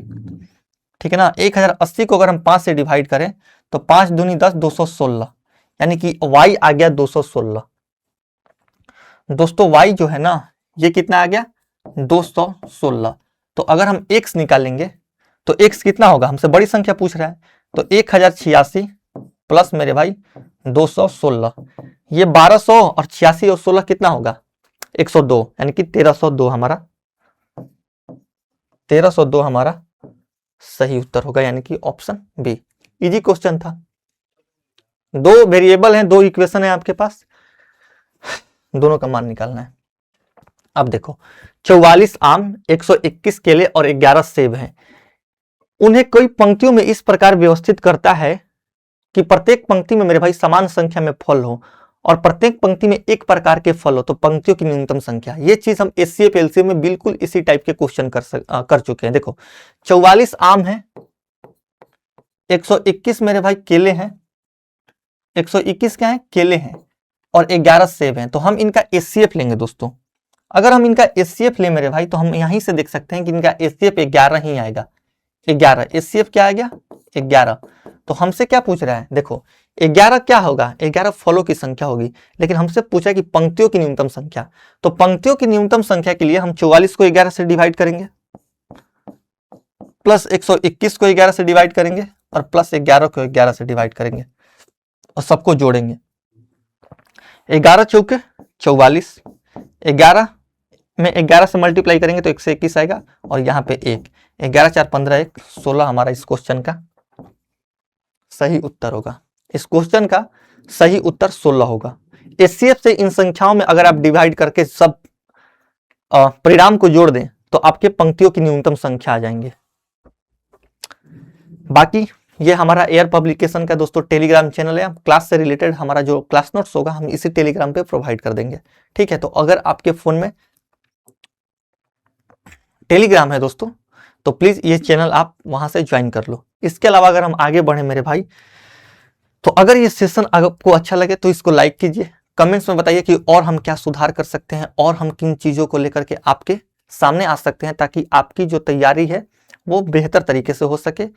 ठीक है ना, 1080 को अगर हम 5 से डिवाइड करें तो 5 दूनी 10, 216, यानी कि y आ गया 216। दोस्तों y जो है ना, ये कितना आ गया? 216। तो अगर हम x निकालेंगे तो x कितना होगा? हमसे बड़ी संख्या पूछ रहा है, तो 1086 प्लस मेरे भाई 216, ये 1200 और 86 और 16 कितना होगा? 102, यानी कि 1302 हमारा 1302 हमारा सही उत्तर होगा, यानी कि ऑप्शन बी। इजी क्वेश्चन था। दो वेरिएबल हैं, दो इक्वेशन है आपके पास, दोनों का मान निकालना है। अब देखो, 44 आम, 121 केले और 11 सेब हैं। उन्हें कोई पंक्तियों में इस प्रकार व्यवस्थित करता है कि प्रत्येक पंक्ति में मेरे भाई समान संख्या में फल हो और प्रत्येक पंक्ति में एक प्रकार के फल हो, तो पंक्तियों की न्यूनतम संख्या। ये चीज हम एचसीएफ एलसीएम में बिल्कुल इसी टाइप के क्वेश्चन कर चुके हैं। देखो, 44 आम है, 121 मेरे भाई केले हैं, 121 क्या है? केले हैं, और 11 सेब हैं। तो हम इनका एचसीएफ लेंगे दोस्तों। अगर हम इनका एचसीएफ ले मेरे भाई तो हम यहीं से देख सकते हैं कि इनका एचसीएफ 11 ही आएगा। 11 एचसीएफ क्या आ गया? 11। तो हमसे क्या पूछ रहा है? देखो, 11 क्या होगा? 11 फलों की संख्या होगी, लेकिन हमसे पूछा कि पंक्तियों की न्यूनतम संख्या। तो पंक्तियों की न्यूनतम संख्या के लिए हम 44 को 11 से डिवाइड करेंगे, प्लस 121 को 11 से डिवाइड करेंगे और प्लस 11 को 11 से डिवाइड करेंगे और सबको जोड़ेंगे। 11 चौके 44, 11 में 11 से मल्टीप्लाई करेंगे तो 121 आएगा और यहाँ पे 1, 11 4 15 1 16 हमारा इस क्वेश्चन का सही उत्तर होगा। इस क्वेश्चन का सही उत्तर 16 होगा। एचसीएफ से इन संख्याओं में अगर आप डिवाइड करके सब परिणाम को जोड़ दें तो आपके पंक्तियों की न्यूनतम संख्या आ जाएंगे। बाकी ये हमारा एयर पब्लिकेशन का दोस्तों टेलीग्राम चैनल है। क्लास से रिलेटेड हमारा जो क्लास नोट्स होगा हम इसी टेलीग्राम पे प्रोवाइड कर देंगे। ठीक है, तो अगर आपके फोन में टेलीग्राम है दोस्तों तो प्लीज ये चैनल आप वहां से ज्वाइन कर लो। इसके अलावा अगर हम आगे बढ़े मेरे भाई, तो अगर ये सेशन आपको अच्छा लगे तो इसको लाइक कीजिए, कमेंट्स में बताइए कि और हम क्या सुधार कर सकते हैं और हम किन चीजों को लेकर के आपके सामने आ सकते हैं ताकि आपकी जो तैयारी है वो बेहतर तरीके से हो सके।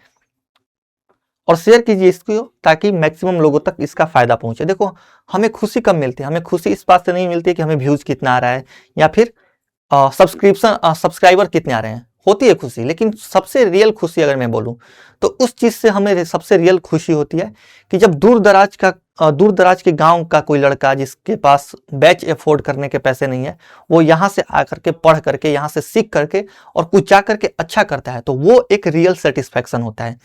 और शेयर कीजिए इसको ताकि मैक्सिमम लोगों तक इसका फायदा पहुंचे। देखो, हमें खुशी कब मिलती है? हमें खुशी इस बात से नहीं मिलती है कि हमें व्यूज कितना आ रहा है या फिर सब्सक्राइबर कितने आ रहे हैं। होती है खुशी, लेकिन सबसे रियल खुशी अगर मैं बोलूं तो उस चीज से हमें सबसे रियल खुशी होती है कि जब दूर दराज के गांव का कोई लड़का जिसके पास बैच अफोर्ड करने के पैसे नहीं है, वो यहाँ से आकर के पढ़ करके, यहाँ से सीख करके और कुछ जा करके अच्छा करता है, तो वो एक रियल सेटिस्फैक्शन होता है।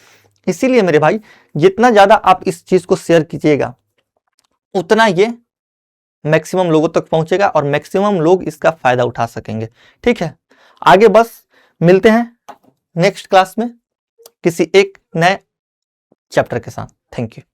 इसीलिए मेरे भाई, जितना ज्यादा आप इस चीज को शेयर कीजिएगा उतना ये मैक्सिमम लोगों तक पहुंचेगा और मैक्सिमम लोग इसका फायदा उठा सकेंगे। ठीक है, आगे बस मिलते हैं नेक्स्ट क्लास में किसी एक नए चैप्टर के साथ। Thank you.